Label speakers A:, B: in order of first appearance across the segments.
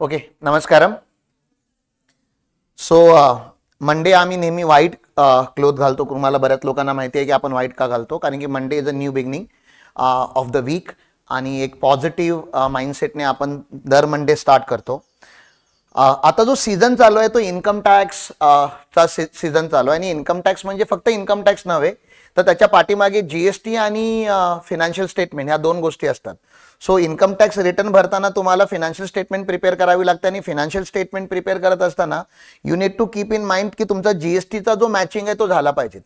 A: Okay, नमस्कारम. So Monday आम्ही नेहमी white cloth घालतो. तुम्हाला बऱ्याच लोकांना माहिती आहे की आपण व्हाईट का घालतो, कारण की Monday is a new beginning of the week आणि एक पॉझिटिव्ह माइंडसेटने आपण दर मंडे स्टार्ट करतो. आता जो सीझन चालू आहे तो इन्कम टॅक्स चा सीझन चालू आहे आणि इन्कम टॅक्स म्हणजे फक्त इन्कम टॅक्स नव्हे तर त्याच्या पाठीमागे जीएसटी आणि फिनान्शियल स्टेटमेंट ह्या दोन गोष्टी असतात. सो इन्कम टॅक्स रिटर्न भरताना तुम्हाला फिनान्शियल स्टेटमेंट प्रिपेअर करावी लागते आणि फिनान्शियल स्टेटमेंट प्रिपेअर करत असताना you need to keep in mind की तुमचा जीएसटीचा जो मॅचिंग आहे तो झाला पाहिजे.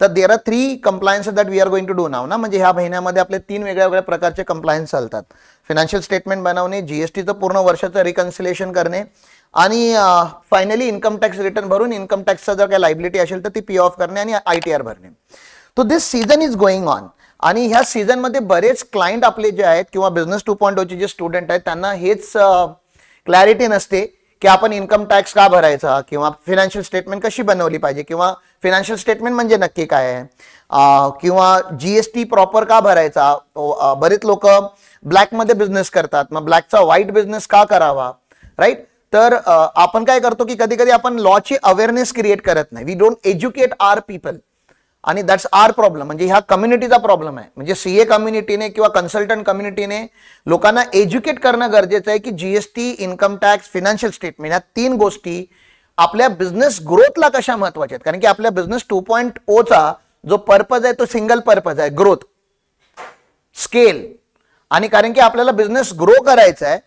A: तर there are 3 compliance that we are going to do now ना. म्हणजे ह्या महिन्यामध्ये आपले 3 वेगळ्या वेगळ्या प्रकारचे कंप्लायन्स चालतात. फिनान्शियल स्टेटमेंट बनवणे, जीएसटीचं पूर्ण वर्षाचं रिकन्सिलेशन करणे आणि फायनली इन्कम टॅक्स रिटर्न भरून इन्कम टॅक्सचा जर काही लायबिलिटी असेल तर ती पे ऑफ करणे आणि ITR भरणे. तो दिस सीझन इज गोइंग ऑन आणि ह्या सीझन मध्ये बरेच क्लायंट आपले जे आहेत किंवा बिझनेस 2.0 चे जे स्टुडंट आहेत त्यांना हेच क्लॅरिटी नसते की आपण इन्कम टॅक्स का भरायचा किंवा फिनान्शियल स्टेटमेंट कशी बनवली पाहिजे किंवा फिनान्शियल स्टेटमेंट म्हणजे नक्की काय आहे किंवा जीएसटी प्रॉपर का भरायचा. बरेच लोक ब्लॅकमध्ये बिझनेस करतात, मग ब्लॅकचा व्हाईट बिझनेस का करावा, राईट. तर आपण काय करतो की कधी कधी आपण लॉची अवेअरनेस क्रिएट करत नाही. We don't educate our people आणि दॅट्स आर प्रॉब्लेम. म्हणजे ह्या कम्युनिटीचा प्रॉब्लेम आहे. म्हणजे सीए कम्युनिटीने किंवा कन्सल्टंट कम्युनिटीने लोकांना एज्युकेट करणं गरजेचं आहे की GST, income tax, financial statement या 3 गोष्टी आपल्या बिझनेस ग्रोथला कशा महत्वाच्या आहेत. कारण की आपल्या बिझनेस 2.0 चा जो पर्पज आहे तो सिंगल पर्पज आहे, ग्रोथ, स्केल. आणि कारण की आपल्याला बिझनेस ग्रो करायचा आहे.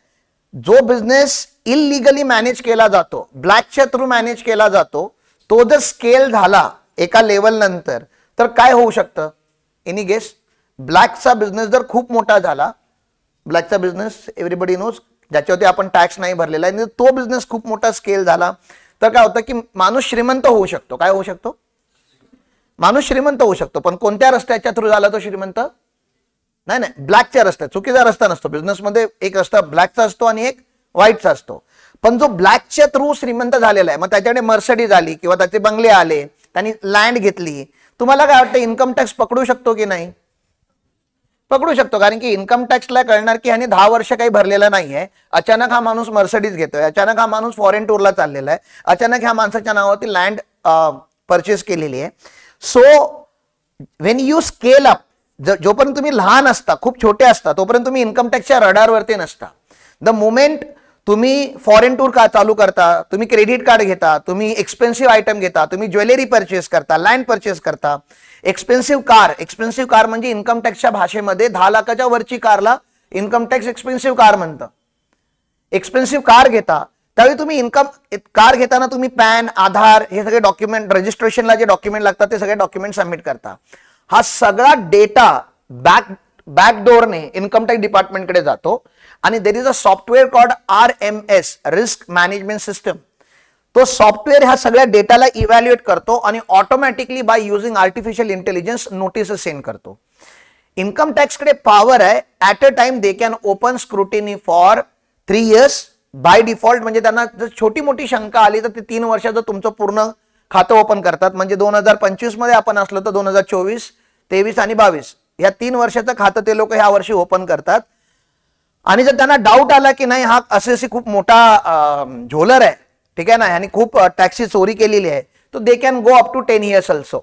A: जो बिझनेस इलिगली मॅनेज केला जातो, ब्लॅकच्या थ्रू मॅनेज केला जातो, तो जर स्केल झाला एका लेवल नंतर तर काय होऊ शकतं. Any guess. ब्लॅकचा बिझनेस जर खूप मोठा झाला, ब्लॅकचा बिझनेस एव्हरीबडी नोज, ज्याच्यावरती आपण टॅक्स नाही भरलेला आहे, तो बिझनेस खूप मोठा स्केल झाला तर काय होतं की माणूस श्रीमंत होऊ शकतो. काय होऊ शकतो? माणूस श्रीमंत होऊ शकतो. पण कोणत्या रस्त्याच्या थ्रू झाला तो श्रीमंत? नाही, ब्लॅकच्या रस्त्यात. चुकीचा रस्ता नसतो बिझनेसमध्ये. एक रस्ता ब्लॅकचा असतो आणि एक व्हाईटचा असतो. पण जो ब्लॅकच्या थ्रू श्रीमंत झालेला आहे, मग त्याच्याकडे मर्सिडीज आली किंवा त्याचे बंगले आले, त्यांनी लँड घेतली, तुम्हाला काय वाटतं इन्कम टॅक्स पकडू शकतो की नाही? पकडू शकतो. कारण की इन्कम टॅक्सला कळणार की ह्याने 10 वर्ष काही भरलेलं नाहीये. अचानक हा माणूस मर्सिडीज घेतोय, अचानक हा माणूस फॉरेन टूरला चाललेला आहे, अचानक ह्या माणसाच्या नावावरती लँड परचेस केलेली आहे. So when you scale up, जोपर्यंत तुम्ही लहान असता, खूप छोटे असता, तोपर्यंत तुम्ही इन्कम टॅक्सच्या रडारवरती नसता. द मोमेंट तुम्ही फॉरेन टूर का चालू करता, तुम्ही क्रेडिट कार्ड घेता, तुम्ही एक्सपेन्सिव्ह आयटम घेता, तुम्ही ज्वेलरी परचेस करता, लँड परचेस करता, एक्सपेन्सिव्ह कार म्हणजे इन्कम टॅक्सच्या भाषेमध्ये 10 लाखाच्या वरची कारला इन्कम टॅक्स एक्सपेन्सिव्ह कार म्हणतं. एक्सपेन्सिव्ह कार घेता त्यावेळी तुम्ही इन्कम कार घेताना तुम्ही पॅन, आधार हे सगळे डॉक्युमेंट, रजिस्ट्रेशनला जे डॉक्युमेंट लागतात ते सगळे डॉक्युमेंट सबमिट करता. हा सगळा डेटा बॅकडोरने इन्कम टॅक्स डिपार्टमेंटकडे जातो आणि there is a software called RMS, risk management system. तो सॉफ्टवेअर ह्या सगळ्या डेटाला इव्हॅल्युएट करतो आणि automatically by using artificial intelligence notices send करतो. इन्कम टॅक्सकडे पॉवर आहे. At a time they can open scrutiny for 3 years by default. म्हणजे त्यांना जर छोटी मोठी शंका आली तर ते 3 वर्षाचं तुमचं पूर्ण खातं ओपन करतात. म्हणजे 2025 मध्ये आपण असलो तर 2024, 23 आणि 22 या 3 वर्षाचं खातं ते लोक ह्या वर्षी ओपन करतात. आणि जर त्यांना डाऊट आला की नाही हा असे खूप मोठा झोलर आहे, ठीक आहे ना, आणि खूप टॅक्सची चोरी केलेली आहे, तर they can go up to 10 years also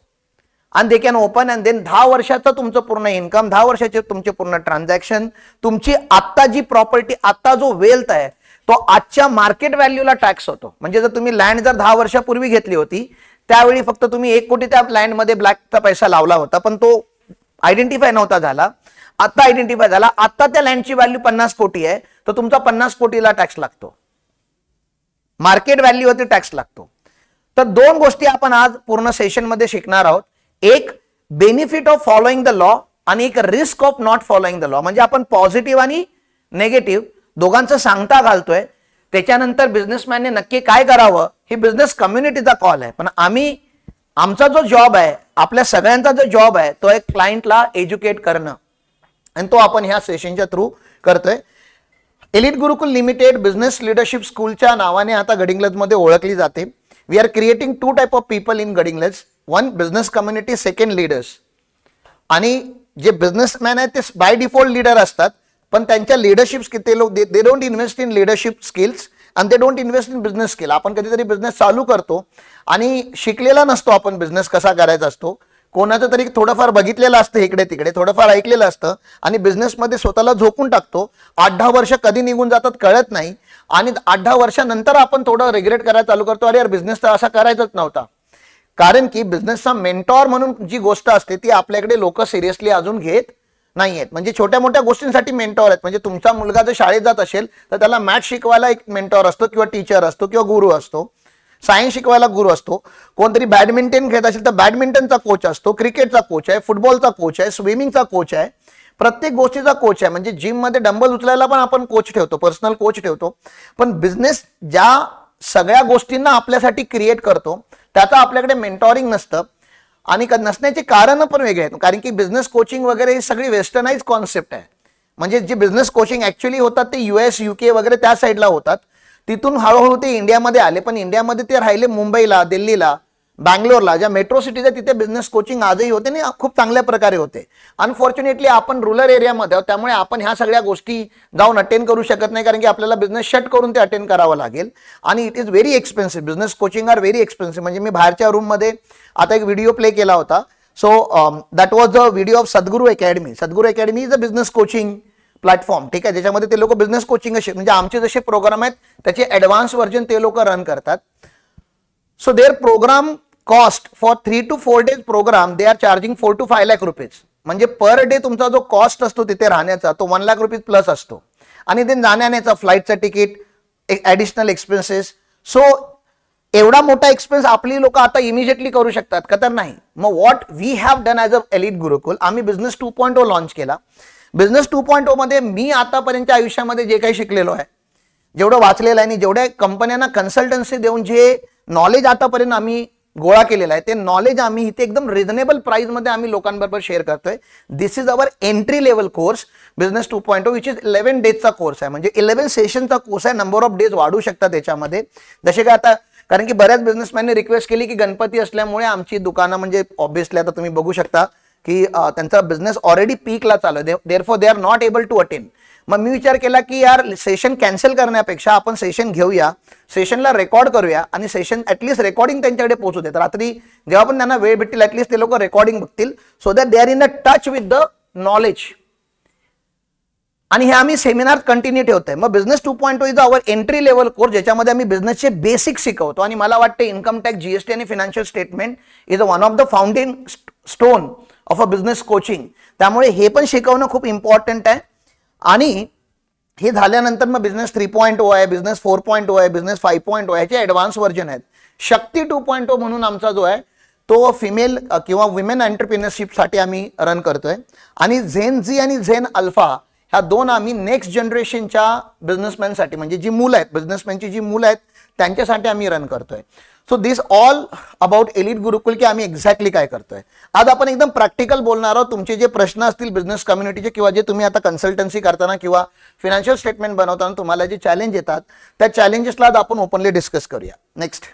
A: आणि they can open and then 10 वर्षाचं तुमचं पूर्ण इन्कम, 10 वर्षाचे तुमचे पूर्ण ट्रान्झॅक्शन, तुमची आत्ता जी प्रॉपर्टी, आत्ता जो वेल्थ आहे तो आजच्या मार्केट व्हॅल्यूला टॅक्स होतो. म्हणजे जर तुम्ही लँड जर 10 वर्षापूर्वी घेतली होती त्यावेळी फक्त तुम्ही 1 कोटी त्या लँडमध्ये ब्लॅकचा पैसा लावला होता, पण तो आयडेंटिफाय नव्हता झाला. आता आयडेंटिफाय झाला, आता त्या लँडची व्हॅल्यू 50 कोटी आहे, तर तुमचा 50 कोटीला टॅक्स लागतो, मार्केट व्हॅल्यूवरती टॅक्स लागतो. तर 2 गोष्टी आपण आज पूर्ण सेशन मध्ये शिकणार आहोत. एक benefit of following the law आणि एक risk of not following the law. म्हणजे आपण पॉझिटिव्ह आणि नेगेटिव्ह दोघांचं सांगता घालतोय. त्याच्यानंतर बिझनेसमॅनने नक्की काय करावं हे बिझनेस कम्युनिटीचा कॉल आहे. पण आमचा जो जॉब आहे, आपल्या सगळ्यांचा जो जॉब आहे तो एक क्लायंटला एज्युकेट करणं आणि तो आपण ह्या सेशनच्या थ्रू करतोय. Elite Gurukul limited business leadership स्कूलच्या नावाने आता गडिंग्लजमध्ये ओळखली जाते. We are creating 2 type of people in Gadhinglaj. 1 business community, 2nd leaders. आणि जे बिझनेसमॅन आहेत ते बाय डिफॉल्ट लीडर असतात, पण त्यांच्या लिडरशिप ते लोक they don't invest in leadership skills and they don't invest in business skill. आपण कधीतरी बिझनेस चालू करतो आणि शिकलेला नसतो आपण बिझनेस कसा करायचा असतो, कोणाचं तरी थोडंफार बघितलेलं असतं इकडे तिकडे, थोडंफार ऐकलेलं असतं आणि बिझनेसमध्ये स्वतःला झोकून टाकतो. 8-10 वर्ष कधी निघून जातात कळत नाही आणि 8-10 वर्षानंतर आपण थोडं रिग्रेट करायला चालू करतो, अरे यार बिझनेस तर असा करायचाच नव्हता. कारण की बिझनेसचा मेंटॉर म्हणून जी गोष्ट असते ती आपल्याकडे लोक सिरियसली अजून घेत नाहीयेत. म्हणजे छोट्या मोठ्या गोष्टींसाठी मेंटॉर आहेत. म्हणजे तुमचा मुलगा जर शाळेत जात असेल तर त्याला मॅथ शिकवायला एक मेंटॉर असतो किंवा टीचर असतो किंवा गुरु असतो, सायन्स शिकवायला गुरु असतो, कोणतरी बॅडमिंटन खेळत असेल तर बॅडमिंटनचा कोच असतो, क्रिकेटचा कोच आहे, फुटबॉलचा कोच आहे, स्विमिंगचा कोच आहे, प्रत्येक गोष्टीचा कोच आहे. म्हणजे जिम मध्ये डंबल उचलायला पण आपण कोच ठेवतो, पर्सनल कोच ठेवतो. पण बिझनेस ज्या सगळ्या गोष्टींना आपल्यासाठी क्रिएट करतो त्याचं आपल्याकडे मेंटॉरिंग नसतं आणि नसण्याचे कारण पण वेगळे आहेत. कारण की बिझनेस कोचिंग वगैरे ही सगळी वेस्टर्नाइज कॉन्सेप्ट आहे. म्हणजे जे बिझनेस कोचिंग ऍक्च्युअली होतात ते US UK वगैरे त्या साईडला होतात, तिथून हळूहळू ते इंडियामध्ये आले. पण इंडियामध्ये ते राहिले मुंबईला, दिल्लीला, बँगलोरला, ज्या मेट्रो सिटीज आहे तिथे बिझनेस कोचिंग आजही होते आणि खूप चांगल्या प्रकारे होते. अनफॉर्च्युनेटली आपण रुरल एरियामध्ये आहोत, त्यामुळे आपण ह्या सगळ्या गोष्टी जाऊन अटेंड करू शकत नाही, कारण की आपल्याला बिझनेस शट करून ते अटेंड करावं लागेल आणि it is very expensive. Business coaching are very expensive. म्हणजे मी बाहेरच्या रूममध्ये आता एक व्हिडिओ प्ले केला होता. So that was the video off Sadhguru academy. Sadhguru academy is a business coaching platform. ठीक आहे, ज्याच्यामध्ये ते लोक बिझनेस कोचिंग म्हणजे आमचे जसे प्रोग्राम आहेत त्याचे ऍडव्हान्स व्हर्जन ते लोक रन करतात. So their program cost for 3 to 4 days program they are charging 4 to 5 lakh rupees. म्हणजे पर डे तुमचा जो कॉस्ट असतो तिथे राहण्याचा तो 1 lakh रुपीज प्लस असतो आणि ते जाण्याचा फ्लाईटचा तिकीट, ऍडिशनल एक्सपेन्सेस. सो एवढा मोठा एक्सपेन्स आपली लोक आता इमिजिएटली करू शकतात का? तर नाही. मग what we have done as a elite Gurukul, आम्ही बिझनेस 2.0 लॉन्च केला. बिझनेस 2.0 मध्ये मी आतापर्यंतच्या आयुष्यामध्ये जे काही शिकलेलो आहे, जेवढं वाचलेलं आहे आणि जेवढ्या कंपन्यांना कन्सल्टन्सी देऊन जे नॉलेज आतापर्यंत आम्ही गोळा केलेला आहे ते नॉलेज आम्ही इथे एकदम रिझनेबल प्राइस मध्ये आम्ही लोकांबरोबर शेअर करतोय. This is our entry level course business 2.0 which is 11 डेजचा कोर्स आहे. म्हणजे 11 सेशनचा कोर्स आहे. नंबर ऑफ डेज वाढू शकतात त्याच्यामध्ये. जसे काय आता, कारण की बऱ्याच बिझनेसमॅनने रिक्वेस्ट केली की गणपती असल्यामुळे आमची दुकानं म्हणजे ऑब्व्हियसली आता तुम्ही बघू शकता की त्यांचा बिझनेस ऑलरेडी पीकला चालू आहे, therefore they are not able to attend. मग मी विचार केला की यार सेशन कॅन्सल करण्यापेक्षा आपण सेशन घेऊया, सेशनला रेकॉर्ड करूया आणि सेशन ऍटलीस्ट रेकॉर्डिंग त्यांच्याकडे पोहोचू देत. रात्री जेव्हा पण त्यांना वेळ भेटेल ऍटलीस्ट ते लोक रेकॉर्डिंग बघतील, so that they are in the touch with the knowledge. आणि हे आम्ही सेमिनार कंटिन्यू ठेवतोय. मग business 2.0 is our entry level course, ज्याच्यामध्ये आम्ही बिझनेसचे बेसिक शिकवतो. आणि मला वाटतं इन्कम टॅक्स, जीएसटी आणि financial statement is one of the founding stone of a business coaching. त्यामुळे हे पण शिकवणं खूप इम्पॉर्टंट आहे. आणि हे झाल्यानंतर मग बिझनेस 3.0 आहे, बिझनेस 4.0 आहे, बिझनेस 5.0 आहे, याचे ऍडव्हान्स व्हर्जन आहेत. शक्ती 2.0 म्हणून आमचा जो आहे तो फिमेल किंवा विमेन एंटरप्रिनरशिपसाठी आम्ही रन करतोय. आणि झेन झी आणि झेन अल्फा ह्या दोन आम्ही नेक्स्ट जनरेशनच्या बिझनेसमॅनसाठी, म्हणजे जी मुलं आहेत, बिझनेसमॅनची जी मुलं आहेत त्यांच्यासाठी आम्ही रन करतोय. So this all about elite Gurukul की आम्ही एक्झॅक्टली काय करतोय. आज आपण एकदम प्रॅक्टिकल बोलणार आहोत. तुमचे जे प्रश्न असतील बिझनेस कम्युनिटीचे किंवा जे तुम्ही आता कन्सल्टन्सी करताना किंवा फायनान्शियल स्टेटमेंट बनवताना तुम्हाला जे चॅलेंज येतात त्या चॅलेंजेसला आज आपण ओपनली डिस्कस करूया. नेक्स्ट,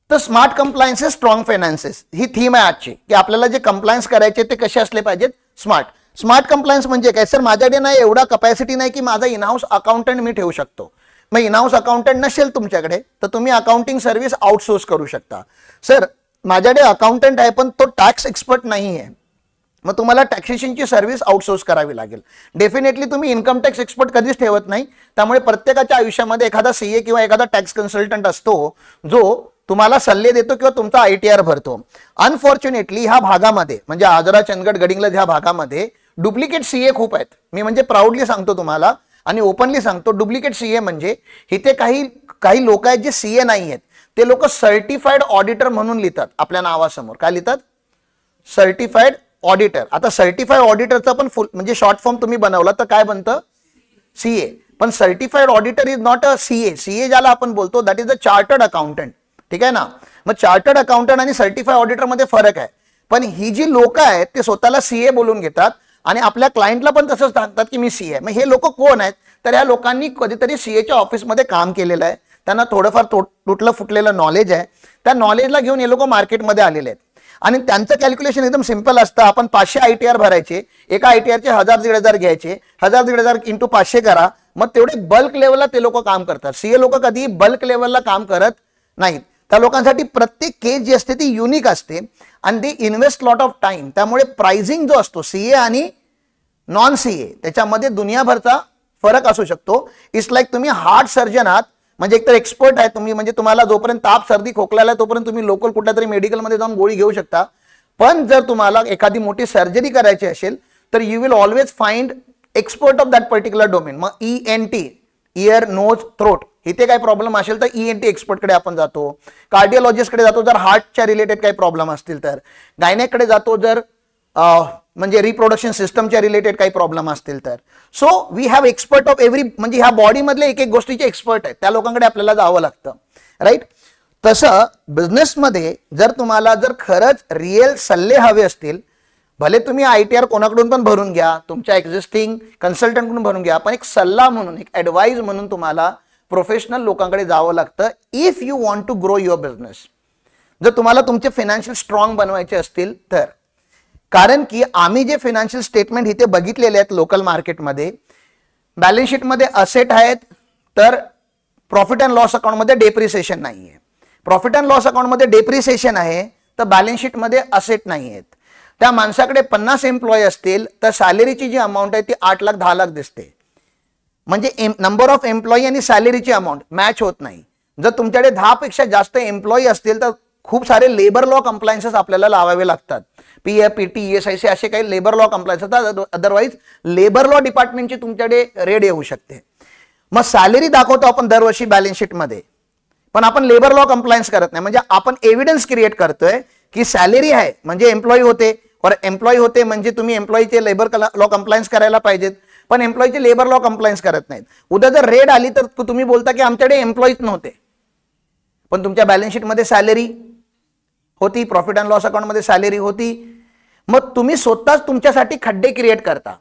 A: तर स्मार्ट कंप्लायन्सेस, स्ट्रॉंग फायनान्सेस ही थीम आहे आजची, की आपल्याला जे कंप्लायन्स करायचे ते कसे असले पाहिजेत, स्मार्ट. स्मार्ट कंप्लायन्स म्हणजे काय? सर माझ्याकडे नाही एवढा कपॅसिटी नाही की माझा इनहाऊस अकाउंटंट मी ठेवू शकतो. मग इनहाऊस अकाउंटंट नसेल तुमच्याकडे तर तुम्ही अकाउंटिंग सर्व्हिस आउटसोर्स करू शकता. सर माझ्याकडे अकाउंटंट आहे पण तो टॅक्स एक्सपर्ट नाही आहे, मग तुम्हाला टॅक्सेशनची सर्व्हिस आउटसोर्स करावी लागेल. डेफिनेटली तुम्ही इन्कम टॅक्स एक्सपर्ट कधीच ठेवत नाही. त्यामुळे प्रत्येकाच्या आयुष्यामध्ये एखादा सीए किंवा एखादा टॅक्स कन्सल्टंट असतो जो तुम्हाला सल्ले देतो किंवा तुमचा ITR भरतो. अनफॉर्च्युनेटली ह्या भागामध्ये म्हणजे आजरा, चंदगड, गडिंग्लज ह्या भागामध्ये डुप्लिकेट सीए खूप आहेत. मी म्हणजे प्राऊडली सांगतो तुम्हाला आणि ओपनली सांगतो, डुप्लिकेट सीए म्हणजे इथे काही लोक आहेत जे सीए नाही आहेत, ते लोक सर्टिफाईड ऑडिटर म्हणून लिहितात आपल्या नावासमोर. काय लिहितात? Certified auditor. आता सर्टिफाईड ऑडिटरचा पण फुल म्हणजे शॉर्ट फॉर्म तुम्ही बनवला तर काय बनतं? सीए. पण certified auditor is not a CA. CA ज्याला आपण बोलतो that is a chartered accountant. ठीक आहे ना? मग चार्टर्ड अकाउंटंट आणि सर्टिफाईड ऑडिटर मध्ये फरक आहे. पण ही जी लोक आहेत ते स्वतःला सीए बोलून घेतात आणि आपल्या क्लायंटला पण तसंच सांगतात की मी सीए. मग हे लोक कोण आहेत? तर या लोकांनी कधीतरी सीएच्या ऑफिसमध्ये काम केलेलं आहे, त्यांना थोडंफार तुटलं फुटलेलं नॉलेज आहे. त्या नॉलेजला घेऊन हे लोक मार्केटमध्ये आलेले आहेत. आणि त्यांचं कॅल्क्युलेशन एकदम सिंपल असतं. आपण 500 ITR भरायचे, एका ITRचे 1000-1500 घ्यायचे, 1000-1500 इंटू 500 करा, मग तेवढे बल्क लेवलला ते लोक काम करतात. सीए लोक कधी बल्क लेवलला काम करत नाहीत. त्या लोकांसाठी प्रत्येक केस जी असते ती युनिक असते आणि दे इन्व्हेस्ट लॉट ऑफ टाइम. त्यामुळे प्राइसिंग जो असतो सीए आणि नॉन सीए त्याच्यामध्ये दुनियाभरचा फरक असू शकतो. इट्स लाईक तुम्ही हार्ट सर्जन आहात, म्हणजे एकतर एक्सपर्ट आहे तुम्ही, म्हणजे तुम्हाला जोपर्यंत ताप सर्दी खोकला तोपर्यंत तुम्ही लोकल कुठल्या तरी मेडिकलमध्ये जाऊन गोळी घेऊ शकता. पण जर तुम्हाला एखादी मोठी सर्जरी करायची असेल तर you will always find expert of that particular domain. मग ENT, इयर नोज थ्रोट, इथे काही प्रॉब्लेम असेल तर ENT एक्सपर्टकडे आपण जातो. कार्डिओलॉजिस्टकडे जातो जर हार्टच्या रिलेटेड काही प्रॉब्लेम असतील तर. गायनेकडे जातो जर म्हणजे रिप्रोडक्शन सिस्टमच्या रिलेटेड काही प्रॉब्लेम असतील तर. So we have expert of every, म्हणजे ह्या बॉडीमधले एक एक गोष्टीचे एक्सपर्ट आहेत, त्या लोकांकडे आपल्याला जावं लागतं. राईट. तसं बिझनेसमध्ये जर तुम्हाला जर खरंच रिअल सल्ले हवे असतील, भले तुम्ही ITR कोणाकडून पण भरून घ्या, तुमच्या एक्झिस्टिंग कन्सल्टंटकडून भरून घ्या, पण एक सल्ला म्हणून, एक ॲडवाइस म्हणून तुम्हाला प्रोफेशनल लोकांकडे जावं लागतं if you want to grow your business. जर तुम्हाला तुमचे फायनान्शियल स्ट्रॉंग बनवायचे असतील तर. कारण की आम्ही जे फायनान्शियल स्टेटमेंट इथे बघितलेले आहेत लोकल मार्केटमध्ये, बॅलन्स शीटमध्ये असेट आहेत तर प्रॉफिट अँड लॉस अकाउंटमध्ये डेप्रिसिएशन नाही आहे. प्रॉफिट अँड लॉस अकाउंटमध्ये डेप्रिसिएशन आहे तर बॅलन्स शीटमध्ये असेट नाही आहेत. त्या माणसाकडे 50 एम्प्लॉई असतील तर सॅलरीची जी अमाऊंट आहे ती 8 लाख 10 लाख दिसते. म्हणजे नंबर ऑफ एम्प्लॉई आणि सॅलरीची अमाऊंट मॅच होत नाही. जर तुमच्याकडे 10 पेक्षा जास्त एम्प्लॉई असतील तर खूप सारे लेबर लॉ कंप्लायन्सेस आपल्याला लावावे लागतात. PF, PT, ESIC असे काही लेबर लॉ कंप्लायन्स असतात. अदरवाईज लेबर लॉ डिपार्टमेंटची तुमच्याकडे रेड येऊ शकते. मग सॅलरी दाखवतो आपण दरवर्षी बॅलन्स शीटमध्ये, पण आपण लेबर लॉ कंप्लायन्स करत नाही. म्हणजे आपण एव्हिडन्स क्रिएट करतोय की सॅलरी आहे म्हणजे एम्प्लॉई होते, और एम्प्लॉई होते म्हणजे तुम्ही एम्प्लॉईचे लेबर लॉ कंप्लायन्स करायला पाहिजेत, पण एम्प्लॉईचे लेबर लॉ कंप्लायन्स करत नाहीत. उद्या जर रेड आली तर तुम्ही बोलता की आमच्याकडे एम्प्लॉईज नव्हते, पण तुमच्या बॅलन्स शीटमध्ये सॅलरी होती, प्रॉफिट अँड लॉस अकाउंटमध्ये सॅलरी होती. मग तुम्ही स्वतःच तुमच्यासाठी खड्डे क्रिएट करता.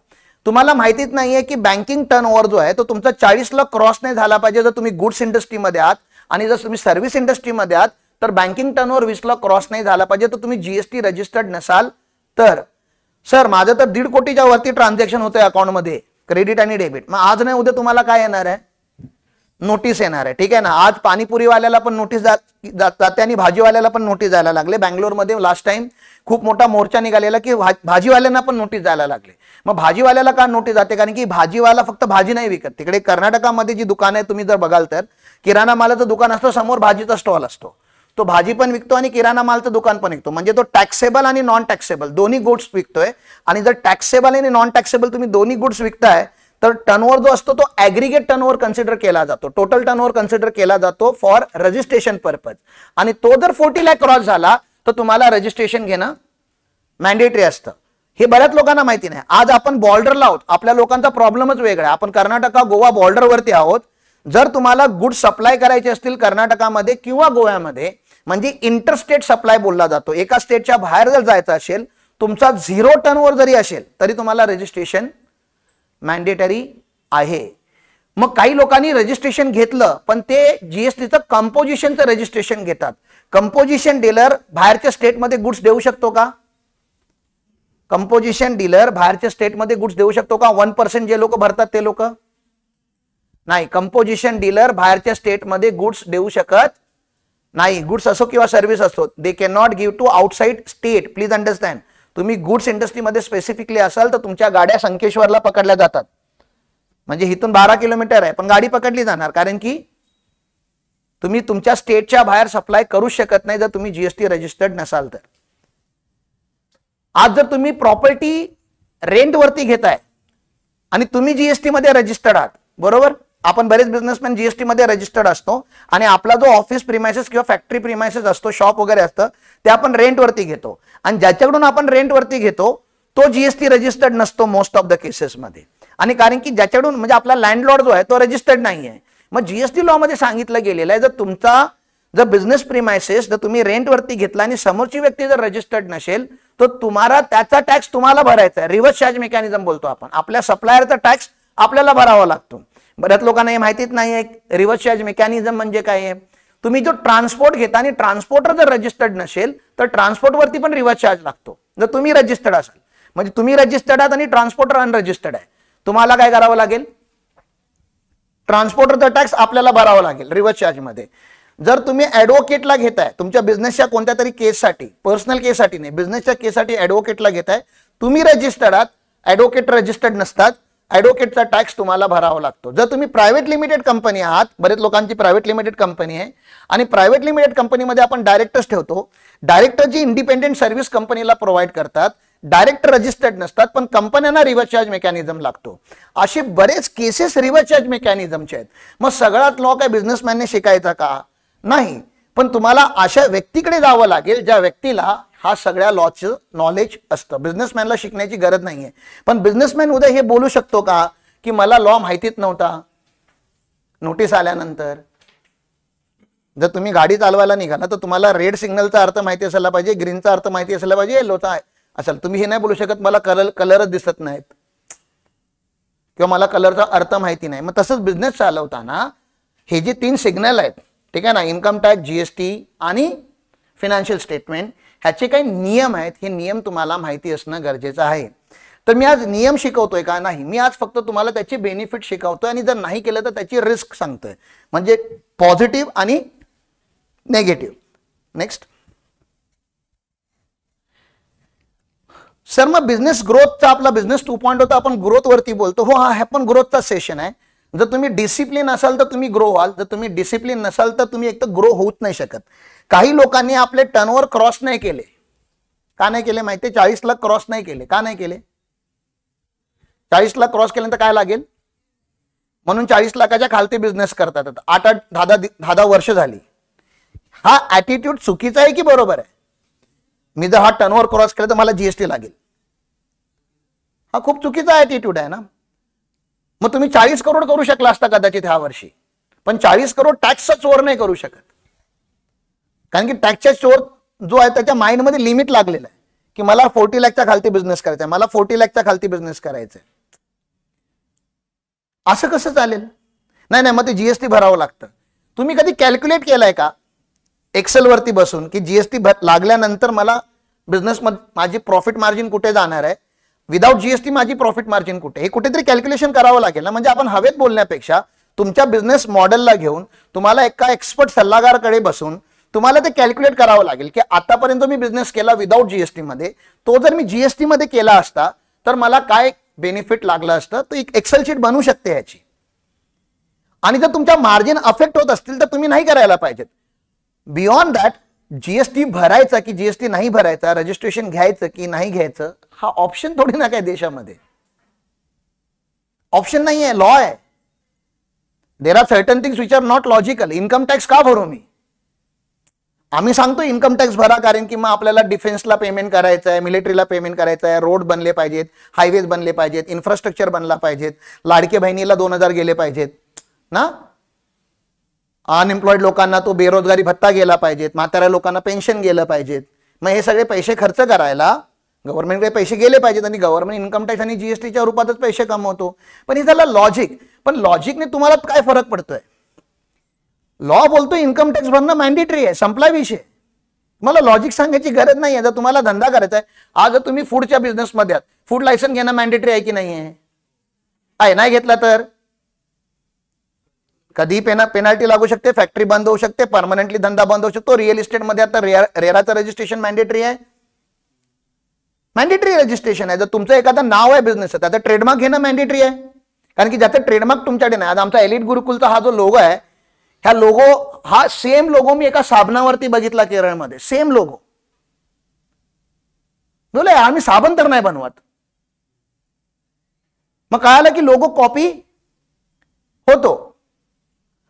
A: तुम्हाला माहितीच नाहीये की बँकिंग टर्नओव्हर जो आहे तो तुमचा 40 लाख क्रॉस नाही झाला पाहिजे जर तुम्ही गुड्स इंडस्ट्रीमध्ये आहात, आणि जर तुम्ही सर्व्हिस इंडस्ट्रीमध्ये आहात तर बँकिंग टर्नओव्हर 20 लाख क्रॉस नाही झाला पाहिजे. तर तुम्ही GST रजिस्टर्ड नसाल तर. सर माझं तर 1.5 कोटीच्या वरती ट्रान्झॅक्शन होतंय अकाउंटमध्ये, क्रेडिट आणि डेबिट. मग आज नाही उद्या तुम्हाला काय येणार आहे? नोटीस येणार आहे. ठीक आहे ना. आज पाणीपुरीवाल्याला पण नोटीस जाते आणि भाजीवाल्याला पण नोटीस जायला लागले. बँगलोरमध्ये लास्ट टाइम खूप मोठा मोर्चा निघालेला की भाजीवाल्यांना पण नोटीस जायला लागले. मग भाजीवाल्याला का नोटीस जाते? कारण की भाजीवाला फक्त भाजी नाही विकत. तिकडे कर्नाटकामध्ये जी दुकान आहे तुम्ही जर बघाल तर किराणा मालाचं दुकान असतो, समोर भाजीचा स्टॉल असतो. तो भाजी पण विकतो आणि किराणा मालचं दुकान पण विकतो. म्हणजे तो टॅक्सेबल आणि नॉन टॅक्सेबल दोन्ही गुड्स विकतोय. आणि जर टॅक्सेबल आणि नॉन टॅक्सेबल तुम्ही दोन्ही गुड्स विकताय तर टर्नओव्हर जो असतो तो ऍग्रीगेट टर्नओव्हर कन्सिडर केला जातो, टोटल टर्नओव्हर कन्सिडर केला जातो फॉर रजिस्ट्रेशन पर्पज. आणि तो जर 40 लाख क्रॉस झाला तर तुम्हाला रजिस्ट्रेशन घेणं मॅन्डेटरी असतं. हे बऱ्याच लोकांना माहिती नाही. आज आपण बॉर्डरला आहोत, आपल्या लोकांचा प्रॉब्लेमच वेगळा आहे. आपण कर्नाटका गोवा बॉर्डरवरती आहोत. जर तुम्हाला गुड सप्लाय करायचे असतील कर्नाटकामध्ये किंवा गोव्यामध्ये, म्हणजे इंटरस्टेट सप्लाय बोलला जातो, एका स्टेटच्या बाहेर जर जायचं असेल, तुमचा 0 टर्नओव्हर जरी असेल तरी तुम्हाला रजिस्ट्रेशन मॅन्डेटरी आहे. मग काही लोकांनी रजिस्ट्रेशन घेतलं पण ते GSTचं कंपोजिशनचं रजिस्ट्रेशन घेतात. कंपोजिशन डीलर बाहेरच्या स्टेटमध्ये गुड्स देऊ शकतो का? कंपोजिशन डीलर बाहेरच्या स्टेटमध्ये गुड्स देऊ शकतो का? 1% जे लोक भरतात ते लोक नाही. कंपोजिशन डीलर बाहेरच्या स्टेटमध्ये गुड्स देऊ शकत नाही. गुड्स असो किंवा सर्व्हिस असो, they can not give to outside state. Please understand. तुम्ही गुड्स इंडस्ट्रीमध्ये स्पेसिफिकली असाल तर तुमच्या गाड्या संकेश्वरला पकडल्या जातात. म्हणजे इथून 12 किलोमीटर आहे पण गाडी पकडली जाणार, कारण की तुम्ही तुमच्या स्टेटच्या बाहेर सप्लाय करू शकत नाही जर तुम्ही GST रजिस्टर्ड नसाल तर. आज जर तुम्ही प्रॉपर्टी रेंट वरती घेताय आणि तुम्ही GST मध्ये रजिस्टर्ड आहात, बरोबर, आपण बरेच बिझनेसमॅन GST मध्ये रजिस्टर्ड असतो आणि आपला जो ऑफिस प्रिमायसेस किंवा फॅक्टरी प्रिमायसेस असतो, शॉप वगैरे असतं, ते आपण रेंट वरती घेतो. आणि ज्याच्याकडून आपण रेंट वरती घेतो तो GST रजिस्टर्ड नसतो मोस्ट ऑफ द केसेस मध्ये. आणि कारण की ज्याच्याकडून म्हणजे आपला लँडलॉर्ड जो आहे तो रजिस्टर्ड नाही आहे. मग GST लॉ मध्ये सांगितलं गेलेलं आहे, जर तुमचा जर बिझनेस प्रिमायसेस जर तुम्ही रेंट वरती घेतला आणि समोरची व्यक्ती जर रजिस्टर्ड नसेल तर तुम्हाला त्याचा टॅक्स तुम्हाला भरायचा आहे. रिव्हर्स चार्ज मेकॅनिझम बोलतो आपण. आपल्या सप्लायरचा टॅक्स आपल्याला भरावा लागतो. बऱ्याच लोकांना हे माहितीच नाही आहे रिव्हर्स चार्ज मेकॅनिझम म्हणजे काय आहे. तुम्ही जो ट्रान्सपोर्ट घेता आणि ट्रान्सपोर्टर जर रजिस्टर्ड नसेल तर ट्रान्सपोर्टवरती पण रिवर्स चार्ज लागतो. जर तुम्ही रजिस्टर्ड असाल, म्हणजे तुम्ही रजिस्टर्ड आहात आणि ट्रान्सपोर्टर अनरजिस्टर्ड आहे, तुम्हाला काय करावं लागेल? ट्रान्सपोर्टरचा टॅक्स आपल्याला भरावा लागेल रिवर्स चार्ज मध्ये. जर तुम्ही ऍडव्होकेटला घेताय तुमच्या बिझनेसच्या कोणत्या तरी केससाठी, पर्सनल केससाठी नाही, बिझनेसच्या केससाठी ऍडव्होकेटला घेताय, तुम्ही रजिस्टर्ड आहात, ऍडव्होकेट रजिस्टर्ड नसतात, ऍडव्होकेटचा टॅक्स तुम्हाला भरावा लागतो. जर तुम्ही प्रायव्हेट लिमिटेड कंपनी आहात, बरेच लोकांची प्रायव्हेट लिमिटेड कंपनी आहे आणि प्रायव्हेट लिमिटेड कंपनीमध्ये आपण डायरेक्टर्स ठेवतो, डायरेक्टर जी इंडिपेंडेंट सर्व्हिस कंपनीला प्रोव्हाइड करतात, डायरेक्टर रजिस्टर्ड नसतात पण कंपन्यांना रिव्हर्स चार्ज मेकॅनिझम लागतो. असे बरेच केसेस रिव्हर्स चार्ज मेकॅनिझमचे आहेत. मग सगळ्यात लॉ काय बिझनेसमॅनने शिकायचा का? नाही, पण तुम्हाला अशा व्यक्तीकडे जावं लागेल ज्या व्यक्तीला हा सगळ्या लॉचं नॉलेज असतं. बिझनेसमॅनला शिकण्याची गरज नाहीये. पण बिझनेसमॅन उद्या हे बोलू शकतो का की मला लॉ माहितीच नव्हता नोटीस आल्यानंतर? जर तुम्ही गाडी चालवायला निघाला तर तुम्हाला रेड सिग्नलचा अर्थ माहिती असायला पाहिजे, ग्रीनचा अर्थ माहिती असायला पाहिजे, येलोचा असेल. तुम्ही हे नाही बोलू शकत मला कलरच दिसत नाहीत किंवा मला कलरचा अर्थ माहिती नाही. मग तसंच बिझनेस चालवताना हे जे 3 सिग्नल आहेत, ठीक आहे ना, इन्कम टॅक्स, जीएसटी आणि फिनान्शियल स्टेटमेंट, ह्याचे काही नियम आहेत, हे नियम तुम्हाला माहिती असणं गरजेचं आहे. तर मी आज नियम शिकवतोय का? नाही, मी आज फक्त तुम्हाला त्याचे बेनिफिट शिकवतोय आणि जर नाही केलं तर त्याची रिस्क सांगतोय, म्हणजे पॉझिटिव्ह आणि नेगेटिव्ह. नेक्स्ट सर, मग बिझनेस ग्रोथचा आपला बिझनेस 2.0 होता, आपण ग्रोथ वरती बोलतो. हो, हा पण ग्रोथचा सेशन आहे. जर तुम्ही डिसिप्लिन असाल तर तुम्ही ग्रो व्हाल, जर तुम्ही डिसिप्लिन नसाल तर तुम्ही एक तर ग्रो होऊच नाही शकत. काही लोकांनी आपले टर्नओव्हर क्रॉस नाही केले. का नाही केले माहितीये? 40 लाख क्रॉस नाही केले. का नाही केले? 40 लाख क्रॉस केल्यानंतर काय लागेल म्हणून 40 लाखाच्या खालती बिझनेस करतात. 8-10 वर्ष झाली. हा ऍटिट्यूड चुकीचा आहे की बरोबर आहे? मी जर हा टर्नओव्हर क्रॉस केला तर मला जीएसटी लागेल, हा खूप चुकीचा ऍटिट्यूड आहे ना. मग तुम्ही 40 करोड करू शकला असता कदाचित ह्या वर्षी, पण 40 करोड टॅक्सचा चोर नाही करू शकत. कारण की टॅक्सचा चोर जो आहे त्याच्या माइंडमध्ये लिमिट लागलेलं आहे की मला 40 लाखच्या खालती बिझनेस करायचा आहे, मला 40 लाखच्या खालती बिझनेस करायचा आहे. असं कसं चालेल? नाही नाही, मग ते जीएसटी भरावं लागतं. तुम्ही कधी कॅल्क्युलेट केलंय का एक्सेल वरती बसून की जीएसटी लागल्यानंतर मला बिझनेस मध्ये माझी प्रॉफिट मार्जिन कुठे जाणार आहे, विदाउट जीएसटी माझी प्रॉफिट मार्जिन कुठे, हे कुठेतरी कॅल्क्युलेशन करावं लागेल ना. म्हणजे आपण हवेत बोलण्यापेक्षा तुमच्या बिझनेस मॉडेलला घेऊन तुम्हाला एका एक्सपर्ट सल्लागाराकडे बसून तुम्हाला ते कॅल्क्युलेट करावं लागेल की आतापर्यंत मी बिझनेस केला विदाउट जीएसटी मध्ये, तो जर मी जीएसटी मध्ये केला असता तर मला काय बेनिफिट लागलं असतं. तो एक एक्सेल शीट बनवू शकते ह्याची. आणि जर तुमच्या मार्जिन अफेक्ट होत असतील तर तुम्ही नाही करायला पाहिजेत. बियॉन्ड दॅट जीएसटी भरायचा की जीएसटी नाही भरायचा, रजिस्ट्रेशन घ्यायचं की नाही घ्यायचं, हा ऑप्शन थोडी ना काय देशामध्ये. ऑप्शन नाही आहे, लॉ आहे. There are certain things which are not logical. Income tax का भरू मी? आम्ही सांगतो इन्कम टॅक्स भरा कारण की मग आपल्याला डिफेन्सला पेमेंट करायचं आहे, मिलिटरीला पेमेंट करायचं आहे, रोड बनले पाहिजेत, हायवेज बनले पाहिजेत, इन्फ्रास्ट्रक्चर बनला पाहिजेत, लाडके बहिणीला 2000 गेले पाहिजेत ना, अनएम्प्लॉइड लोकांना तो बेरोजगारी भत्ता गेला पाहिजेत, म्हाताऱ्या लोकांना पेन्शन गेलं पाहिजेत. मग हे सगळे पैसे खर्च करायला गव्हर्नमेंटकडे पैसे गेले पाहिजेत आणि गव्हर्नमेंट इन्कम टॅक्स आणि जीएसटीच्या रूपातच पैसे कमवतो. पण हे झालं लॉजिक. पण लॉजिकने तुम्हाला काय फरक पडतोय? लॉ बोलतो इन्कम टॅक्स भरणं मॅन्डेटरी आहे, संपला विषय. मला लॉजिक सांगायची गरज नाही आहे. जर तुम्हाला धंदा करायचा आहे, आज जर तुम्ही फूडच्या बिझनेसमध्ये आहात, फूड लायसन घेणं मॅन्डेटरी आहे की नाही आहे? नाही घेतला तर कधी पेनल्टी लागू शकते, फॅक्टरी बंद होऊ शकते, परमनंटली धंदा बंद होऊ शकतो. रिअल इस्टेटमध्ये आता रेराचं रजिस्ट्रेशन मॅन्डेटरी आहे, मॅन्डेटरी रजिस्ट्रेशन आहे. जर तुमचं एखादं नाव आहे बिझनेस, त्याचा ट्रेडमार्क घेणं मॅन्डेटरी आहे. कारण की ज्याचा ट्रेडमार्क तुमच्याकडे नाही. आज आमचा एलिट गुरुकुलचा हा जो लोगो आहे, ह्या लोगो हा सेम लोगो मी एका साबणावरती बघितला केरळमध्ये, सेम लोगो. बोले आम्ही साबण तर नाही बनवत. मग कळालं की लोगो कॉपी होतो.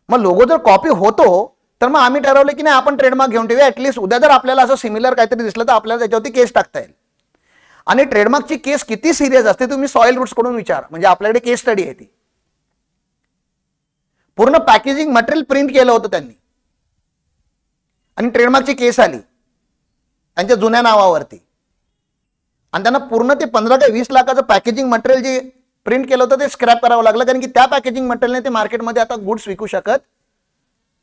A: मग लोगो जर कॉपी होतो तर मग आम्ही ठरवलं की नाही आपण ट्रेडमार्क घेऊन ठेवूया. ऍटलीस्ट उद्या जर आपल्याला असं सिमिलर काहीतरी दिसलं तर आपल्याला त्याच्यावरती केस टाकता येईल. आणि ट्रेडमार्कची केस किती सिरियस असते तुम्ही सॉइल रूट्स कडून विचार. म्हणजे आपल्याकडे केस स्टडी आहे ती. पूर्ण पॅकेजिंग मटेरियल प्रिंट केलं होतं त्यांनी आणि ट्रेडमार्कची केस आली त्यांच्या जुन्या नावावरती. आणि त्यांना पूर्ण ते 15 ते 20 लाखाचं पॅकेजिंग मटेरियल जे प्रिंट केलं होतं ते स्क्रॅप करावं लागलं. कारण की त्या पॅकेजिंग मटेरियलने ते मार्केटमध्ये आता गुड्स विकू शकत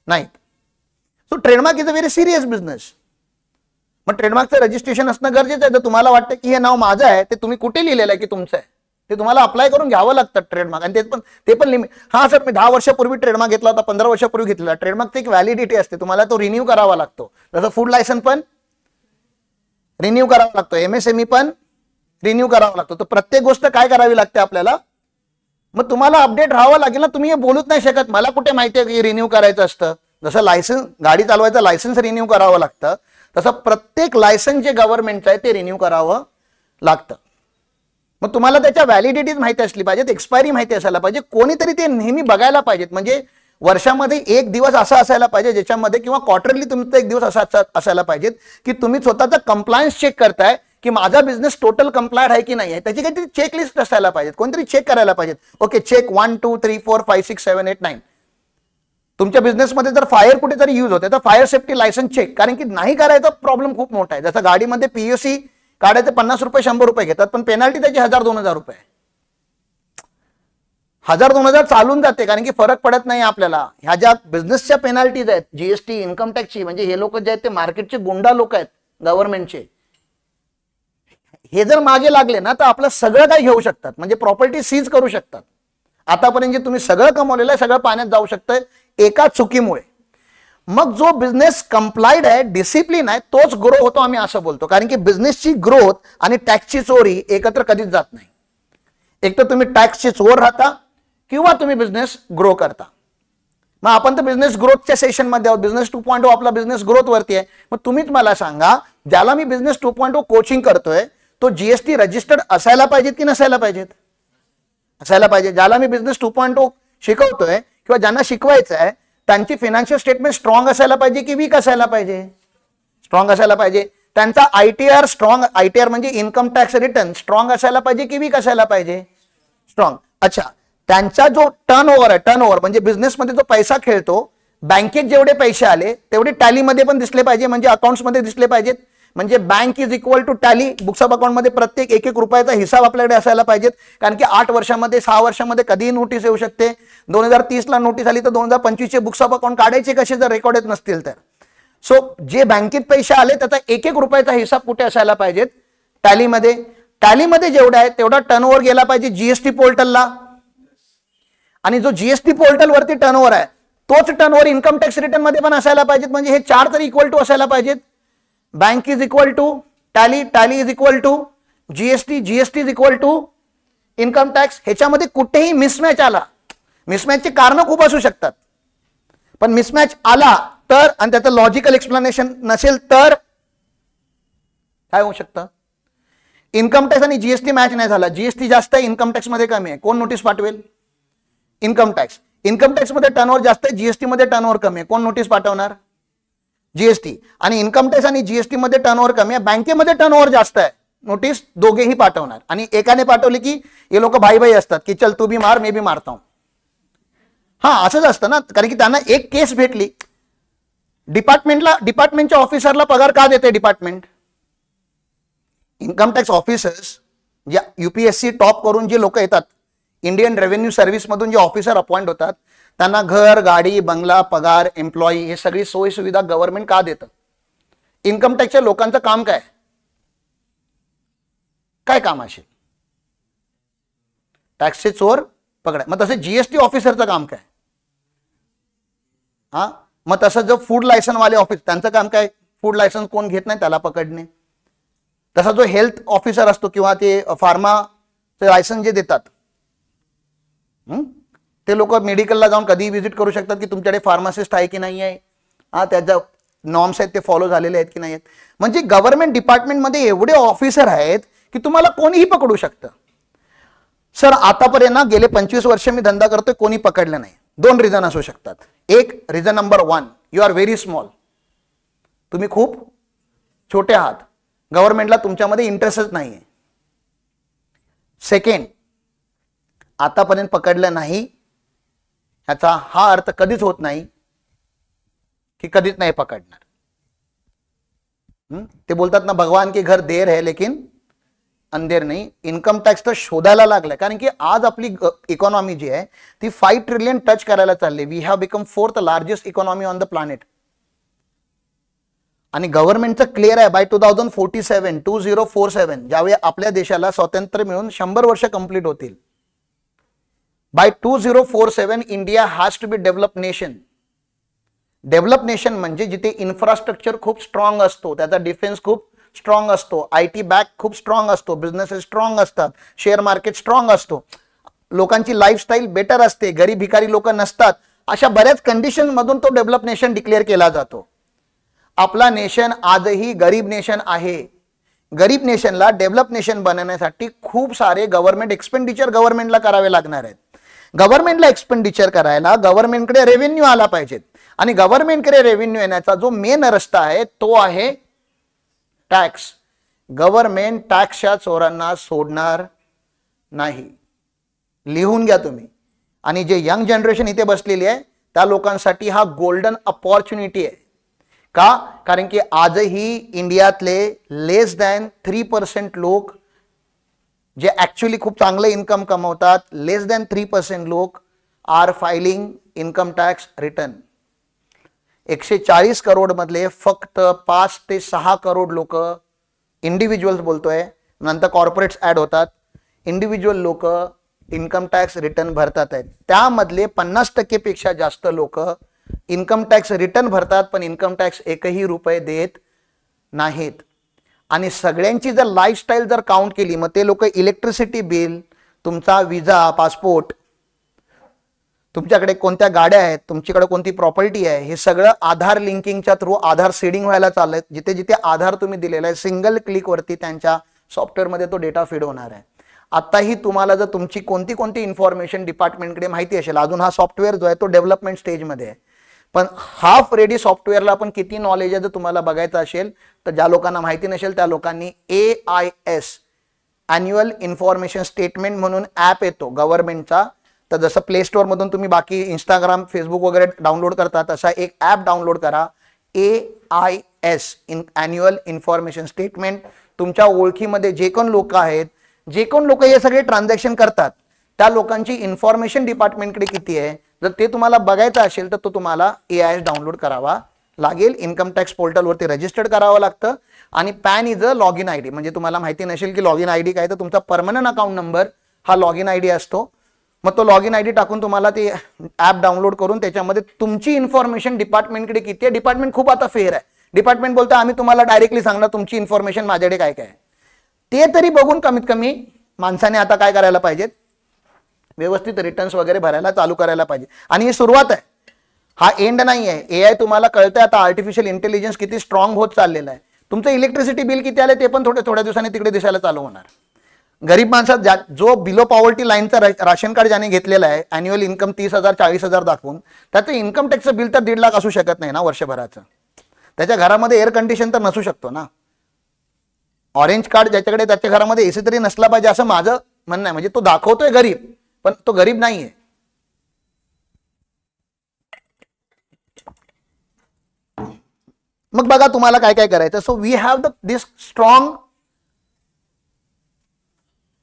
A: नाहीत. So trademark is a very serious business. मग ट्रेडमार्कचं रजिस्ट्रेशन असणं गरजेचं आहे. तर तुम्हाला वाटतं की हे नाव माझं आहे, ते तुम्ही कुठे लिहिलेलं आहे की तुमचं आहे, ते तुम्हाला अप्लाय करून घ्यावं लागतं ट्रेडमार्क. आणि ते पण लिमिट. हा सर मी 10 वर्षापूर्वी ट्रेडमार्क घेतला होता, 15 वर्षापूर्वी घेतलेला. ट्रेडमार्कची एक व्हॅलिडिटी असते, तुम्हाला तो रिन्यू करावा लागतो. जसं फूड लायसन पण रिन्यू करावा लागतो, MSME पण रिन्यू करावा लागतो. तर प्रत्येक गोष्ट काय करावी लागते आपल्याला. मग तुम्हाला अपडेट राहावं लागेल ना. तुम्ही हे बोलूच नाही शकत मला कुठे माहिती आहे की रिन्यू करायचं असतं. जसं लायसन्स, गाडी चालवायचं लायसन्स रिन्यू करावं लागतं, तसं प्रत्येक लायसन्स जे गव्हर्नमेंटचं आहे ते रिन्यू करावं लागतं. मग तुम्हाला त्याच्या व्हॅलिडिटीज माहिती असली पाहिजेत, एक्सपायरी माहिती असायला पाहिजे. कोणीतरी ते नेहमी बघायला पाहिजेत. म्हणजे वर्षामध्ये एक दिवस असा असायला पाहिजे ज्याच्यामध्ये, किंवा क्वार्टरली तुमचा एक दिवस असा असायला पाहिजेत की तुम्ही स्वतःचा कंप्लायन्स चेक करताय की माझा बिझनेस टोटल कंप्लायड आहे की नाही आहे. त्याची काहीतरी चेकलिस्ट असायला पाहिजे, कोणतरी चेक करायला पाहिजे. Okay, check 1 2 3 4 5 6 7 8 9. तुमच्या बिझनेसमध्ये जर फायर कुठेतरी यूज होते तर फायर सेफ्टी लायसन्स चेक. कारण की नाही करायचा प्रॉब्लेम खूप मोठा आहे. जसं गाडीमध्ये POC काढायचे 50 रुपये 100 रुपये घेतात, पण पेनल्टी त्याची 1000-2000 रुपये. 1000-2000 चालून जाते, कारण की फरक पडत नाही आपल्याला. ह्या ज्या बिझनेसच्या पेनल्टीज आहेत, GST, इन्कम टॅक्सची, म्हणजे हे लोक जे आहेत ते मार्केटचे गुंडा लोक आहेत गव्हर्नमेंटचे. हे जर मागे लागले ना तर आपलं सगळं काही घेऊ शकतात, म्हणजे प्रॉपर्टी सीज करू शकतात. आतापर्यंत जे तुम्ही सगळं कमवलेलं आहे सगळं पाण्यात जाऊ शकतं एका चुकीमुळे. मग जो बिझनेस कंप्लाइड आहे, डिसिप्लिन आहे, तोच ग्रो होतो आम्ही असं बोलतो. कारण की बिझनेसची ग्रोथ आणि टॅक्सची चोरी एकत्र कधीच जात नाही. एक तर तुम्ही टॅक्सचे चोर राहता किंवा तुम्ही बिझनेस ग्रो करता. मग आपण तर बिझनेस ग्रोथच्या सेशनमध्ये आहोत. बिझनेस 2.0 आपला बिझनेस ग्रोथ वरती आहे. मग तुम्हीच मला सांगा, ज्याला मी बिझनेस 2.0 कोचिंग करतोय तो GST रजिस्टर्ड असायला पाहिजेत की नसायला पाहिजेत? असायला पाहिजे. ज्याला मी बिझनेस 2.0 शिकवतोय किंवा ज्यांना शिकवायचं आहे त्यांची फायनान्शियल स्टेटमेंट स्ट्रॉंग असायला पाहिजे की वीक असायला पाहिजे? स्ट्रॉंग असायला पाहिजे. त्यांचा ITR स्ट्रॉंग, ITR म्हणजे इन्कम टॅक्स रिटर्न स्ट्रॉंग असायला पाहिजे की वीक असायला पाहिजे? स्ट्रॉंग. अच्छा, त्यांचा जो टर्नओव्हर आहे, टर्नओव्हर म्हणजे बिझनेसमध्ये जो पैसा खेळतो, बँकेत जेवढे पैसे आले तेवढे टॅलीमध्ये पण दिसले पाहिजे, म्हणजे अकाउंट्समध्ये दिसले पाहिजेत. म्हणजे bank is equal to tally. Books of अकाउंटमध्ये प्रत्येक 1-1 रुपयाचा हिसाब आपल्याकडे असायला पाहिजेत. कारण की 8 वर्षामध्ये 6 वर्षामध्ये कधीही नोटीस येऊ शकते. 2030 ला नोटीस आली तर 2025 चे बुक्स ऑफ अकाउंट काढायचे कसे जर रेकॉर्ड येत नसतील तर. सो जे बँकेत पैसे आले त्याचा 1-1 रुपयाचा हिसाब कुठे असायला पाहिजेत? टॅलीमध्ये. टॅलीमध्ये जेवढा आहे तेवढा टर्नओव्हर गेला पाहिजे GST पोर्टलला. आणि जो GST पोर्टल वरती टर्नओव्हर आहे तोच टर्नओव्हर इन्कम टॅक्स रिटर्न मध्ये पण असायला पाहिजेत. म्हणजे हे 4 तरी इक्वल टू असायला पाहिजेत. Bank is equal to tally, tally is equal to GST, GST is equal to income tax. ह्याच्यामध्ये कुठेही मिसमॅच आला, मिसमॅचची कारण खूप असू शकतात, पण मिसमॅच आला तर आणि त्याचं लॉजिकल एक्सप्लेनेशन नसेल तर काय होऊ शकतं? इन्कम टॅक्स आणि GST मॅच नाही झाला. GST जास्त आहे, इन्कम टॅक्स मध्ये कमी आहे. कोण नोटीस पाठवेल? Income tax. इन्कम टॅक्स मध्ये टर्नओव्हर जास्त आहे, GST मध्ये टर्नओव्हर कमी आहे. कोण नोटीस पाठवणार? GST. आणि इन्कम टॅक्स आणि GST मध्ये टर्नओव्हर कमी आहे, बँकेमध्ये टर्नओव्हर जास्त आहे, नोटीस दोघेही पाठवणार. आणि एकाने पाठवली की हे लोक भाई भाई असतात की चल तू भी मार मी भी मारता हूं. हा असंच असतं ना, कारण की त्यांना एक केस भेटली. डिपार्टमेंटच्या ऑफिसरला पगार का देते डिपार्टमेंट? इन्कम टॅक्स ऑफिसर्स जे UPSC टॉप करून जे लोक येतात, इंडियन रेव्हेन्यू सर्व्हिस मधून जे ऑफिसर अपॉइंट होतात, त्यांना घर, गाडी, बंगला, पगार, एम्प्लॉई हे सगळी सोयी सुविधा गव्हर्नमेंट का देतं? इन्कम टॅक्सच्या लोकांचं काम काय? काय काम असेल? टॅक्सचे चोर पकडाय. मग तसे GST ऑफिसरचं काम काय? हा, मग तसं जो फूड लायसन वाले ऑफिस त्यांचं काम काय? फूड लायसन्स कोण घेत नाही त्याला पकडणे. तसा जो हेल्थ ऑफिसर असतो किंवा ते फार्माचे लायसन जे देतात, ते लोक मेडिकलला जाऊन कधीही व्हिजिट करू शकतात की तुमच्याकडे फार्मासिस्ट आहे की नाही आहे, हा त्याच्या नॉर्म्स आहेत ते फॉलो झालेले आहेत की नाही आहेत. म्हणजे गव्हर्नमेंट डिपार्टमेंटमध्ये एवढे ऑफिसर आहेत की तुम्हाला कोणीही पकडू शकतं. सर आतापर्यंत गेले 25 वर्ष मी धंदा करतोय, कोणी पकडलं नाही. 2 रिझन असू शकतात. एक reason number 1, you are very small. तुम्ही खूप छोटे आहात, गव्हर्नमेंटला तुमच्यामध्ये इंटरेस्टच नाहीये. सेकंड, आतापर्यंत पकडलं नाही ह्याचा हा अर्थ कधीच होत नाही की कधीच नाही पकडणार. ते बोलतात ना, भगवान के घर देर है लेकिन अंधेर नाही. इन्कम टॅक्स तर शोधायला लागलाय, कारण की आज आपली इकॉनॉमी जी आहे ती 5 ट्रिलियन टच करायला चालली. We have become 4th largest economy on the planet. आणि गव्हर्नमेंटचं क्लिअर आहे बाय 2047 ज्यावेळी आपल्या देशाला स्वातंत्र्य मिळून 100 वर्ष कंप्लीट होतील. By 2047 India has to be develop nation. Develop nation म्हणजे जिथे इन्फ्रास्ट्रक्चर खूप स्ट्रॉंग असतो, त्याचा डिफेन्स खूप स्ट्रॉंग असतो, IT बॅक खूप स्ट्रॉंग असतो, बिझनेसेस स्ट्रॉंग असतात, शेअर मार्केट स्ट्रॉंग असतो, लोकांची लाईफस्टाईल बेटर असते, गरीब भिकारी लोक नसतात. अशा बऱ्याच कंडिशन मधून तो डेव्हलप नेशन डिक्लेअर केला जातो. आपला नेशन आजही गरीब नेशन आहे. गरीब नेशनला डेव्हलप नेशन बनवण्यासाठी खूप सारे गव्हर्नमेंट एक्सपेंडिचर गव्हर्नमेंटला करावे लागणार आहेत. गव्हर्नमेंटला एक्सपेंडिचर करायला गव्हर्नमेंटकडे रेव्हेन्यू आला पाहिजेत आणि गव्हर्नमेंटकडे रेव्हेन्यू येण्याचा जो मेन रस्ता आहे तो आहे टॅक्स. गव्हर्नमेंट टॅक्सच्या चोरांना सोडणार नाही. लिहून घ्या तुम्ही. आणि जे यंग जनरेशन इथे बसलेली आहे त्या लोकांसाठी हा गोल्डन अपॉर्च्युनिटी आहे. का? कारण की आजही इंडियातले लेस दॅन 3% लोक जे ऍक्च्युअली खूप चांगले इन्कम कमवतात, लेस दॅन 3% लोक are filing income tax return. 140 crore मधले फक्त 5 ते 6 करोड लोक इंडिव्हिज्युअल्स बोलतोय, नंतर कॉर्पोरेट्स ऍड होतात, इंडिव्हिज्युअल लोक इन्कम टॅक्स रिटर्न भरतात आहेत. त्यामधले 50% पेक्षा जास्त लोक इन्कम टॅक्स रिटर्न भरतात पण इन्कम टॅक्स एकही रुपये देत नाहीत. आणि सगळ्यांची जर लाईफस्टाईल जर काउंट केली मग ते लोक इलेक्ट्रिसिटी बिल, तुमचा विजा, पासपोर्ट, तुमच्याकडे कोणत्या गाड्या आहेत, तुमच्याकडे कोणती प्रॉपर्टी आहे, हे सगळं आधार लिंकिंगच्या थ्रू आधार सीडिंग व्हायला चाललंय. जिथे जिथे आधार तुम्ही दिलेला आहे सिंगल क्लिक वरती त्यांच्या सॉफ्टवेअरमध्ये तो डेटा फीड होणार आहे. आताही तुम्हाला जर तुमची कोणती कोणती इन्फॉर्मेशन डिपार्टमेंटकडे माहिती असेल, अजून हा सॉफ्टवेअर जो आहे तो डेव्हलपमेंट स्टेजमध्ये आहे, पण हाफ रेडी सॉफ्टवेअरला पण किती नॉलेज आहे जर तुम्हाला बघायचं असेल तर ज्या लोकांना माहिती नसेल त्या लोकांनी AIS अॅन्युअल इन्फॉर्मेशन स्टेटमेंट म्हणून ऍप येतो गव्हर्नमेंटचा. तर जसं प्ले स्टोअर मधून तुम्ही बाकी इंस्टाग्राम, फेसबुक वगैरे डाउनलोड करता तसा एक ऍप डाउनलोड करा, AIS अॅन्युअल इन्फॉर्मेशन स्टेटमेंट. तुमच्या ओळखीमध्ये जे कोण लोक आहेत, जे कोण लोक हे सगळे ट्रान्झॅक्शन करतात त्या लोकांची इन्फॉर्मेशन डिपार्टमेंटकडे किती आहे जर ते तुम्हाला बघायचं असेल तर तो तुम्हाला AIS डाउनलोड करावा लागेल. इन्कम टॅक्स पोर्टलवरती रजिस्टर्ड करावं लागतं. आणि pan is a log in ID. म्हणजे तुम्हाला माहिती नसेल की लॉग इन ID काय, तर तुमचा परमनंट अकाउंट नंबर हा लॉग इन ID असतो. मग तो लॉग इन ID टाकून तुम्हाला ते ऍप डाउनलोड करून त्याच्यामध्ये तुमची इन्फॉर्मेशन डिपार्टमेंटकडे किती आहे. डिपार्टमेंट खूप आता फेअर आहे. डिपार्टमेंट बोलतं आम्ही तुम्हाला डायरेक्टली सांगणार तुमची इन्फॉर्मेशन माझ्याकडे काय काय आहे. ते तरी बघून कमीत कमी माणसाने आता काय करायला पाहिजे, व्यवस्थित रिटर्न्स वगैरे भरायला चालू करायला पाहिजे. आणि ही सुरुवात आहे, हा एंड नाही आहे. AI तुम्हाला कळतंय आता आर्टिफिशियल इंटेलिजन्स किती स्ट्रॉंग होत चाललेलं आहे. तुमचं इलेक्ट्रिसिटी बिल किती आले ते पण थोड्या दिवसांनी तिकडे दिसायला चालू होणार. गरीब माणसात जो बिलो पॉवर्टी लाईनचा राशन कार्ड ज्याने घेतलेला आहे, अॅन्युअल इन्कम 30,000 40,000 दाखवून, त्याचं इन्कम टॅक्सचं बिल तर 1.5 लाख असू शकत नाही ना वर्षभराचं. त्याच्या घरामध्ये एअर कंडिशन तर नसू शकतो ना. ऑरेंज कार्ड ज्याच्याकडे त्याच्या घरामध्ये AC तरी नसला पाहिजे असं माझं म्हणणं आहे. म्हणजे तो दाखवतोय गरीब पण तो गरीब नाहीये. मग बघा तुम्हाला काय काय करायचं. So we have this strong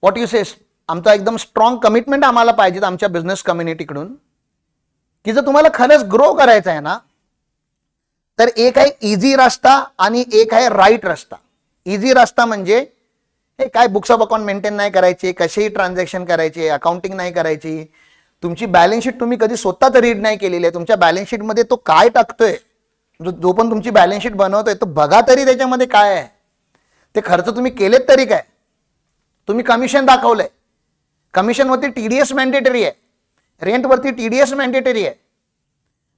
A: what you say, आमचा एकदम स्ट्रॉंग कमिटमेंट आम्हाला पाहिजे आमच्या बिझनेस कम्युनिटीकडून की जर तुम्हाला खरंच ग्रो करायचं आहे ना तर एक आहे इझी रस्ता आणि एक आहे राईट रस्ता. इझी रस्ता म्हणजे हे काय बुक्स ऑफ अकाउंट मेंटेन नाही करायचे, कसेही ट्रान्झॅक्शन करायचे, अकाउंटिंग नाही करायची, तुमची बॅलन्स शीट तुम्ही कधी स्वतः तर रीड नाही केलेली आहे, तुमच्या बॅलन्स शीट मध्ये तो काय टाकतोय, जो पण तुमची बॅलन्स शीट बनवतोय तो बघा तरी त्याच्यामध्ये काय आहे, ते खर्च तुम्ही केलेत तरी काय, तुम्ही कमिशन दाखवलंय, कमिशन वरती TDS मॅन्डेटरी आहे, रेंट वरती TDS मॅन्डेटरी आहे.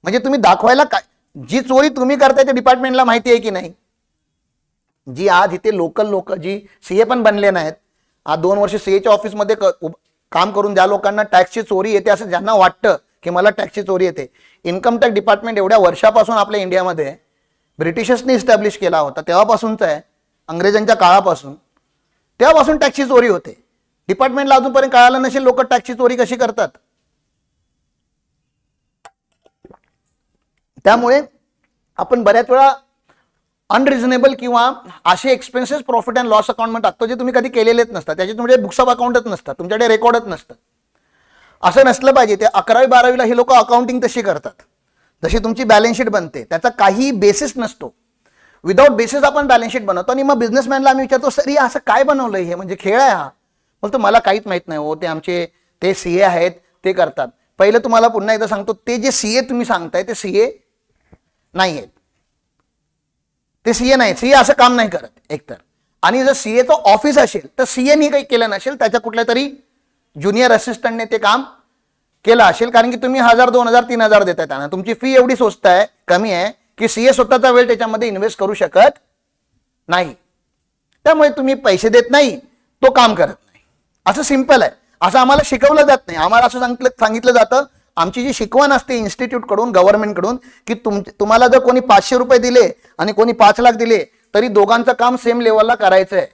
A: म्हणजे तुम्ही दाखवायला काय, जी चोरी तुम्ही करताय त्या डिपार्टमेंटला माहिती आहे की नाही. जी आज इथे लोकल लोक जी CA पण बनले नाहीत, आज 2 वर्ष CAच्या ऑफिसमध्ये काम करून ज्या लोकांना टॅक्सची चोरी येते असं ज्यांना वाटतं की मला टॅक्सची चोरी येते, इन्कम टॅक्स डिपार्टमेंट एवढ्या वर्षापासून आपल्या इंडियामध्ये ब्रिटिशर्सनी इस्टॅब्लिश केला होता, तेव्हापासूनच आहे, अंग्रेजांच्या काळापासून, तेव्हापासून टॅक्सची चोरी होते. डिपार्टमेंटला अजूनपर्यंत कळालं नसेल लोक टॅक्सची चोरी कशी करतात. त्यामुळे आपण बऱ्याच वेळा अनरिझनेबल किंवा असे expenses profit and loss account मध्ये टाकतो जे तुम्ही कधी केलेलेच नसतात, त्याचे तुमच्याकडे बुक्स ऑफ अकाउंटच नसतात, तुमच्याकडे रेकॉर्डच नसतात. असं नसलं पाहिजे. ते 11वी 12वीला हे लोक अकाउंटिंग तशी करतात, जशी तुमची बॅलन्स शीट बनते त्याचा काही बेसिस नसतो. विदाउट बेसिस आपण बॅलन्स शीट बनवतो आणि मग बिझनेसमॅनला आम्ही विचारतो सर असं काय बनवलंय, हे म्हणजे खेळ आहे हा? बोलतो मला काहीच माहित नाही हो, ते आमचे ते सीए आहेत ते करतात. पहिलं तुम्हाला पुन्हा एकदा सांगतो, ते जे सीए तुम्ही सांगताय ते सीए नाही आहेत, ते सीए नाही. सीए असं काम नाही करत एकतर. आणि जर सीएचं ऑफिस असेल तर सीएनी काही केलं नसेल, त्याच्या कुठल्या तरी ज्युनियर असिस्टंटने ते काम केलं असेल, कारण की तुम्ही 1000, 2000, 3000 देताय त्यांना. तुमची फी एवढी स्वस्त आहे, कमी आहे की सीए स्वतःचा वेळ त्याच्यामध्ये इन्व्हेस्ट करू शकत नाही. त्यामुळे तुम्ही पैसे देत नाही, तो काम करत नाही. असं सिंपल आहे. असं आम्हाला शिकवलं जात नाही. आम्हाला असं सांगितलं जातं, आमची जी शिकवण असते इन्स्टिट्यूट कडून, गव्हर्नमेंट कडून, की तुम्हाला जर कोणी 500 रुपये दिले आणि कोणी 5 लाख दिले तरी दोघांचं काम सेम लेवलला करायचं आहे.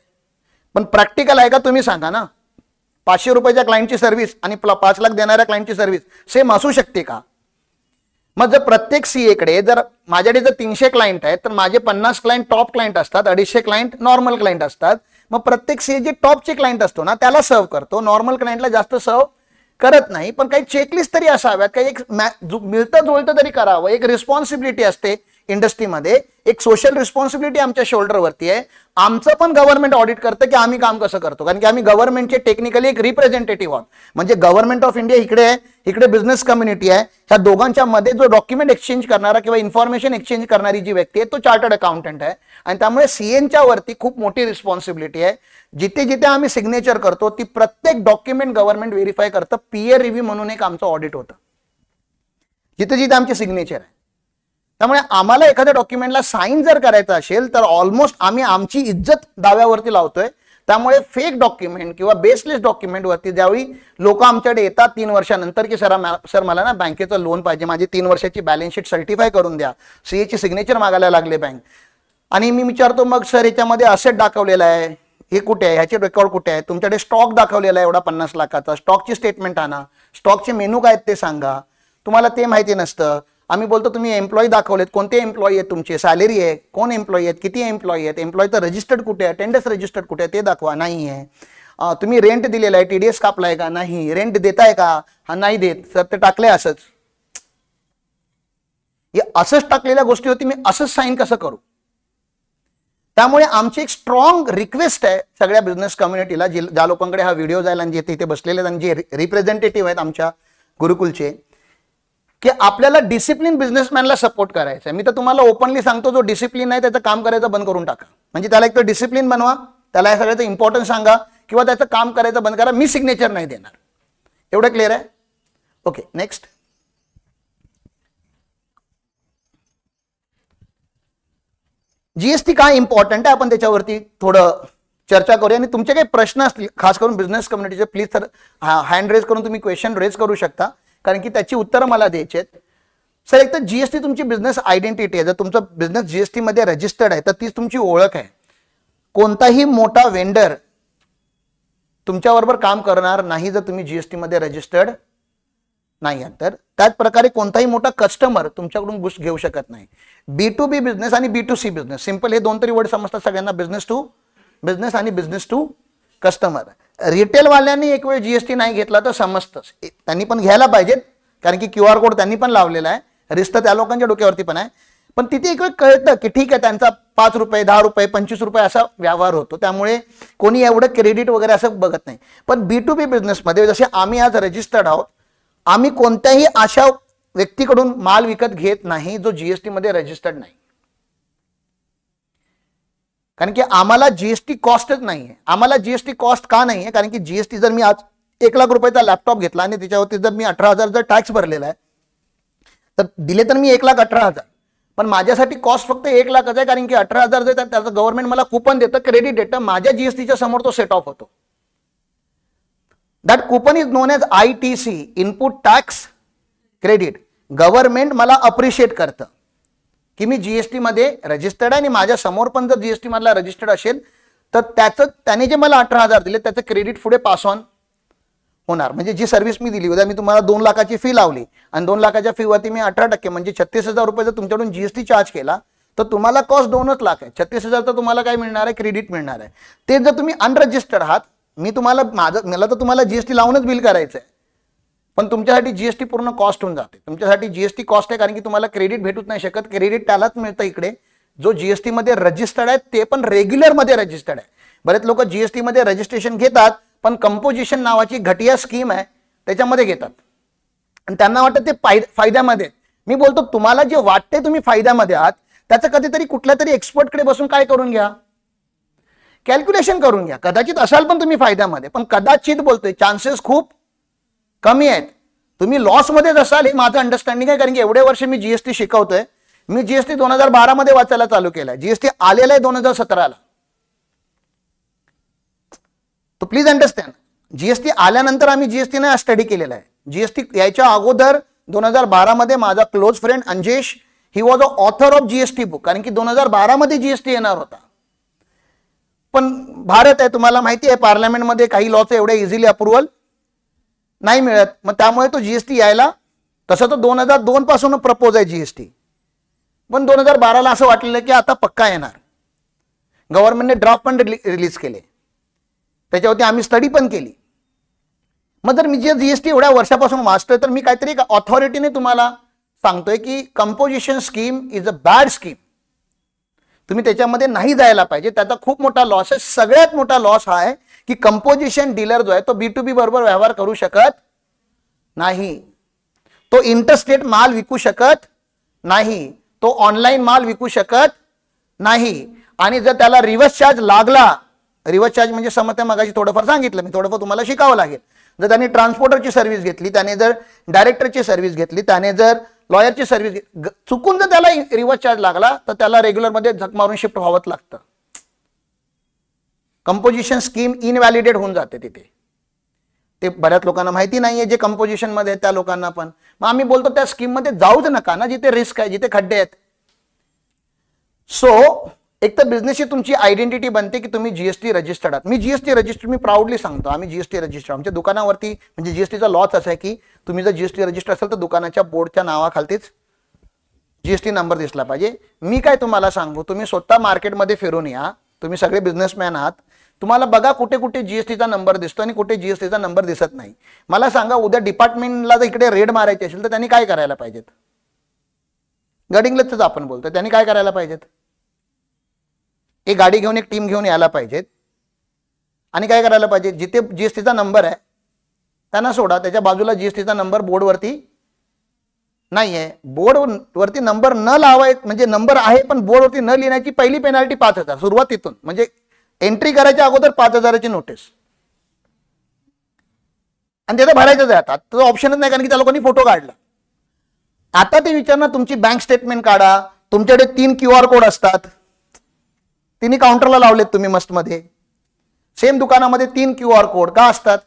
A: पण प्रॅक्टिकल आहे का तुम्ही सांगा ना? 500 रुपयाच्या क्लायंटची सर्व्हिस आणि 5 लाख देणाऱ्या क्लायंटची सर्व्हिस सेम असू शकते का? मग जर प्रत्येक सीए कडे, जर माझ्याकडे जर 300 क्लायंट आहेत तर माझे 50 क्लायंट टॉप क्लायंट असतात, 250 क्लायंट नॉर्मल क्लायंट असतात. मग प्रत्येक सीए जे टॉपचे क्लायंट असतो ना त्याला सर्व करतो, नॉर्मल क्लायंटला जास्त सर्व करत नाही. पण काही चेकलिस्ट तरी असाव्यात, काही एक मिळतं जुळतं तरी करावं. एक रिस्पॉन्सिबिलिटी असते इंडस्ट्रीमध्ये, एक सोशल रिस्पॉन्सिबिलिटी आमच्या शोल्डरवरती आहे. आमचं पण गव्हर्नमेंट ऑडिट करतं की आम्ही काम कसं करतो, कारण की आम्ही गव्हर्नमेंटचे टेक्निकली एक रिप्रेझेंटेटिव्ह आहोत. म्हणजे गव्हर्नमेंट ऑफ इंडिया इकडे आहे, इकडे बिझनेस कम्युनिटी आहे. ह्या दोघांच्या मध्ये जो डॉक्युमेंट एक्सचेंज करणारा किंवा इन्फॉर्मेशन एक्सचेंज करणारी जी व्यक्ती आहे तो चार्टर्ड अकाउंटंट आहे. आणि त्यामुळे सीएनच्या वरती खूप मोठी रिस्पॉन्सिबिलिटी आहे. जिथे जिथे आम्ही सिग्नेचर करतो ती प्रत्येक डॉक्युमेंट गव्हर्नमेंट व्हेरीफाय करतं. पीयर रिव्ह्यू म्हणून एक आमचं ऑडिट होतं, जिथे जिथे आमचे सिग्नेचर आहे. त्यामुळे आम्हाला एखाद्या डॉक्युमेंटला साईन जर करायचं असेल तर ऑलमोस्ट आम्ही आमची इज्जत दाव्यावरती लावतोय. त्यामुळे फेक डॉक्युमेंट किंवा बेसलेस डॉक्युमेंट वरती ज्यावेळी लोक आमच्याकडे येतात 3 वर्षानंतर की सर मला ना बँकेचं लोन पाहिजे, माझी 3 वर्षाची बॅलन्स शीट सर्टिफाय करून द्या, सीएची सिग्नेचर मागायला लागले बँक. आणि मी विचारतो मग सर याच्यामध्ये असेट दाखवलेला आहे, हे कुठे आहे, ह्याचे रेकॉर्ड कुठे आहे, तुमच्याकडे स्टॉक दाखवलेला आहे एवढा 50 लाखाचा, स्टॉकची स्टेटमेंट आणा, स्टॉकचे मेनू काय आहेत ते सांगा. तुम्हाला ते माहिती नसतं. आम्ही बोलतो तुम्ही एम्प्लॉई दाखवलेत, कोणते एम्प्लॉई आहेत तुमचे, सॅलरी आहे, कोण एम्प्लॉई आहेत, किती एम्प्लॉई आहेत, एम्प्लॉईचं रजिस्टर्ड कुठे आहे, अटेंडन्स रजिस्टर्ड कुठे आहे ते दाखवा. नाही आहे. तुम्ही रेंट दिलेला आहे, टीडीएस कापलाय का, नाही. रेंट देताय का, हा नाही देत सर, ते टाकले असंच. हे असंच टाकलेल्या गोष्टी होती, मी असंच साईन कसं करू? त्यामुळे आमची एक स्ट्रॉंग रिक्वेस्ट आहे सगळ्या बिझनेस कम्युनिटीला, ज्या लोकांकडे हा व्हिडिओ जाईल आणि जे इथे बसलेले आहेत आणि जे रिप्रेझेंटेटिव्ह आहेत आमच्या गुरुकुलचे, की आपल्याला डिसिप्लिन बिझनेसमॅनला सपोर्ट करायचा आहे. मी तर तुम्हाला ओपनली सांगतो, जो डिसिप्लिन आहे त्याचं काम करायचं बंद करून टाका. म्हणजे त्याला एक तर डिसिप्लिन बनवा, त्याला या सगळ्याचं इम्पॉर्टन्स सांगा, किंवा त्याचं काम करायचं बंद करा. मी सिग्नेचर नाही देणार. एवढं क्लिअर आहे? Okay, next. जीएसटी काय इम्पॉर्टंट आहे आपण त्याच्यावरती थोडं चर्चा करूया. आणि तुमचे काही प्रश्न असतील खास करून बिझनेस कम्युनिटीचे, प्लीज सर हँड रेज करून तुम्ही क्वेश्चन रेज करू शकता, कारण की त्याची उत्तरं मला द्यायची आहेत. सर एक तर जीएसटी तुमची बिझनेस आयडेंटिटी आहे. जर तुमचा बिझनेस जीएसटी मध्ये रजिस्टर्ड आहे तर तीच तुमची ओळख आहे. कोणताही मोठा वेंडर तुमच्याबरोबर काम करणार नाही जर तुम्ही जीएसटी मध्ये रजिस्टर्ड नाही आहात. तर त्याच प्रकारे कोणताही मोठा कस्टमर तुमच्याकडून घुस घेऊ शकत नाही. B2B बिझनेस आणि B2C बिझनेस, सिंपल हे 2 तरी वर्ड समजतात सगळ्यांना, बिझनेस टू बिझनेस आणि बिझनेस टू कस्टमर. रिटेल वाल्यांनी एक वेळ जीएसटी नाही घेतला तर समजतंच, त्यांनी पण घ्यायला पाहिजेत, कारण की QR कोड त्यांनी पण लावलेला आहे. रिस्क त्या लोकांच्या डोक्यावरती पण आहे. पण तिथे एक वेळ कळतं की ठीक आहे, त्यांचा 5 रुपये 10 रुपये 25 रुपये असा व्यवहार होतो. त्यामुळे कोणी एवढं क्रेडिट वगैरे असं बघत नाही. पण B2B बिझनेसमध्ये जसे आम्ही आज रजिस्टर्ड आहोत, आम्ही कोणत्याही अशा व्यक्तीकडून माल विकत घेत नाही जो जीएसटी मध्ये रजिस्टर्ड नाही. कारण की आम्हाला जीएसटी कॉस्टच नाहीये. आम्हाला जीएसटी कॉस्ट का नाहीये? कारण की जीएसटी जर मी आज 1 लाख रुपयाचा लॅपटॉप घेतला आणि त्याच्यावरती जर मी 18,000 जर टॅक्स भरलेला आहे तर दिले तर मी 1,18,000, पण माझ्यासाठी कॉस्ट फक्त 1 लाखच आहे. कारण की 18,000 देतात त्याचं गव्हर्नमेंट मला कुपन देतं, क्रेडिट देतं, माझ्या जीएसटीच्या समोर तो सेट ऑफ होतो. That coupon is known as ITC, input tax credit. Government मला अप्रिशिएट करतं की मी जीएसटी मध्ये रजिस्टर्ड आहे आणि माझ्या समोर पण जर जीएसटी मधला रजिस्टर्ड असेल तर त्याने जे मला 18,000 दिले त्याचं क्रेडिट पुढे पास ऑन होणार. म्हणजे जी सर्व्हिस मी दिली, उद्या मी तुम्हाला 2 लाखाची फी लावली आणि 2 लाखाच्या फी वरती मी 18% म्हणजे 36,000 रुपये जर तुमच्याकडून जीएसटी चार्ज केला तर तुम्हाला कॉस्ट 2च लाख आहे. 36,000 तर तुम्हाला काय मिळणार आहे? क्रेडिट मिळणार आहे. ते जर तुम्ही अनरजिस्टर्ड आहात, मी तुम्हाला मला तर तुम्हाला जीएसटी लावूनच बिल करायचं आहे, पण तुमच्यासाठी जीएसटी पूर्ण कॉस्ट होऊन जाते. तुमच्यासाठी जीएसटी कॉस्ट आहे कारण की तुम्हाला क्रेडिट भेटूच नाही शकत. क्रेडिट त्यालाच मिळतं इकडे जो जीएसटी मध्ये रजिस्टर्ड आहे ते पण रेग्युलर मध्ये रजिस्टर्ड आहे. बरेच लोक जीएसटी मध्ये रजिस्ट्रेशन घेतात पण कंपोजिशन नावाची घटिया स्कीम आहे त्याच्यामध्ये घेतात आणि त्यांना वाटतं ते फायद्यामध्ये. मी बोलतो तुम्हाला जे वाटते तुम्ही फायद्यामध्ये आहात त्याचं कधीतरी कुठल्या तरी एक्सपर्टकडे बसून काय करून घ्या, कॅल्क्युलेशन करून घ्या. कदाचित असाल पण तुम्ही फायद्यामध्ये, पण कदाचित बोलतोय चान्सेस खूप कमी आहेत. तुम्ही लॉस मध्येच असाल हे माझं अंडरस्टँडिंग आहे, कारण की एवढे वर्ष मी जीएसटी शिकवतोय. मी जीएसटी 2012 मध्ये वाचायला चालू केलाय, जीएसटी आलेला आहे 2017ला. तो प्लीज अंडरस्टँड, जीएसटी आल्यानंतर आम्ही जीएसटी ने स्टडी केलेला आहे. जीएसटी याच्या अगोदर 2012 मध्ये माझा close friend Anjesh, he was a author of GST book, कारण की 2012 मध्ये जीएसटी येणार होता. पण भारत आहे तुम्हाला माहिती आहे, पार्लमेंटमध्ये काही लॉचं एवढे इझिली अप्रुव्हल नाही मिळत. मग त्यामुळे तो जीएसटी यायला, तसं तो 2002 पासून प्रपोज आहे जीएसटी, पण 2012ला असं वाटलेलं की आता पक्का येणार. गव्हर्नमेंटने ड्राफ्ट पण रिलीज केले, त्याच्यावरती आम्ही स्टडी पण केली. मग जर मी जे जीएसटी एवढ्या वर्षापासून वाचतोय तर मी काहीतरी ऑथॉरिटीने तुम्हाला सांगतोय की composition scheme is a bad scheme, तुम्ही त्याच्यामध्ये नाही जायला पाहिजे. त्याचा खूप मोठा लॉस आहे. सगळ्यात मोठा लॉस हा आहे की कंपोजिशन डीलर जो आहे तो B2B बरोबर व्यवहार करू शकत नाही, तो इंटरस्टेट माल विकू शकत नाही, तो ऑनलाईन माल विकू शकत नाही. आणि जर त्याला रिव्हर्स चार्ज लागला, रिव्हर्स चार्ज म्हणजे समजते मगाशी थोडंफार सांगितलं मी, थोडंफार तुम्हाला शिकावं लागेल. जर त्याने ट्रान्सपोर्टरची सर्व्हिस घेतली, त्याने जर डायरेक्टरची सर्व्हिस घेतली, त्याने जर लॉयरची सर्व्हिस, चुकून जर त्याला रिव्हर्स चार्ज लागला तर त्याला रेग्युलर मध्ये झक मारून शिफ्ट व्हावंच लागतं. कंपोजिशन स्कीम इनव्हॅलिडेट होऊन जाते तिथे. ते बऱ्याच लोकांना माहिती नाहीये, जे कंपोजिशन मध्ये आहेत त्या लोकांना पण. मग आम्ही बोलतो त्या स्कीम मध्ये जाऊच नका ना, जिथे रिस्क आहे, जिथे खड्डे आहेत. सो एक तर बिझनेसची तुमची आयडेंटिटी बनते की तुम्ही जीएसटी रजिस्टर्ड आहात. मी जीएसटी रजिस्टर, मी प्राऊडली सांगतो आम्ही जीएसटी रजिस्टर, आमच्या दुकानावरती, म्हणजे जीएसटीचा लॉच असा आहे की तुम्ही जर जीएसटी रजिस्टर असेल तर दुकानाच्या बोर्डच्या नावाखालतीच जीएसटी नंबर दिसला पाहिजे. मी काय तुम्हाला सांगू, तुम्ही स्वतः मार्केटमध्ये फिरून या, तुम्ही सगळे बिझनेसमॅन आहात, तुम्हाला बघा कुठे कुठे जीएसटीचा नंबर दिसतो आणि कुठे जीएसटीचा नंबर दिसत नाही. मला सांगा, उद्या डिपार्टमेंटला जर इकडे रेड मारायची असेल तर त्यांनी काय करायला पाहिजेत? गडिंग्लजच आपण बोलतो, त्यांनी काय करायला पाहिजेत? एक गाडी घेऊन, एक टीम घेऊन यायला पाहिजेत आणि काय करायला पाहिजे, जिथे जीएसटीचा नंबर आहे त्यांना सोडा, त्याच्या बाजूला जीएसटीचा नंबर बोर्डवरती नाहीये, बोर्डवरती नंबर न लावाय, म्हणजे नंबर आहे पण बोर्डवरती न लिहिण्याची पहिली पेनल्टी 5,000 सुरुवातीतून, म्हणजे एंट्री करायच्या अगोदर 5,000ची नोटीस. आणि ते तर भरायचंच आहे. आता तो ऑप्शनच नाही, कारण की त्या लोकांनी फोटो काढला. आता ते विचारणार तुमची बँक स्टेटमेंट काढा, तुमच्याकडे 3 QR कोड असतात, तिन्ही काउंटरला लावलेत तुम्ही मस्त मध्ये. सेम दुकानामध्ये 3 QR कोड का असतात?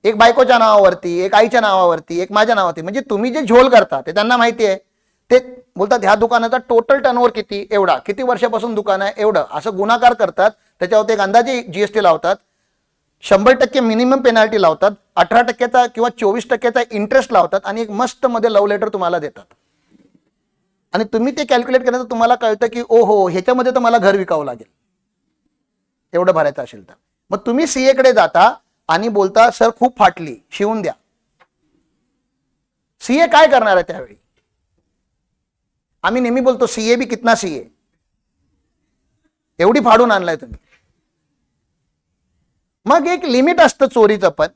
A: एक बायकोच्या नावावरती, एक आईच्या नावावरती, एक माझ्या नावावरती. म्हणजे तुम्ही जे झोल करता ते त्यांना माहिती आहे. ते बोलतात ह्या दुकानाचा टोटल टर्नओव्हर किती, एवढा, किती वर्षापासून दुकान आहे एवढं, असं गुणाकार करतात. त्याच्यावरती एक अंदाजे जीएसटी लावतात, 100% मिनिमम पेनल्टी लावतात, 18% किंवा 24% इंटरेस्ट लावतात आणि एक मस्त मध्ये लव्ह लेटर तुम्हाला देतात. आणि तुम्ही ते कॅल्क्युलेट केलं तर तुम्हाला कळतं की ओहो, ह्याच्यामध्ये तर मला घर विकावं लागेल एवढं भरायचं असेल तर. मग तुम्ही सीए कडे जाता आणि बोलता सर खूप फाटली, शिवून द्या. सीए काय करणार आहे त्यावेळी? आम्ही नेहमी बोलतो सीए बी कितना सीए, एवढी फाडून आणलाय तुम्ही. मग एक लिमिट असतं चोरीचं पण.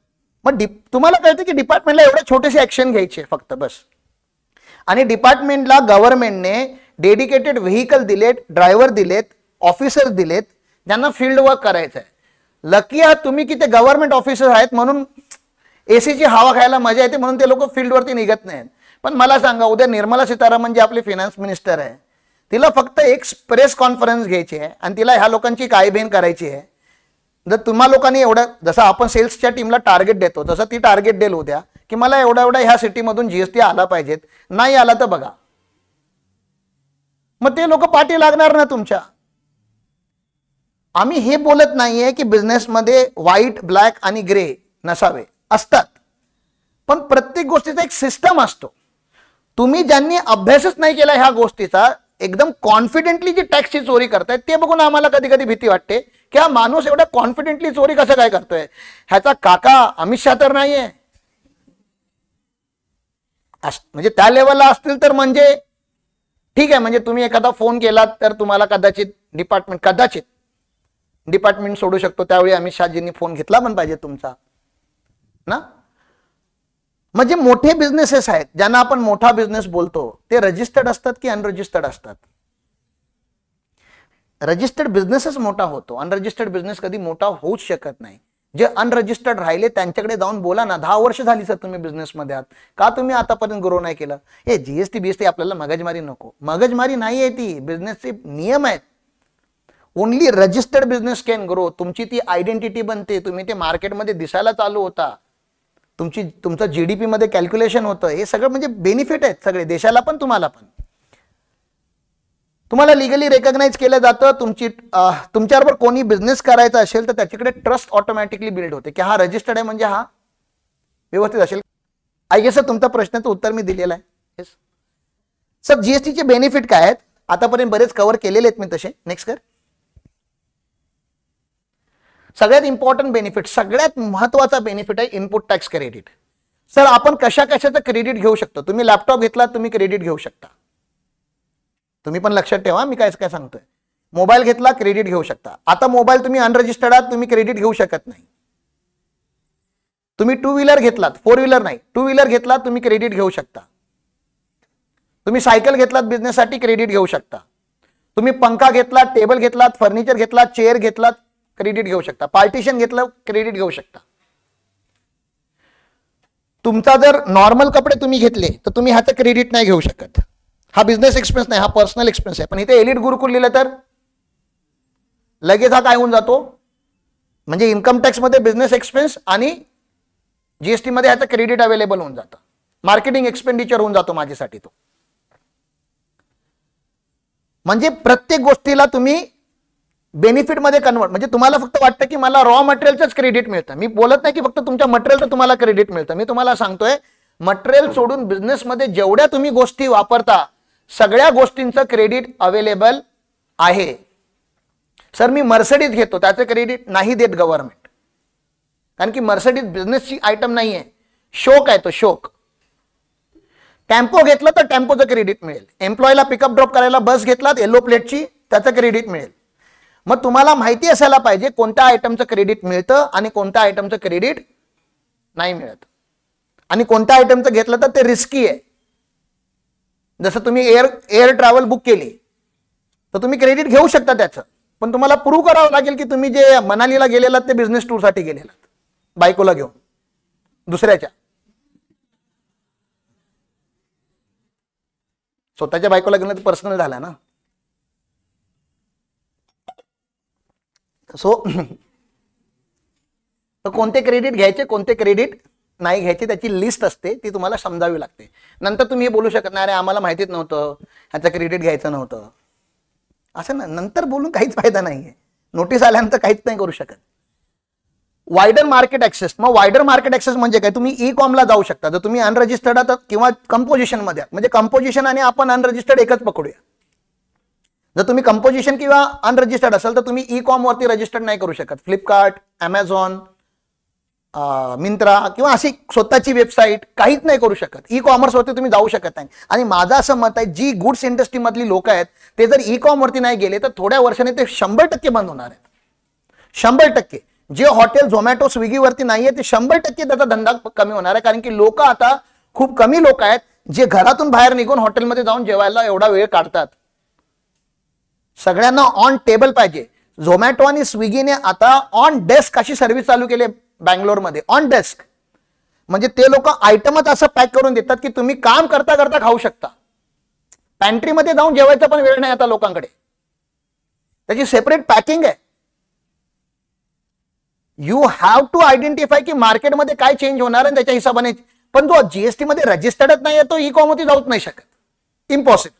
A: मग तुम्हाला कळतं की डिपार्टमेंटला एवढे छोटेसे ऍक्शन घ्यायचे फक्त बस. आणि डिपार्टमेंटला गव्हर्नमेंटने डेडिकेटेड व्हेकल दिलेत, ड्रायव्हर दिलेत, ऑफिसर्स दिलेत, ज्यांना फील्ड वर्क करायचं आहे. लकी आहात तुम्ही की ते गव्हर्नमेंट ऑफिसर आहेत म्हणून एसीची हवा खायला मजा येते म्हणून ते लोक फील्डवरती निघत नाहीत. पण मला सांगा, उद्या निर्मला सीतारामन जी आपली फायनान्स मिनिस्टर आहे, तिला फक्त एक प्रेस कॉन्फरन्स घ्यायची आहे आणि तिला ह्या लोकांची कायबेन करायची आहे. जर तुम्हा लोकांनी एवढं, जसं आपण सेल्सच्या टीमला टार्गेट देतो तसं ती टार्गेट देईल उद्या की मला एवढा एवढा ह्या सिटीमधून जीएसटी आला पाहिजेत, नाही आला तर बघा. मग ते लोक पाठी लागणार ना तुमच्या. आम्ही हे बोलत नाहीये की बिझनेसमध्ये व्हाईट, ब्लॅक आणि ग्रे नसावे, असतात, पण प्रत्येक गोष्टीचा एक सिस्टम असतो. तुम्ही ज्यांनी अभ्यासच नाही केला ह्या गोष्टीचा, एकदम कॉन्फिडेंटली जी टॅक्सची चोरी करतायत ते बघून आम्हाला कधी कधी भीती वाटते की हा माणूस एवढा कॉन्फिडेंटली चोरी कसं काय करतोय. ह्याचा काका अमित शहा तर नाहीये, म्हणजे त्या लेवलला असतील तर म्हणजे ठीक आहे, म्हणजे तुम्ही एखादा फोन केलात तर तुम्हाला कदाचित डिपार्टमेंट सोडू शकतो, त्यावेळी अमित शहाजींनी फोन घेतला पण पाहिजे तुमचा ना. म्हणजे मोठे बिझनेसेस आहेत ज्यांना आपण मोठा बिझनेस बोलतो, ते रजिस्टर्ड असतात की अनरजिस्टर्ड असतात? रजिस्टर्ड बिझनेसच मोठा होतो, अनरजिस्टर्ड बिझनेस कधी मोठा होऊच शकत नाही. जे अनरजिस्टर्ड राहिले त्यांच्याकडे जाऊन बोला ना, 10 वर्ष झाली सर तुम्ही बिझनेसमध्ये आहात, का तुम्ही आतापर्यंत ग्रो नाही केलं? हे जीएसटी बीएसटी आपल्याला मगजमारी नको, मगजमारी नाही आहे ती, बिझनेसचे नियम आहेत. Only registered business can grow. तुमची ती आयडेंटिटी बनते, तुम्ही ते मार्केटमध्ये दिसायला चालू होता, तुमचं जीडीपी मध्ये कॅल्क्युलेशन होतं, हे सगळं म्हणजे बेनिफिट आहेत सगळे, देशाला पण तुम्हाला पण. तुम्हाला लिगली रेकग्नाइज केलं जातं. तुमच्याबरोबर कोणी बिझनेस करायचा असेल तर त्याच्याकडे ट्रस्ट ऑटोमॅटिकली बिल्ड होते की हा रजिस्टर्ड आहे, म्हणजे हा व्यवस्थित असेल. आय गेस तुमच्या प्रश्नाचं उत्तर मी दिलेलं आहे. येस सर, जीएसटीचे बेनिफिट काय आहेत? आतापर्यंत बरेच कव्हर केलेले आहेत मी तसे. नेक्स्ट कर. सगळ्यात इम्पॉर्टंट बेनिफिट, सगळ्यात महत्वाचा बेनिफिट आहे इनपुट टॅक्स क्रेडिट. सर आपण कशाचं क्रेडिट घेऊ शकतो? तुम्ही लॅपटॉप घेतला, तुम्ही क्रेडिट घेऊ शकता. तुम्ही पण लक्षात ठेवा मी काय सांगतोय. मोबाईल घेतला, क्रेडिट घेऊ शकता. आता मोबाईल तुम्ही अनरजिस्टर्ड आहात, तुम्ही क्रेडिट घेऊ शकत नाही. तुम्ही 2 व्हीलर घेतलात, 4 व्हीलर नाही, 2 व्हीलर घेतलात, तुम्ही क्रेडिट घेऊ शकता. तुम्ही सायकल घेतलात बिझनेससाठी, क्रेडिट घेऊ शकता. तुम्ही पंखा घेतलात, टेबल घेतलात, फर्निचर घेतलात, चेअर घेतलात, क्रेडिट घेऊ शकता. पार्टिशन घेतलं, क्रेडिट घेऊ शकता. तुमचा जर नॉर्मल कपडे तुम्ही घेतले तर तुम्ही ह्याचं क्रेडिट नाही घेऊ शकत. हा बिझनेस एक्सपेन्स नाही, हा पर्सनल एक्सपेन्स आहे. पण इथे एलिट गुरुकुल लिहिलं तर लगेच हा काय होऊन जातो, म्हणजे इन्कम टॅक्स मध्ये बिझनेस एक्सपेन्स आणि जीएसटी मध्ये ह्याचं क्रेडिट अवेलेबल होऊन जातं. मार्केटिंग एक्सपेंडिचर होऊन जातो माझ्यासाठी तो. म्हणजे प्रत्येक गोष्टीला तुम्ही बेनिफिट मध्ये कन्वर्ट. म्हणजे तुम्हाला फक्त वाटतं की मला रॉ मटेरियलचंच क्रेडिट मिळतं. मी बोलत नाही की फक्त तुमच्या मटेरियलचं तुम्हाला क्रेडिट मिळतं. मी तुम्हाला सांगतोय मटेरियल सोडून बिझनेसमध्ये जेवढ्या तुम्ही गोष्टी वापरता सगळ्या गोष्टींचं क्रेडिट अवेलेबल आहे. सर मी मर्सिडीज घेतो, त्याचं क्रेडिट नाही देत गव्हर्नमेंट, कारण की मर्सिडीज बिझनेसची आयटम नाहीये, शोक आहे तो, शोक. टेम्पो घेतलं तर टेम्पोचं क्रेडिट मिळेल. एम्प्लॉयला पिकअप ड्रॉप करायला बस घेतलात येलो प्लेटची, त्याचं क्रेडिट मिळेल. मग तुम्हाला माहिती असायला पाहिजे कोणत्या आयटमचं क्रेडिट मिळतं आणि कोणत्या आयटमचं क्रेडिट नाही मिळत, आणि कोणत्या आयटमचं घेतलं तर ते रिस्की आहे. जसं तुम्ही एअर ट्रॅव्हल बुक केली तर तुम्ही क्रेडिट घेऊ शकता त्याचं, पण तुम्हाला प्रूव्ह करावं लागेल की तुम्ही जे मनालीला गेलेलात ते बिझनेस टूरसाठी गेलेलात, बायकोला घेऊन दुसऱ्याच्या. स्वतःच्या बायकोला घेऊन पर्सनल झाला ना. सो कोणते क्रेडिट घ्यायचे, कोणते क्रेडिट नाही घ्यायचे, त्याची लिस्ट असते, ती तुम्हाला समजावी लागते. नंतर तुम्ही हे बोलू शकत नाही, अरे आम्हाला माहितीच नव्हतं, ह्याचं क्रेडिट घ्यायचं नव्हतं, असं ना. नंतर बोलून काहीच फायदा नाहीये. नोटीस आल्यानंतर काहीच नाही करू शकत. Wider market access. मग वायडर मार्केट ऍक्सेस म्हणजे काय? तुम्ही ई कॉमला जाऊ शकता जर तुम्ही अनरजिस्टर्ड आहात किंवा कंपोजिशन मध्ये आहात. म्हणजे कंपोजिशन आणि आपण अनरजिस्टर्ड एकच पकडूया. जर तुम्ही कंपोजिशन किंवा अनरजिस्टर्ड असाल तर तुम्ही ई कॉम वरती रजिस्टर्ड नाही करू शकत. फ्लिपकार्ट, अमेझॉन, मिंत्रा किंवा अशी स्वतःची वेबसाईट काहीच नाही करू शकत. ई कॉमर्स वरती तुम्ही जाऊ शकत नाही. आणि माझं असं मत आहे, जी गुड्स इंडस्ट्री मधली लोक आहेत ते जर ई कॉम वरती नाही गेले तर थोड्या वर्षाने ते 100% बंद होणार आहेत. 100%. जे हॉटेल झोमॅटो स्विगी वरती नाहीये ते 100% त्याचा धंदा कमी होणार आहे. कारण की लोक आता खूप कमी लोक आहेत जे घरातून बाहेर निघून हॉटेलमध्ये जाऊन जेवायला एवढा वेळ काढतात. सगळ्यांना ऑन टेबल पाहिजे. झोमॅटो आणि स्विगीने आता ऑन डेस्क अशी सर्व्हिस चालू केली बँगलोरमध्ये. ऑन डेस्क म्हणजे ते लोक आयटमच असं पॅक करून देतात की तुम्ही काम करता करता खाऊ शकता. पॅन्ट्रीमध्ये जाऊन जेवायचा पण वेळ नाही आता लोकांकडे. त्याची सेपरेट पॅकिंग आहे. यू हॅव टू आयडेंटिफाय की मार्केटमध्ये काय चेंज होणार आणि त्याच्या हिशोबाने. पण जो जीएसटी मध्ये रजिस्टर्डच नाही तो ई कॉमवरती जाऊच नाही शकत. इम्पॉसिबल.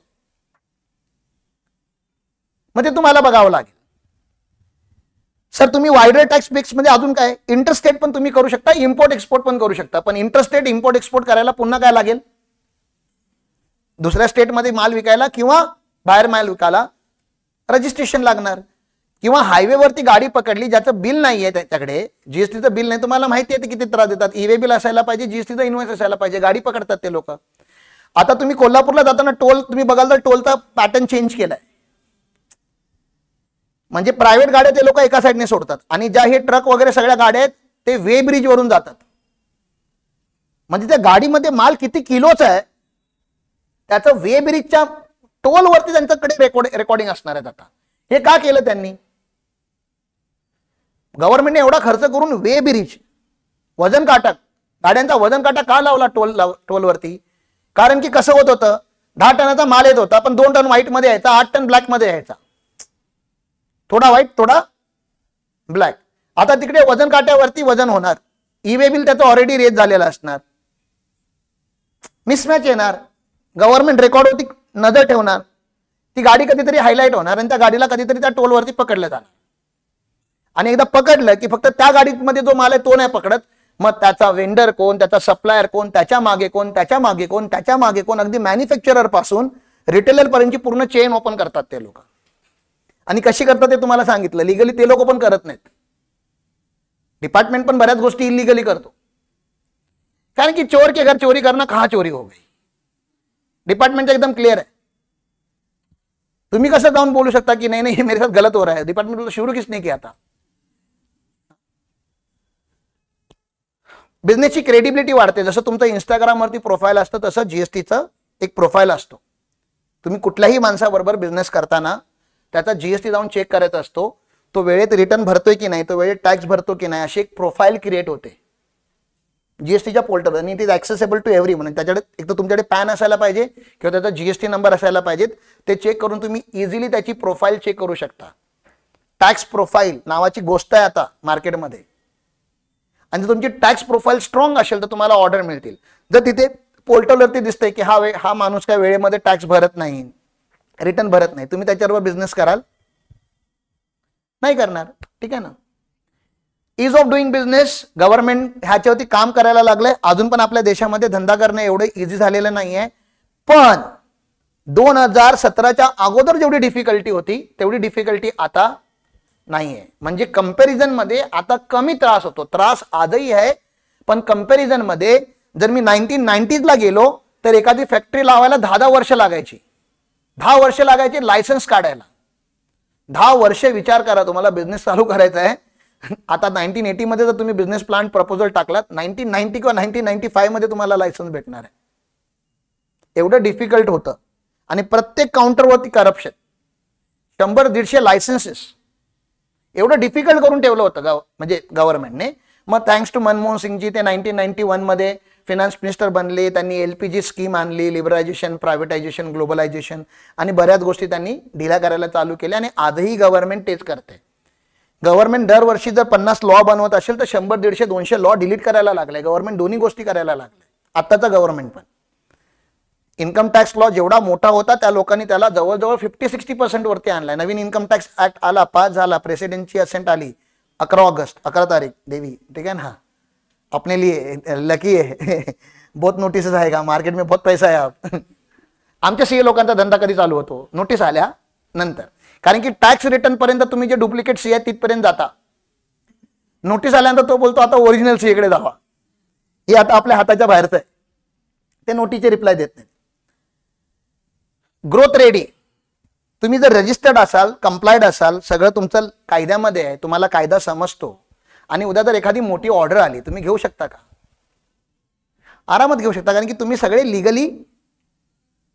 A: मग ते तुम्हाला बघावं लागेल. सर तुम्ही वायडर टॅक्स ब्रेक्स मध्ये अजून काय, इंटरस्टेट पण तुम्ही करू शकता, इम्पोर्ट एक्सपोर्ट पण करू शकता. पण इंटरस्टेट इम्पोर्ट एक्सपोर्ट करायला पुन्हा काय लागेल, दुसऱ्या स्टेटमध्ये माल विकायला किंवा बाहेर माल विकायला रजिस्ट्रेशन लागणार. किंवा हायवेवरती गाडी पकडली ज्याचं बिल नाहीये त्याच्याकडे, जीएसटीचं बिल नाही, तुम्हाला माहिती आहे किती त्रास देतात. ईवे बिल असायला पाहिजे, जीएसटीचं इन्व्हॉइस असायला पाहिजे, गाडी पकडतात ते लोक. आता तुम्ही कोल्हापूरला जाताना टोल तुम्ही बघाल तर टोलचा पॅटर्न चेंज केलाय. म्हणजे प्रायव्हेट गाड्या ते लोक एका साईडने सोडतात आणि ज्या हे ट्रक वगैरे सगळ्या गाड्या आहेत ते वे ब्रिज वरून जातात. म्हणजे त्या गाडीमध्ये माल किती किलोचा आहे त्याचं वे ब्रिजच्या टोल वरती त्यांच्याकडे रेकॉर्डिंग असणार आहेत. आता हे का केलं त्यांनी? गव्हर्नमेंटने एवढा खर्च करून वे ब्रिज वजन काटा गाड्यांचा वजन काटा का लावला टोलवरती? कारण की कसं होत होतं 10 टनाचा माल येत होता पण 2 टन व्हाईट मध्ये यायचा, 8 टन ब्लॅक मध्ये यायचा. थोडा व्हाईट थोडा ब्लॅक. आता तिकडे वजन काट्यावरती वजन होणार, ई वे बिल त्याचं ऑलरेडी रेट झालेलं असणार, मिसमॅच येणार. गव्हर्नमेंट रेकॉर्डवरती नजर ठेवणार, ती गाडी कधीतरी हायलाइट होणार आणि त्या गाडीला कधीतरी त्या टोलवरती पकडलं जाणार. आणि एकदा पकडलं की फक्त त्या गाडीमध्ये जो माल आहे तो नाही पकडत, मग त्याचा वेंडर कोण, त्याचा सप्लायर कोण, त्याच्या मागे कोण, त्याच्या मागे कोण, त्याच्या मागे कोण, अगदी मॅन्युफॅक्चरर पासून रिटेलर पर्यंतची पूर्ण चेन ओपन करतात ते लोक. आणि कशी करतात ते तुम्हाला सांगितलं. लिगली ते लोक पण करत नाहीत, डिपार्टमेंट पण बऱ्याच गोष्टी इलिगली करतो. कारण की चोर के घर चोरी करना कहां चोरी हो गई, डिपार्टमेंट एकदम क्लियर आहे. तुम्ही कसं जाऊन बोलू शकता की नाही नाही मेरे साथ गलत हो रहा है? डिपार्टमेंट शुरू किसने किया था? बिझनेसची क्रेडिबिलिटी वाढते. जसं तुमचं इंस्टाग्रामवरती प्रोफाईल असतं तसं जीएसटीचं एक प्रोफाईल असतो. तुम्ही कुठल्याही माणसाबरोबर बिझनेस करताना त्याचा जीएसटी जाऊन चेक करायचा असतो, तो वेळेत रिटर्न भरतोय की नाही, तो वेळेत टॅक्स भरतो की नाही, अशी एक प्रोफाईल क्रिएट होते जीएसटीच्या पोर्टलवर. आणि it is accessible to every. म्हणजे त्याच्याकडे एक तर तुमच्याकडे पॅन असायला पाहिजे किंवा त्याचा जीएसटी नंबर असायला पाहिजेत. ते चेक करून तुम्ही इझिली त्याची प्रोफाईल चेक करू शकता. टॅक्स प्रोफाईल नावाची गोष्ट आहे आता मार्केटमध्ये. आणि जर तुमची टॅक्स प्रोफाईल स्ट्रॉंग असेल तर तुम्हाला ऑर्डर मिळतील. जर तिथे पोर्टलवरती दिसतंय की हा माणूस काय वेळेमध्ये टॅक्स भरत नाही, रिटर्न भरत नाही, तुम्ही त्याच्यावर बिझनेस कराल नाही करणार. ठीक आहे ना. Is of doing business government ह्याच्यावरती काम करायला लागलंय. अजून पण आपल्या देशामध्ये धंदा करणं एवढं इझी झालेलं नाहीये. पण 2017च्या अगोदर जेवढी डिफिकल्टी होती तेवढी डिफिकल्टी आता नाहीये. म्हणजे कंपॅरिझन मध्ये आता कमी त्रास होतो. त्रास आजही आहे पण कंपॅरिझन मध्ये जर मी 1990s ला गेलो तर एखादी फॅक्टरी लावायला 10 वर्ष लागायची. 10 वर्ष लागायची लायसन्स काढायला. 10 वर्ष विचार करा, तुम्हाला बिझनेस चालू करायचा आहे. आता 1980 मध्ये जर तुम्ही बिझनेस प्लॅन प्रपोजल टाकलात, 1990 किंवा 1995 मध्ये तुम्हाला लायसन्स भेटणार आहे. एवढं डिफिकल्ट होतं. आणि प्रत्येक काउंटरवरती करप्शन, 100-150 लायसन्सेस, एवढं डिफिकल्ट करून ठेवलं होतं म्हणजे गव्हर्नमेंटने. मग थँक्स टू मनमोहन सिंगजी ते 1991 मध्ये फिनान्स मिनिस्टर बनले. त्यांनी एलपीजी स्कीम आणली, लिबरायझेशन, प्रायव्हेटायझेशन, ग्लोबलायझेशन आणि बऱ्याच गोष्टी त्यांनी ढिल्या करायला चालू केल्या. आणि आजही गव्हर्नमेंट तेच करते. गव्हर्नमेंट दरवर्षी जर 50 लॉ बनवत असेल तर 100, 150, 200 लॉ डिलीट करायला लागले. गव्हर्नमेंट दोन्ही गोष्टी करायला लागले. आत्ताचं गव्हर्नमेंट पण इन्कम टॅक्स लॉ जेवढा मोठा होता त्या लोकांनी त्याला जवळजवळ 50-60% वरती आणलाय. नवीन इन्कम टॅक्स ऍक्ट आला, पास झाला, प्रेसिडेंटची असेंट आली 11 ऑगस्ट, 11 तारीख देवी. ठीक है ना. अपने लिए लकी है. बहुत नोटिस आएगा मार्केट में, बहुत पैसा है आप. आमच्या सीए लोकांचा धंदा कधी चालू होतो? नोटीस आल्या नंतर. कारण की टॅक्स रिटर्न पर्यंत तुम्ही जे डुप्लिकेट सीए तिथपर्यंत जाता. नोटीस आल्यानंतर तो बोलतो आता ओरिजिनल सीए कडे जावा. हे आता आपल्या हाताच्या बाहेरचं आहे. ते नोटीसचे रिप्लाय देत नाही. ग्रोथ रेडी, तुम्ही जर रजिस्टर्ड असाल, कंप्लायड असाल, सगळं तुमचं कायद्यामध्ये आहे, तुम्हाला कायदा समजतो आणि उद्या जर एखादी मोठी ऑर्डर आली तुम्ही घेऊ शकता का? आरामात घेऊ शकता. कारण की तुम्ही सगळे लिगली,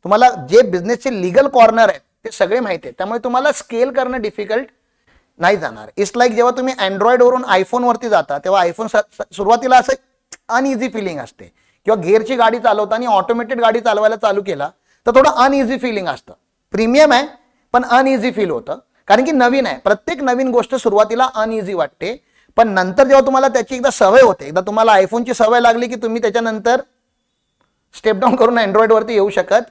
A: तुम्हाला जे बिझनेसचे लिगल कॉर्नर आहेत ते सगळे माहिती आहे. त्यामुळे तुम्हाला स्केल करणं डिफिकल्ट नाही जाणार. इट्स लाईक जेव्हा तुम्ही अँड्रॉइड वरून आयफोन वरती जाता तेव्हा आयफोन सुरुवातीला असं अनइझी फिलिंग असते. किंवा गिअरची गाडी चालवताना ऑटोमेटेड गाडी चालवायला चालू केला तर थोडं अनइझी फिलिंग असतं. प्रीमियम आहे पण अनइझी फील होतं. कारण की नवीन आहे. प्रत्येक नवीन गोष्ट सुरुवातीला अनइझी वाटते पण नंतर जेव्हा तुम्हाला त्याची एकदा सवय होते, एकदा तुम्हाला आयफोनची सवय लागली की तुम्ही त्याच्यानंतर स्टेप डाऊन करून अँड्रॉइड वरती येऊ शकत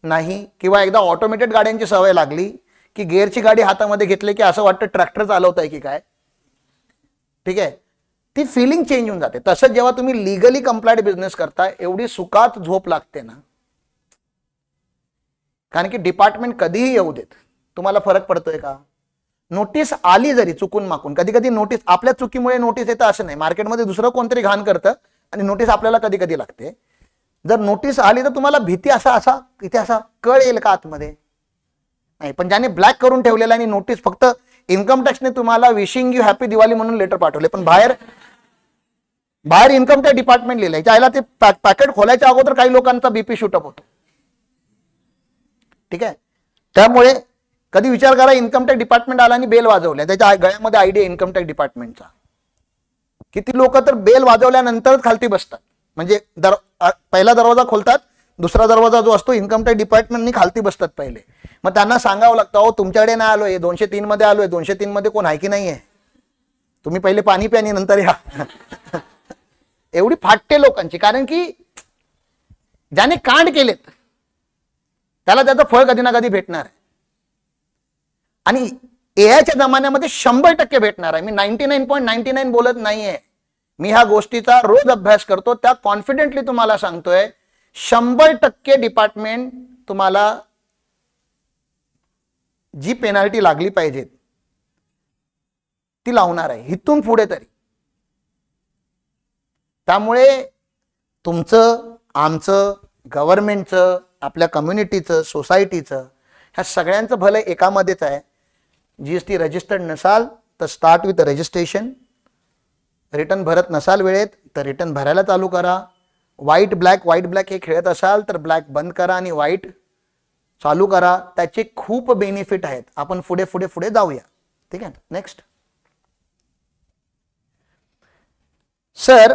A: नाही. किंवा एकदा ऑटोमेटेड गाड्यांची सवय लागली की गिअरची गाडी हातामध्ये घेतली की असं वाटतं ट्रॅक्टर चालवताय की काय. ठीक आहे. ती फिलिंग चेंज होऊन जाते. तसंच जेव्हा तुम्ही लिगली कंप्लायड बिझनेस करता एवढी सुखात झोप लागते ना. कारण की डिपार्टमेंट कधीही येऊ देत, तुम्हाला फरक पडतोय का? नोटीस आली जरी चुकून माकून, कधी कधी नोटीस आपल्या चुकीमुळे नोटीस येतं असं नाही. मार्केटमध्ये दुसरं कोणतरी घाण करतं आणि नोटीस आपल्याला कधी कधी लागते. जर नोटीस आली तर तुम्हाला भीती असा असा इथे असा कळ येईल का आतमध्ये? नाही. पण ज्याने ब्लॅक करून ठेवलेला आणि नोटीस फक्त इन्कम टॅक्सने तुम्हाला विशिंग यू हॅपी दिवाळी म्हणून लेटर पाठवले, पण बाहेर इन्कम टॅक्स डिपार्टमेंट लिहिलंय, ज्याला ते पॅकेट खोलायच्या अगोदर काही लोकांचा बीपी शूटअप होतो. ठीक आहे. त्यामुळे कधी विचार करा, इन्कम टॅक्स डिपार्टमेंट आला आणि बेल वाजवल्या, त्याच्या गळ्यामध्ये आयडी इन्कम टॅक्स डिपार्टमेंटचा. किती लोक तर बेल वाजवल्यानंतरच खालती बसतात, म्हणजे पहिला दरवाजा खोलतात, दुसरा दरवाजा जो असतो इन्कम टॅक्स डिपार्टमेंटनी खालती बसतात पहिले. मग त्यांना सांगावं लागतं, अहो तुमच्याकडे नाही आलोय, 203 मध्ये आलोय, 203 मध्ये कोण आहे की नाहीये, तुम्ही पहिले पाणी प्या आणि नंतर या. एवढी फाटते लोकांची, कारण की ज्याने कांड केलेत त्याला त्याचं फळ कधी ना कधी भेटणार आहे. आणि एआयच्या जमान्यामध्ये 100% भेटणार आहे. मी 99.99 बोलत नाहीये, मी ह्या गोष्टीचा रोज अभ्यास करतो, त्या कॉन्फिडेंटली तुम्हाला सांगतोय 100% डिपार्टमेंट तुम्हाला जी पेनल्टी लागली पाहिजे ती लावणार आहे इथून पुढे तरी. त्यामुळे तुमचं, आमचं, गव्हर्नमेंटचं, आपल्या कम्युनिटीचं, सोसायटीचं, ह्या सगळ्यांचं भलं एकामध्येच आहे. जीएसटी रजिस्टर्ड नसाल तर स्टार्ट विथ रजिस्ट्रेशन. रिटर्न भरत नसाल वेळेत तर रिटर्न भरायला चालू करा. व्हाईट ब्लॅक हे खेळत असाल तर ब्लॅक बंद करा आणि व्हाईट चालू करा. त्याचे खूप बेनिफिट आहेत. आपण पुढे पुढे पुढे जाऊया. ठीक आहे. नेक्स्ट सर,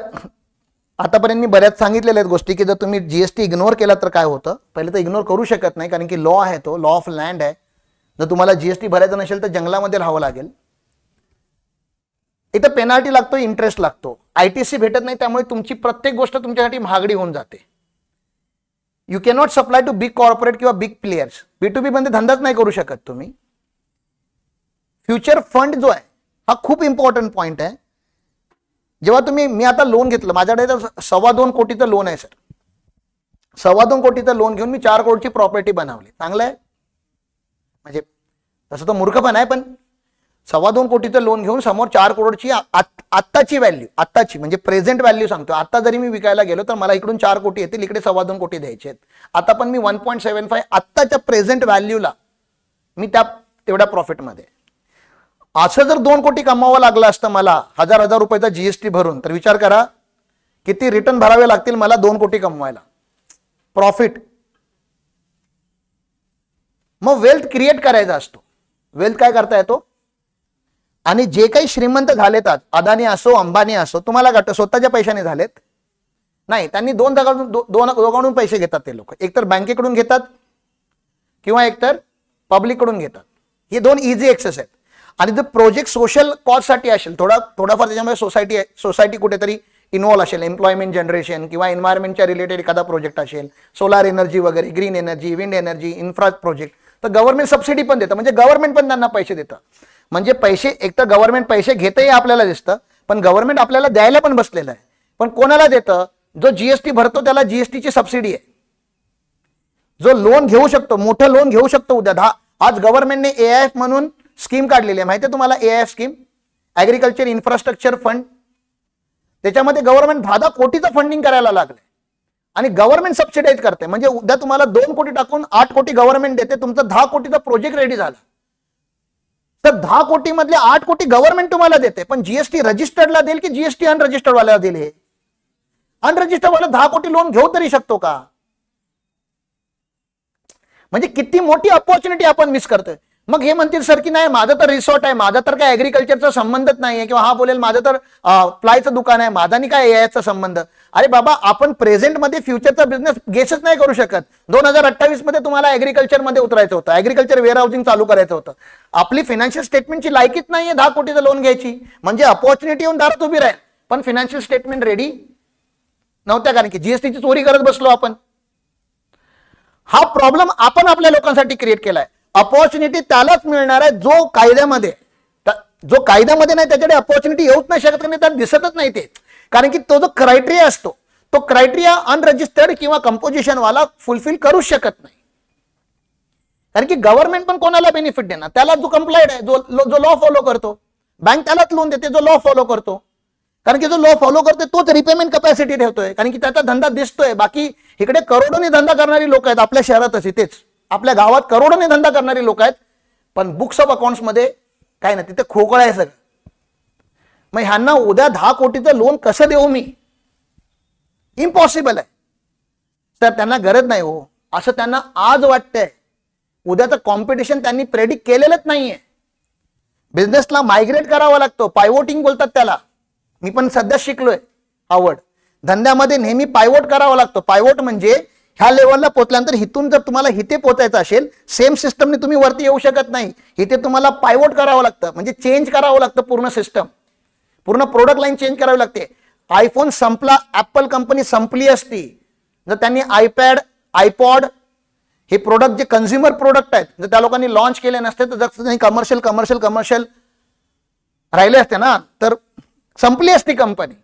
A: आतापर्यंत मी बऱ्याच सांगितलेल्या आहेत गोष्टी की जर तुम्ही जीएसटी इग्नोर केला तर काय होतं. पहिले तर इग्नोर करू शकत नाही, कारण की लॉ आहे, तो लॉ ऑफ लँड आहे. जर तुम्हाला जीएसटी भरायचं नसेल तर जंगलामध्ये राहावं लागेल. इथं पेनल्टी लागतो, इंटरेस्ट लागतो, आयटीसी भेटत नाही, त्यामुळे तुमची प्रत्येक गोष्ट तुमच्यासाठी महागडी होऊन जाते. You cannot supply to big corporate किंवा बिग प्लेयर्स. B2B मध्ये धंदाच नाही करू शकत तुम्ही. फ्युचर फंड जो आहे हा खूप इम्पॉर्टंट पॉइंट आहे. जेव्हा तुम्ही, मी आता लोन घेतलं, माझ्याकडे 2.25 कोटीचं लोन आहे सर. 2.25 कोटीचं लोन घेऊन मी 4 करोडची प्रॉपर्टी बनवली. चांगलं आहे, म्हणजे तसं तर मूर्खपण आहे, पण 2.25 कोटीचं लोन घेऊन समोर 4 करोडची आत्ताची व्हॅल्यू, आत्ताची म्हणजे प्रेझेंट व्हॅल्यू सांगतो. आता जरी मी विकायला गेलो तर मला इकडून 4 कोटी येतील, इकडे 2.25 कोटी द्यायचे आहेत. आता पण मी 1.75 आत्ताच्या प्रेझेंट व्हॅल्यूला मी त्या तेवढ्या प्रॉफिटमध्ये. असं जर 2 कोटी कमावं लागलं असतं मला 1000 रुपयाचा जीएसटी भरून, तर विचार करा किती रिटर्न भरावे लागतील मला 2 कोटी कमवायला प्रॉफिट. मग वेल्थ क्रिएट करायचा असतो. वेल्थ काय करता येतो. आणि जे काही श्रीमंत झालेत, अदानी असो, अंबानी असो, तुम्हाला वाटतं स्वतःच्या पैशाने झालेत? नाही, त्यांनी दोघांकडून पैसे घेतात ते लोक. एकतर बँकेकडून घेतात किंवा एकतर पब्लिककडून घेतात. हे 2 इझी एक्सेस आहेत. आणि जर प्रोजेक्ट सोशल कॉज साठी असेल, थोडाफार त्याच्यामध्ये सोसायटी कुठेतरी इन्व्हॉल्व असेल, एम्प्लॉयमेंट जनरेशन किंवा एन्व्हायरमेंटच्या रिलेटेड एखादा प्रोजेक्ट असेल, सोलार एनर्जी वगैरे, green energy, wind energy, infra project, तर गव्हर्नमेंट सबसिडी पण देतं. म्हणजे गव्हर्नमेंट पण त्यांना पैसे देतं. म्हणजे पैसे, एकतर गव्हर्नमेंट पैसे घेतही आपल्याला दिसतं, पण गव्हर्नमेंट आपल्याला द्यायला पण बसलेलं आहे. पण कोणाला देतं? जो जीएसटी भरतो त्याला जीएसटीची सबसिडी आहे. जो लोन घेऊ शकतो, मोठं लोन घेऊ शकतो उद्या. आज गव्हर्नमेंटने AIF म्हणून स्कीम काढलेली आहे, माहिती आहे तुम्हाला? AIF scheme, agriculture infrastructure fund. त्याच्यामध्ये गव्हर्नमेंट 10 कोटीचं फंडिंग करायला लागले आणि गव्हर्नमेंट सबसिडाईज करते. म्हणजे उद्या तुम्हाला 2 कोटी टाकून 8 कोटी गव्हर्नमेंट देते. तुमचा 10 कोटीचा प्रोजेक्ट रेडी झाला तर 10 कोटी मधले 8 कोटी गव्हर्नमेंट तुम्हाला देते. पण जीएसटी रजिस्टर्डला देईल की जीएसटी अनरजिस्टर्ड वाल्याला देईल? हे अनरजिस्टर्ड वाला 10 कोटी लोन घेऊ तरी शकतो का? म्हणजे किती मोठी अपॉर्च्युनिटी आपण मिस करतोय. मग हे म्हणतील सर की नाही, माझं तर रिसॉर्ट आहे, माझा तर काय ऍग्रिकल्चरचा संबंधच नाहीये, किंवा हा बोलेल माझं तर प्लायचं दुकान आहे, माझा नाही काय AIFचा संबंध. अरे बाबा, आपण प्रेझेंट मध्ये फ्युचरचा बिझनेस गेसच नाही करू शकत. 2028 मध्ये तुम्हाला ऍग्रिकल्चर मध्ये उतरायचं होतं, ऍग्रिकल्चर वेअर हाऊसिंग चालू करायचं होतं. आपली फायनान्शियल स्टेटमेंटची लायकीच नाहीये 10 कोटीचं लोन घ्यायची. म्हणजे अपॉर्च्युनिटी येऊन दारात उभी राहील, पण फायनान्शियल स्टेटमेंट रेडी नव्हत्या, कारण की जीएसटीची चोरी करत बसलो आपण. हा प्रॉब्लेम आपण आपल्या लोकांसाठी क्रिएट केलाय. अपॉर्च्युनिटी त्यालाच मिळणार आहे जो कायद्यामध्ये नाही, त्याच्याकडे अपॉर्च्युनिटी येऊच नाही शकत, नाही त्याला दिसतच नाही ते. कारण की तो जो क्रायटेरिया असतो, तो क्रायटेरिया अनरजिस्टर्ड किंवा कंपोजिशन वाला फुलफिल करू शकत नाही. कारण की गव्हर्नमेंट पण कोणाला बेनिफिट देणार? त्याला जो कंप्लाइड आहे, जो लॉ फॉलो करतो. बँक त्यालाच लोन देते जो लॉ फॉलो करतो. कारण की जो लॉ फॉलो करतोय तोच रिपेमेंट कॅपॅसिटी ठेवतोय, कारण की त्याचा धंदा दिसतोय. बाकी इकडे करोडोनी धंदा करणारी लोक आहेत आपल्या शहरातच, इथेच आपल्या गावात करोडोनी धंदा करणारी लोक आहेत, पण बुक्स ऑफ अकाउंट्स मध्ये काय नाही, तिथे खोकळा आहे सगळं. मग ह्यांना उद्या 10 कोटीचं लोन कसं देऊ मी? इम्पॉसिबल आहे सर. त्यांना गरज नाही हो, असं त्यांना आज वाटतंय. उद्याचं कॉम्पिटिशन त्यांनी प्रेडिक्ट केलेलंच नाहीये. बिझनेसला मायग्रेट करावा लागतो, पायवोटिंग बोलतात त्याला. मी पण सध्या शिकलोय आवड. धंद्यामध्ये नेहमी पायवोट करावा लागतो. पायवोट म्हणजे ह्या लेवलला पोहोचल्यानंतर इथून जर तुम्हाला इथे पोहोचायचं असेल, सेम सिस्टमने तुम्ही वरती येऊ शकत नाही. इथे तुम्हाला पायवोट करावं लागतं, म्हणजे चेंज करावं लागतं पूर्ण सिस्टम, पूर्ण प्रोडक्ट लाईन चेंज करावी लागते. आयफोन संपला, ऍपल कंपनी संपली असती जर त्यांनी आयपॅड, आयपॉड हे प्रोडक्ट जे कन्झ्युमर प्रोडक्ट आहेत जर त्या लोकांनी लॉन्च केले नसते, तर जर कमर्शियल राहिले असते ना, तर संपली असती कंपनी.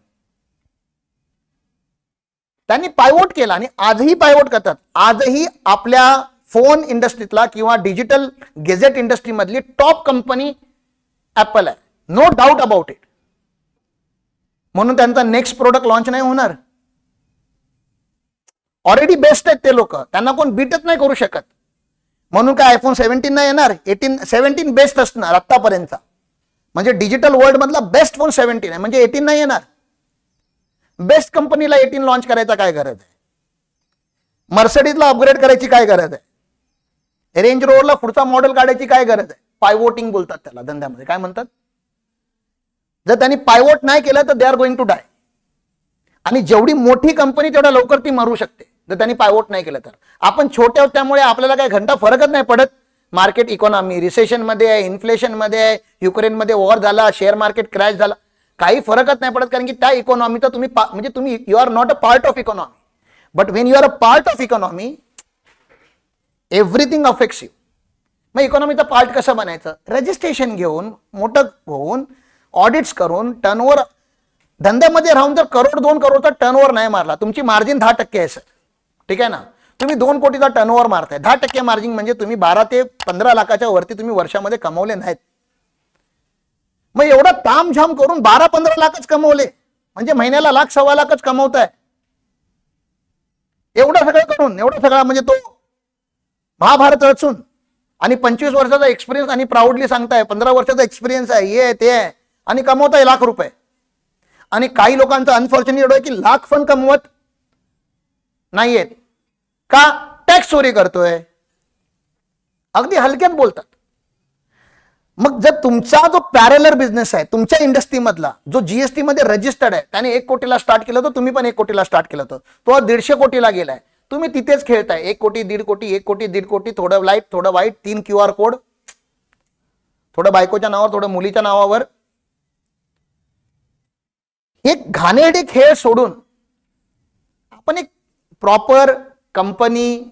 A: त्यांनी पायवोट केला आणि आजही पायवोट करतात. आजही आपल्या फोन इंडस्ट्रीतला किंवा डिजिटल गेजेट इंडस्ट्री मधली टॉप कंपनी ऍपल आहे, नो डाऊट अबाउट इट. म्हणून त्यांचा नेक्स्ट प्रोडक्ट लॉन्च नाही होणार. ऑलरेडी बेस्ट आहेत ते लोक, त्यांना कोण बीटच नाही करू शकत. म्हणून काय आयफोन 17 नाही येणार, 17 बेस्ट असणार आतापर्यंतचा. म्हणजे डिजिटल वर्ल्ड मधला बेस्ट फोन 17 आहे, म्हणजे 18 नाही येणार. बेस्ट कंपनीला 18 लॉन्च करायचा काय गरज आहे? मर्सिडीजला अपग्रेड करायची काय गरज आहे? रेंज रोवरला पुढचा मॉडेल काढायची काय गरज आहे? पायवोटिंग बोलतात त्याला धंद्यामध्ये. काय म्हणतात? जर त्यांनी पायवोट नाही केलं तर they are going to die. आणि जेवढी मोठी कंपनी तेवढ्या लवकर ती मरू शकते जर त्यांनी पायवोट नाही केलं तर. आपण छोटे आहोत त्यामुळे आपल्याला काही घंटा फरकच नाही पडत. मार्केट इकॉनॉमी रिसेशन मध्ये आहे, इन्फ्लेशन मध्ये आहे, युक्रेनमध्ये वॉर झाला, शेअर मार्केट क्रॅश झाला, काही फरकच नाही पडत. कारण की त्या इकॉनॉमीचा तुम्ही you are not a part of economy. But when you are a part of economy everything affects you. मग इकॉनॉमीचा पार्ट कसं बनायचं? रजिस्ट्रेशन घेऊन, मोठं होऊन, ऑडिट्स करून, टर्नओव्हर. धंद्यामध्ये राहून जर करोड 2 करोडचा टर्नओव्हर नाही मारला, तुमची मार्जिन 10% आहे सर, ठीक आहे ना. तुम्ही 2 कोटीचा टर्नओव्हर मारताय, 10% मार्जिन म्हणजे तुम्ही 12 ते 15 लाखाच्या वरती तुम्ही वर्षामध्ये कमवले नाहीत. मग एवढा तामझाम करून 12-15 लाखच कमवले म्हणजे महिन्याला 1,00,000-1.25 लाखच कमवताय. एवढं सगळं करून, एवढं सगळं म्हणजे तो महाभारत रचून आणि 25 वर्षाचा एक्सपिरियन्स आणि प्राऊडली सांगताय 15 वर्षाचा एक्सपिरियन्स आहे, हे ते आहे, आणि कमवताय ₹1,00,000. आणि काही लोकांचं अनफॉर्च्युनेट एवढं आहे की लाख पण कमवत नाहीयेत. का? टॅक्स चोरी करतोय. अगदी हलक्यात बोलतात. मग जर तुमचा जो पॅरलर बिझनेस आहे तुमच्या इंडस्ट्री मधला, जो जीएसटी मध्ये रजिस्टर्ड आहे, त्याने 1 कोटीला स्टार्ट केलं होतं, तुम्ही पण 1 कोटीला स्टार्ट केलं होतं, तो 150 कोटीला गेलाय, तुम्ही तिथेच खेळताय. 1 कोटी, 1.5 कोटी, 1 कोटी, 1.5 कोटी, थोडं लाईट, थोडं वाईट, 3 QR कोड, थोडं बायकोच्या नावावर, थोडं मुलीच्या नावावर. हे घाणेरडे खेळ सोडून आपण एक proper company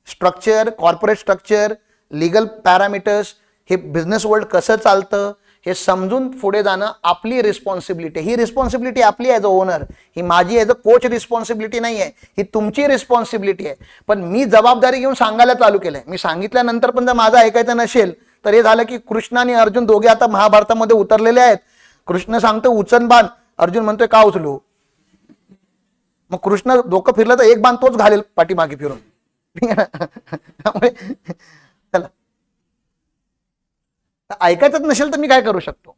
A: structure, corporate structure, legal parameters, हे बिझनेस वर्ल्ड कसं चालतं हे समजून पुढे जाणं आपली रिस्पॉन्सिबिलिटी. ही रिस्पॉन्सिबिलिटी आपली ॲज अ ओनर, ही माझी ॲज अ कोच रिस्पॉन्सिबिलिटी नाही आहे, ही तुमची रिस्पॉन्सिबिलिटी आहे. पण मी जबाबदारी घेऊन सांगायला चालू केलंय. मी सांगितल्यानंतर पण जर माझं ऐकायचं नसेल तर हे झालं की कृष्ण आणि अर्जुन दोघे आता महाभारतामध्ये उतरलेले आहेत. कृष्ण सांगतो उचल बाण, अर्जुन म्हणतोय का उचलू? मग कृष्ण डोकं फिरलं तर एक बाण तोच घालेल पाठीमागे फिरून. त्यामुळे चला, ऐकायचंच नसेल तर मी काय करू शकतो?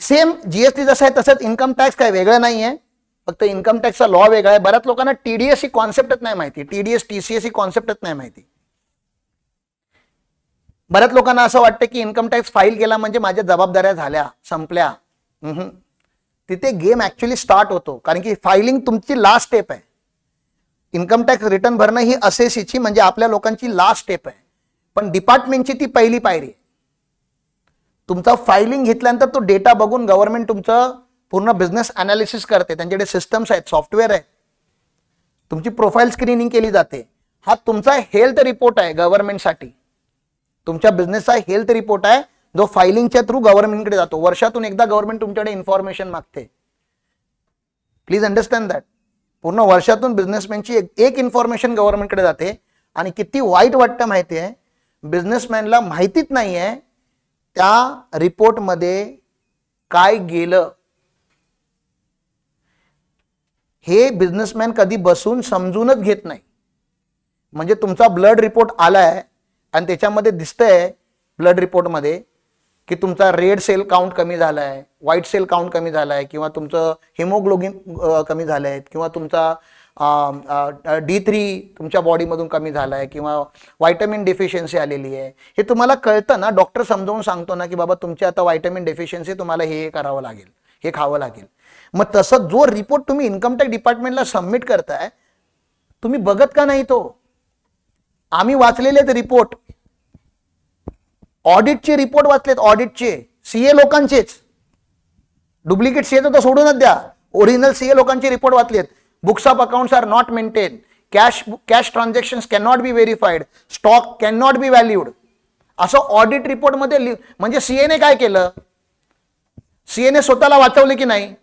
A: सेम जीएसटी जसं आहे तसंच इन्कम टॅक्स काय वेगळं नाही आहे, फक्त इन्कम टॅक्सचा लॉ वेगळा आहे. बऱ्याच लोकांना टीडीएस ही कॉन्सेप्टच नाही माहिती, टीडीएस टीसीएस ही कॉन्सेप्टच नाही माहिती. बऱ्याच लोकांना असं वाटतं की इन्कम टॅक्स फाईल केला म्हणजे माझ्या जबाबदाऱ्या झाल्या, संपल्या. तिथे गेम ऍक्च्युअली स्टार्ट होतो, कारण की फायलिंग तुमची लास्ट स्टेप आहे. इन्कम टॅक्स रिटर्न भरणं ही असेसीची म्हणजे आपल्या लोकांची लास्ट स्टेप आहे, पण डिपार्टमेंटची ती पहिली पायरी. तुमचा फायलिंग घेतल्यानंतर तो डेटा बघून गव्हर्नमेंट तुमचं पूर्ण बिझनेस अनालिसिस करते. त्यांच्याकडे सिस्टम्स आहेत, सॉफ्टवेअर आहे, तुमची प्रोफाईल स्क्रीनिंग केली जाते. हा तुमचा हेल्थ रिपोर्ट आहे गव्हर्नमेंटसाठी, तुमच्या बिझनेसचा हेल्थ रिपोर्ट आहे जो फायलिंगच्या थ्रू गव्हर्नमेंटकडे जातो. वर्षातून एकदा गव्हर्नमेंट तुमच्याकडे इन्फॉर्मेशन मागते. Please understand that. पूर्ण वर्षातून बिझनेसमॅनची एक इन्फॉर्मेशन गव्हर्नमेंटकडे जाते. आणि किती वाईट वाटतं माहिती आहे, बिझनेसमॅनला माहितीच नाहीये त्या रिपोर्टमध्ये काय गेलं, हे बिझनेसमॅन कधी बसून समजूनच घेत नाही. म्हणजे तुमचा ब्लड रिपोर्ट आलाय आणि त्याच्यामध्ये दिसतंय ब्लड रिपोर्टमध्ये की तुमचा रेड सेल काउंट कमी झालाय, व्हाईट सेल काउंट कमी झालाय, किंवा तुमचं हिमोग्लोबिन कमी झालंय, किंवा तुमचा D3 तुमच्या बॉडीमधून कमी झालाय, किंवा व्हायटमिन डेफिशियन्सी आलेली आहे. हे तुम्हाला कळतं ना, डॉक्टर समजावून सांगतो ना की बाबा तुमची आता व्हायटमिन डेफिशियन्सी, तुम्हाला हे करावं लागेल, हे खावं लागेल. मग तसं जो रिपोर्ट तुम्ही इन्कम टॅक्स डिपार्टमेंटला सबमिट करताय, तुम्ही बघत का नाही तो? आम्ही वाचलेले रिपोर्ट, ऑडिटचे रिपोर्ट वाचलेत, ऑडिटचे, सीए लोकांचेच. डुप्लिकेट सीए तर सोडूनच द्या, ओरिजिनल सीए लोकांचे रिपोर्ट वाचलेत. Books of accounts are not maintain, cash transactions can not be verified, stock can not be valued, असं ऑडिट रिपोर्ट मध्ये. म्हणजे सीएने काय केलं? सीएने स्वतःला वाचवले की नाही?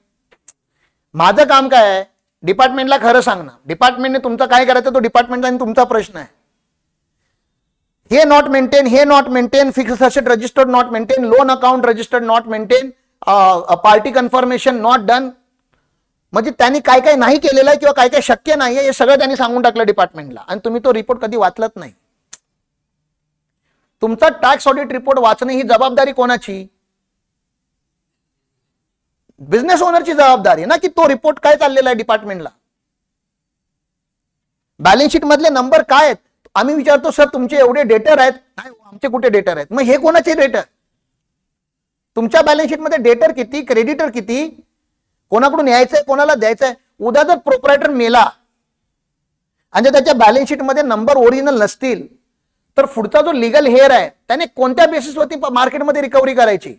A: माझं काम काय आहे? डिपार्टमेंटला खरं सांगणं. डिपार्टमेंटने तुमचं काय करायचं तो डिपार्टमेंटचा आणि तुमचा प्रश्न आहे. हे नॉट मेंटेन, हे not maintain, fixed asset registered not maintain, loan account registered not maintain, party confirmation not done. म्हणजे त्यांनी काय काय नाही केलेलं आहे किंवा काय काय शक्य नाही हे सगळं त्यांनी सांगून टाकलं डिपार्टमेंटला, आणि तुम्ही तो रिपोर्ट कधी वाचलत नाही. तुमचा टॅक्स ऑडिट रिपोर्ट वाचणे ही जबाबदारी कोणाची? बिझनेस ओनरची जबाबदारी ना, की तो रिपोर्ट काय चाललेला आहे डिपार्टमेंटला. बॅलन्स शीट मधले नंबर काय आहेत? आम्ही विचारतो सर तुमचे एवढे डेटर आहेत. नाही, आमचे कुठे डेटर आहेत? मग हे कोणाचे डेटर? तुमच्या बॅलन्स शीट मध्ये डेटर किती, क्रेडिटर किती, कोणाकडून यायचंय, कोणाला द्यायचंय? उद्या जर प्रोप्रायटर मेला आणि त्याच्या बॅलन्स शीट मध्ये नंबर ओरिजिनल नसतील तर पुढचा जो लिगल हेअर आहे त्याने कोणत्या बेसिसवरती मार्केटमध्ये रिकव्हरी करायची?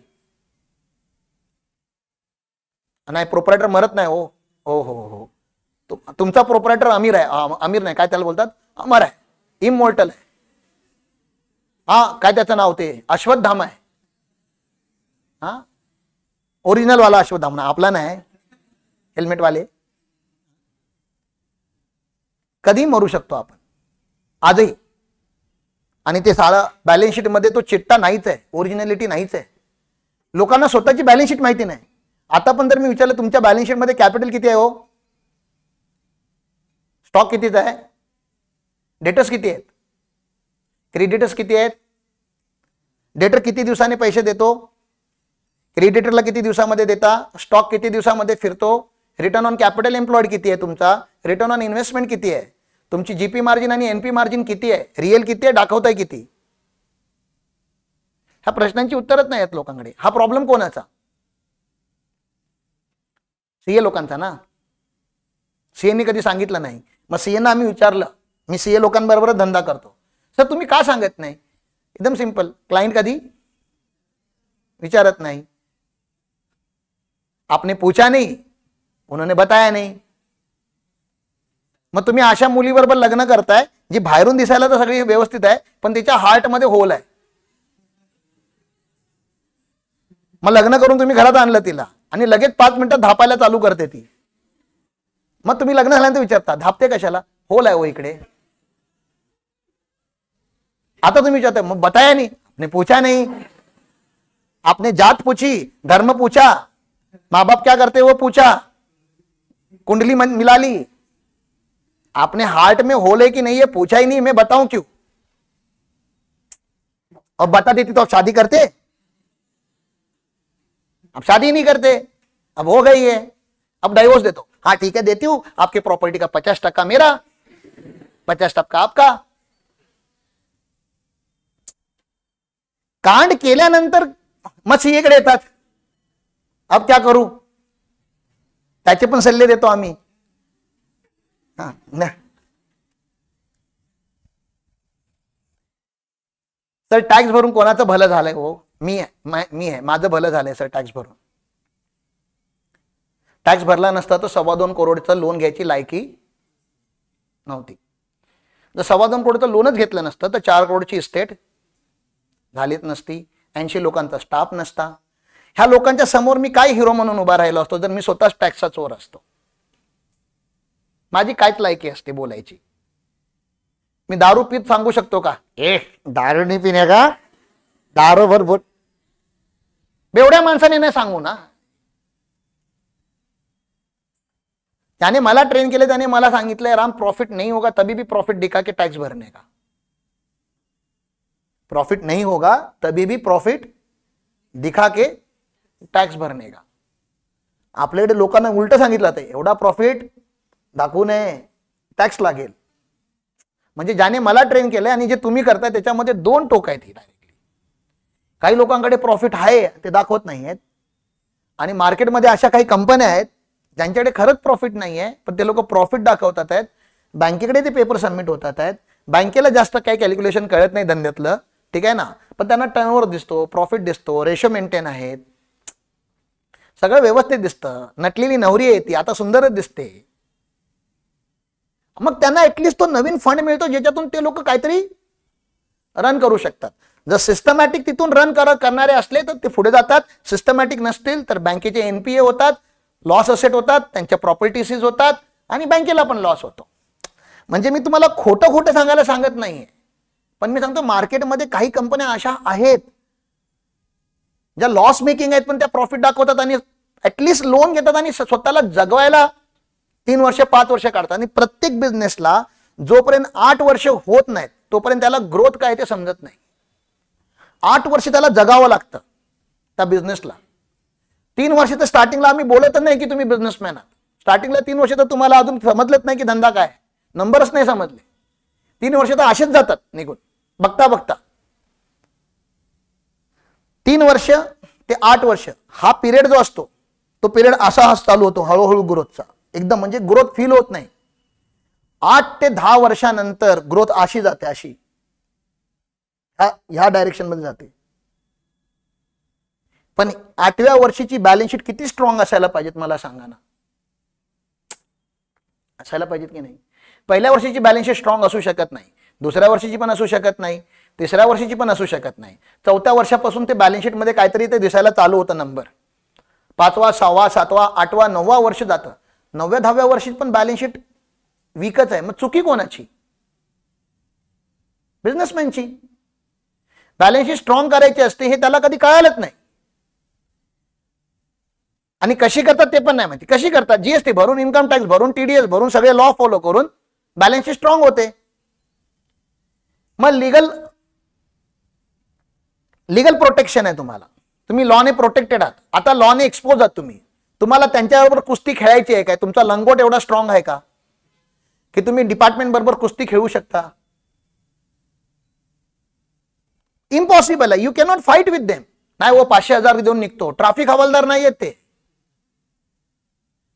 A: नाही, प्रोप्रायटर मरत नाही. हो हो हो हो, तुमचा प्रोप्रायटर अमीर आहे, अमीर नाही, काय त्याला बोलतात, अमर आहे, इमॉर्टल आहे. हा, काय त्याचं नाव ते अश्वत्थामा आहे. हा, ओरिजिनल वाला अश्वत्थामा, आपला नाही, हेल्मेट वाले. कधी मरू शकतो आपण, आजही. आणि ते सारा बॅलन्स शीट मध्ये तो चिट्टा नाहीच आहे, ओरिजिनॅलिटी नाहीच आहे. लोकांना स्वतःची बॅलन्स शीट माहिती नाही. आता पण जर मी विचारलं तुमच्या बॅलन्स शीट मध्ये कॅपिटल किती आहे, हो, स्टॉक कितीच आहे, डेटर्स किती आहेत, क्रेडिटर्स किती आहेत, डेटर किती दिवसाने पैसे देतो, क्रेडिटरला किती दिवसामध्ये देता, स्टॉक किती दिवसामध्ये फिरतो, रिटर्न ऑन कॅपिटल एम्प्लॉयड किती आहे तुमचा, रिटर्न ऑन इन्व्हेस्टमेंट किती आहे, तुमची जीपी मार्जिन आणि एनपी मार्जिन किती आहे, रिअल किती आहे, दाखवताय किती. ह्या प्रश्नांची उत्तरच नाही आहेत लोकांकडे. हा प्रॉब्लेम कोणाचा? सीए लोकांचा ना. सीएने कधी सांगितलं नाही. मग सीएना आम्ही विचारलं, मी सीए लोकांबरोबरच धंदा करतो, सर तुम्ही का सांगत नाही? एकदम सिंपल, क्लायंट कधी विचारत नाही. आपने पूछा नहीं, उन्होंने बताया नहीं. मग तुम्ही अशा मुलीबरोबर लग्न करताय जी बाहेरून दिसायला तर सगळी व्यवस्थित आहे पण तिच्या हार्ट मध्ये होल आहे. मग लग्न करून तुम्ही घरात आणलं तिला आणि लगेच 5 मिनिटात धापायला चालू करते ती. मग तुम्ही लग्न झाल्यानंतर विचारता धापते कशाला, होल आहे हो इकडे. आता तुम्ही विचारता मग बताया नहीं, आपने पूछा नहीं, आपने जात पूछी, धर्म पूछा, माँ बाप क्या करते वो पूछा, कुंडली मिला ली, आपने हार्ट में होल है कि नहीं ये पूछा ही नहीं, मैं बताऊं क्यों? और बता देती तो आप शादी करते? अब शादी नहीं करते, अब हो गई है, अब डाइवोर्स देते हो. हाँ ठीक है देती हूं, आपकी प्रॉपर्टी का 50% मेरा, 50% आपका. कांड केल्यानंतर मग सीएकडे येतात, अब क्या करू, त्याचे पण सल्ले देतो आम्ही. सर टॅक्स भरून कोणाचं भलं झालंय? हो मी आहे, माझं भलं झालंय सर टॅक्स भरून. टॅक्स भरला नसता तर 2.25 करोडचं लोन घ्यायची लायकी नव्हती. जर 2.25 करोडचं लोनच घेतलं नसतं तर 4 करोडची इस्टेट झालीच नसती, 80 लोकांचा स्टाफ नसता. ह्या लोकांच्या समोर मी काय हिरो म्हणून उभा राहिलो असतो जर मी स्वतःच टॅक्सचा चोर असतो? माझी कायच लायकी असते बोलायची. मी दारू पीत सांगू शकतो का दारू नाही पिणे का, दारू भरपूर बेवड्या माणसाने नाही सांगू ना. त्याने मला ट्रेन केले, त्याने मला सांगितलंय राम प्रॉफिट नहीं होगा तभी भी प्रॉफिट दिखा के टैक्स भरने का, प्रॉफिट नहीं होगा तभी भी प्रॉफिट दिखा के टॅक्स भरणे का. आपल्याकडे लोकांना उलट सांगितलं ते एवढा प्रॉफिट दाखवू नये, टॅक्स लागेल. म्हणजे ज्याने मला ट्रेन केलंय आणि जे तुम्ही करताय त्याच्यामध्ये दोन टोक आहेत ही डायरेक्टली. काही लोकांकडे प्रॉफिट आहे ते दाखवत नाही आहेत, आणि मार्केटमध्ये अशा काही कंपन्या आहेत ज्यांच्याकडे खरंच प्रॉफिट नाही आहे, पण ते लोक प्रॉफिट दाखवतात आहेत, बँकेकडे ते पेपर सबमिट होतात आहेत, बँकेला जास्त काही कॅल्क्युलेशन कळत नाही धंद्यातलं, ठीक आहे ना, पण त्यांना टर्नओव्हर दिसतो, प्रॉफिट दिसतो, रेशो मेंटेन आहेत, सगळं व्यवस्थित दिसतं, नटलेली नवरी आहे ती आता सुंदरच दिसते. मग त्यांना ऍटलिस्ट तो नवीन फंड मिळतो ज्याच्यातून ते लोक काहीतरी रन करू शकतात. जर सिस्टमॅटिक तिथून रन करणारे असले तर ते पुढे जातात, सिस्टमॅटिक नसतील तर बँकेचे एनपीए होतात, लॉस असेट होतात, त्यांच्या प्रॉपर्टी सीज होतात आणि बँकेला पण लॉस होतो. म्हणजे मी तुम्हाला खोटं खोटं सांगायला सांगत नाहीये, पण मी सांगतो मार्केटमध्ये काही कंपन्या अशा आहेत ज्या लॉस मेकिंग आहेत पण त्या प्रॉफिट दाखवतात आणि ऍटलिस्ट लोन घेतात आणि स्वतःला जगवायला 3 वर्ष 5 वर्ष काढतात. आणि प्रत्येक बिझनेसला जोपर्यंत 8 वर्ष होत नाहीत तोपर्यंत त्याला ग्रोथ काय ते समजत नाही. 8 वर्ष त्याला जगावं लागतं त्या बिझनेसला. 3 वर्ष तर स्टार्टिंगला आम्ही बोलत नाही की तुम्ही बिझनेसमॅन आहात. स्टार्टिंगला 3 वर्ष तर तुम्हाला अजून समजलंच नाही की धंदा काय, नंबरच नाही समजले. 3 वर्ष तर असेच जातात निघून बघता बघता. 3 वर्ष ते 8 वर्ष हा पिरियड जो असतो तो पिरियड असा चालू होतो हळूहळू ग्रोथचा, एकदम म्हणजे ग्रोथ फील होत नाही. 8 ते 10 वर्षानंतर ग्रोथ अशी जाते, अशी ह्या डायरेक्शन मध्ये जाते. पण 8व्या वर्षीची बॅलन्स शीट किती स्ट्रॉंग असायला पाहिजेत मला सांगा ना, असायला पाहिजेत की नाही. पहिल्या वर्षीची बॅलन्स शीट स्ट्रॉंग असू शकत नाही, दुसऱ्या वर्षीची पण असू शकत नाही, तिसऱ्या वर्षीची पण असू शकत नाही. 4थ्या वर्षापासून ते बॅलन्स शीट मध्ये काहीतरी ते दिसायला चालू होतं नंबर. 5वा 6वा 7वा 8वा 9वा वर्ष जातं, 9व्या 10व्या वर्षी पण बॅलन्स शीट वीकच आहे. मग चुकी कोणाची? बिझनेसमॅनची. बॅलन्स शीट स्ट्रॉंग करायची असते हे त्याला कधी कळालंच नाही, आणि कशी करतात ते पण नाही माहिती. कशी करतात? जीएसटी भरून, इन्कम टॅक्स भरून, टीडीएस भरून, सगळे लॉ फॉलो करून बॅलन्स शीट स्ट्रॉंग होते. मग लीगल प्रोटेक्शन आहे तुम्हाला, तुम्ही लॉने प्रोटेक्टेड आहात. आता लॉने एक्सपोज आहात तुम्ही, तुम्हाला त्यांच्याबरोबर कुस्ती खेळायची आहे काय? तुमचा लंगोट एवढा स्ट्रॉंग आहे का की तुम्ही डिपार्टमेंट बरोबर कुस्ती खेळू शकता? इम्पॉसिबल आहे. You cannot fight with them. नाही वो 500,000 देऊन निघतो, ट्रॅफिक हवालदार नाही येत ते.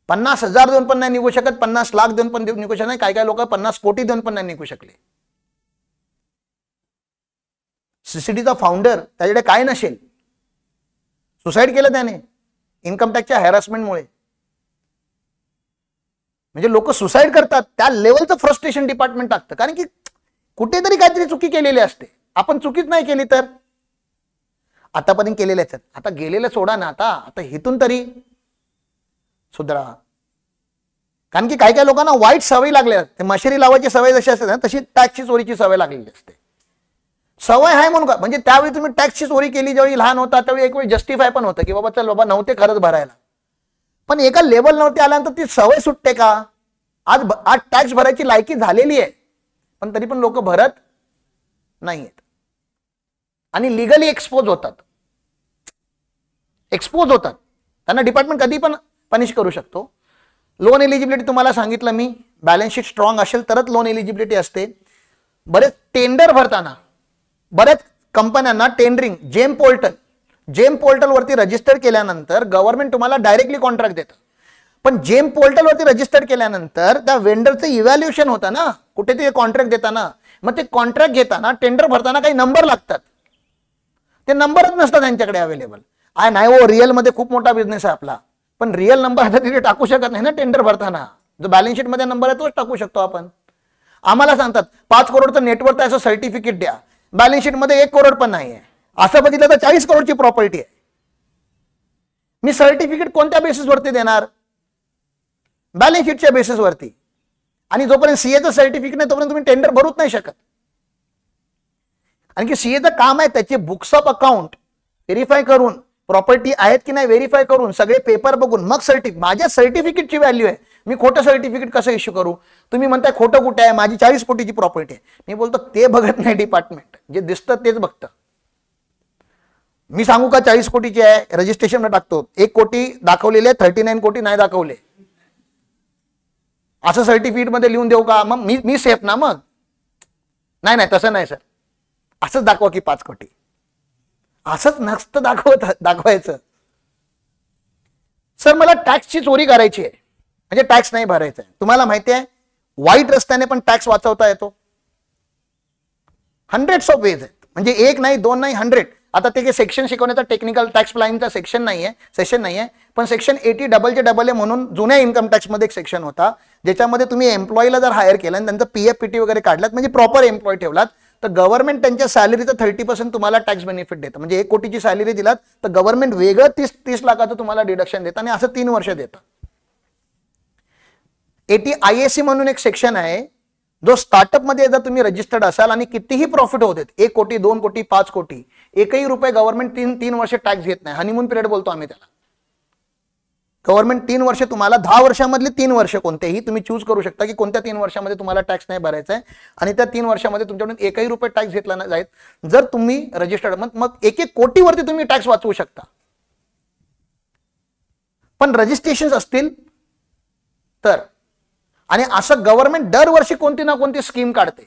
A: 50,000 देऊन पण नाही निघू शकत, 50 लाख देऊन पण निघू शकत नाही, काय काय लोक 50 कोटी देऊन पण नाही निघू शकले. सीसीडीचा फाउंडर त्याच्याकडे काय नसेल, सुसाईड केलं त्याने इन्कम टॅक्सच्या हॅरॅसमेंटमुळे. म्हणजे लोक सुसाईड करतात, त्या लेवलचं फ्रस्ट्रेशन डिपार्टमेंट टाकतं, कारण की कुठेतरी काहीतरी चुकी केलेली असते. आपण चुकीच नाही केली तर आतापर्यंत केलेल्याच आहेत, आता गेलेलं सोडा ना, आता हिथून तरी सुधरा. कारण की काही काही लोकांना वाईट सवय लागल्या, ते मशेरी लावायची सवय जशी असते ना तशी टॅक्सची चोरीची सवय लागलेली असते. सवय आहे म्हणून का? म्हणजे त्यावेळी तुम्ही टॅक्सची चोरी केली ज्यावेळी लहान होता त्यावेळी एक वेळ जस्टिफाय पण होतं की बाबा चल बाबा नव्हते खरंच भरायला, पण एका लेवल नव्हते आल्यानंतर ती सवय सुटते का? आज टॅक्स भरायची लायकी झालेली आहे पण तरी पण लोक भरत नाहीयेत आणि लिगली एक्सपोज होतात. त्यांना डिपार्टमेंट कधी पण पनिश करू शकतो. लोन एलिजिबिलिटी तुम्हाला सांगितलं मी, बॅलन्स शीट स्ट्रॉंग असेल तरच लोन एलिजिबिलिटी असते. बरेच टेंडर भरताना बऱ्याच कंपन्यांना टेंडरिंग जेम पोर्टल वरती रजिस्टर केल्यानंतर गव्हर्नमेंट तुम्हाला डायरेक्टली कॉन्ट्रॅक्ट देतं. पण जेम पोर्टल वरती रजिस्टर केल्यानंतर त्या वेंडरचं इव्हॅल्युएशन होतं ना कुठे ते कॉन्ट्रॅक्ट देताना. मग ते कॉन्ट्रॅक्ट घेताना टेंडर भरताना काही नंबर लागतात, ते नंबरच नसतात त्यांच्याकडे अवेलेबल. नाही हो रिअल मध्ये खूप मोठा बिझनेस आहे आपला, पण रिअल नंबर आता तिथे टाकू शकत नाही ना टेंडर भरताना. जो बॅलन्स शीट मध्ये नंबर आहे तोच टाकू शकतो आपण. आम्हाला सांगतात 5 करोडचं नेटवर्थ आहे असं सर्टिफिकेट द्या, बॅलन्स शीट मध्ये 1 करोड पण नाही आहे. असं बघितलं तर 40 करोडची प्रॉपर्टी आहे. मी सर्टिफिकेट कोणत्या बेसिसवरती देणार? बॅलन्स शीटच्या बेसिसवरती. आणि जोपर्यंत सीएचं सर्टिफिकेट नाही तोपर्यंत तुम्ही टेंडर भरूच नाही शकत. आणखी सीएचं काम आहे त्याचे बुक्स ऑफ अकाउंट व्हेरीफाय करून प्रॉपर्टी आहेत की नाही व्हेरीफाय करून सगळे पेपर बघून मग माझ्या सर्टिफिकेटची व्हॅल्यू आहे. मी खोटं सर्टिफिकेट कसं इश्यू करू? तुम्ही म्हणताय खोटं कुठे आहे, माझी 40 कोटीची प्रॉपर्टी आहे. मी बोलतो ते बघत नाही डिपार्टमेंट, जे दिसतं तेच बघतं. मी सांगू का 40 कोटीची आहे, रजिस्ट्रेशन टाकतो 1 कोटी दाखवलेले 39 कोटी नाही दाखवले, असं सर्टिफिकेट मध्ये लिहून देऊ का? मग मी सेफ ना? मग नाही तसं नाही सर, असंच दाखवा की 5 कोटी, असंच नसतं दाखवायचं. सर मला टॅक्सची चोरी करायची आहे, म्हणजे टॅक्स नाही भरायचा आहे. तुम्हाला माहिती आहे वाईट रस्त्याने पण टॅक्स वाचवता येतो. हंड्रेड्स ऑफ वेज आहेत, म्हणजे 1 नाही 2 नाही 100. आता ते सेक्शन शिकवण्याचा टेक्निकल टॅक्स प्लॅनिंगचा सेक्शन नाहीये, पण सेक्शन 80AA म्हणून जुन्या इन्कम टॅक्स मध्ये एक सेक्शन होता, ज्याच्यामध्ये तुम्ही एम्प्लॉईला जर हायर केलं आणि त्यांचं PF PT वगैरे काढलात, म्हणजे प्रॉपर एम्प्लॉय ठेवलात, तर गव्हर्नमेंट त्यांच्या सॅलरीचं 30% तुम्हाला टॅक्स बेनिफिट देतं. म्हणजे 1 कोटीची सॅलरी दिलात तर गव्हर्नमेंट वेगळं 30 लाखाचं तुम्हाला डिडक्शन देतं आणि असं 3 वर्ष देतं. 80 IAC म्हणून एक सेक्शन आहे, जो स्टार्टअप मध्ये जर तुम्ही रजिस्टर्ड असाल आणि कितीही प्रॉफिट होत आहेत, 1 कोटी 2 कोटी 5 कोटी, एकही रुपये गव्हर्नमेंट 3 वर्ष टॅक्स घेत नाही. हनीमून पिरियड बोलतो आम्ही त्याला. गव्हर्नमेंट 3 वर्ष तुम्हाला, 10 वर्षामधले 3 वर्ष कोणतेही तुम्ही चूज करू शकता की कोणत्या 3 वर्षामध्ये तुम्हाला टॅक्स नाही भरायचा आहे, आणि त्या 3 वर्षामध्ये तुमच्याकडून एकही रुपये टॅक्स घेतला नाही जाईल जर तुम्ही रजिस्टर्ड. मग 1 कोटीवरती तुम्ही टॅक्स वाचवू शकता. पण रजिस्ट्रेशन असतील तर. आणि असं गव्हर्नमेंट दरवर्षी कोणती ना कोणती स्कीम काढते,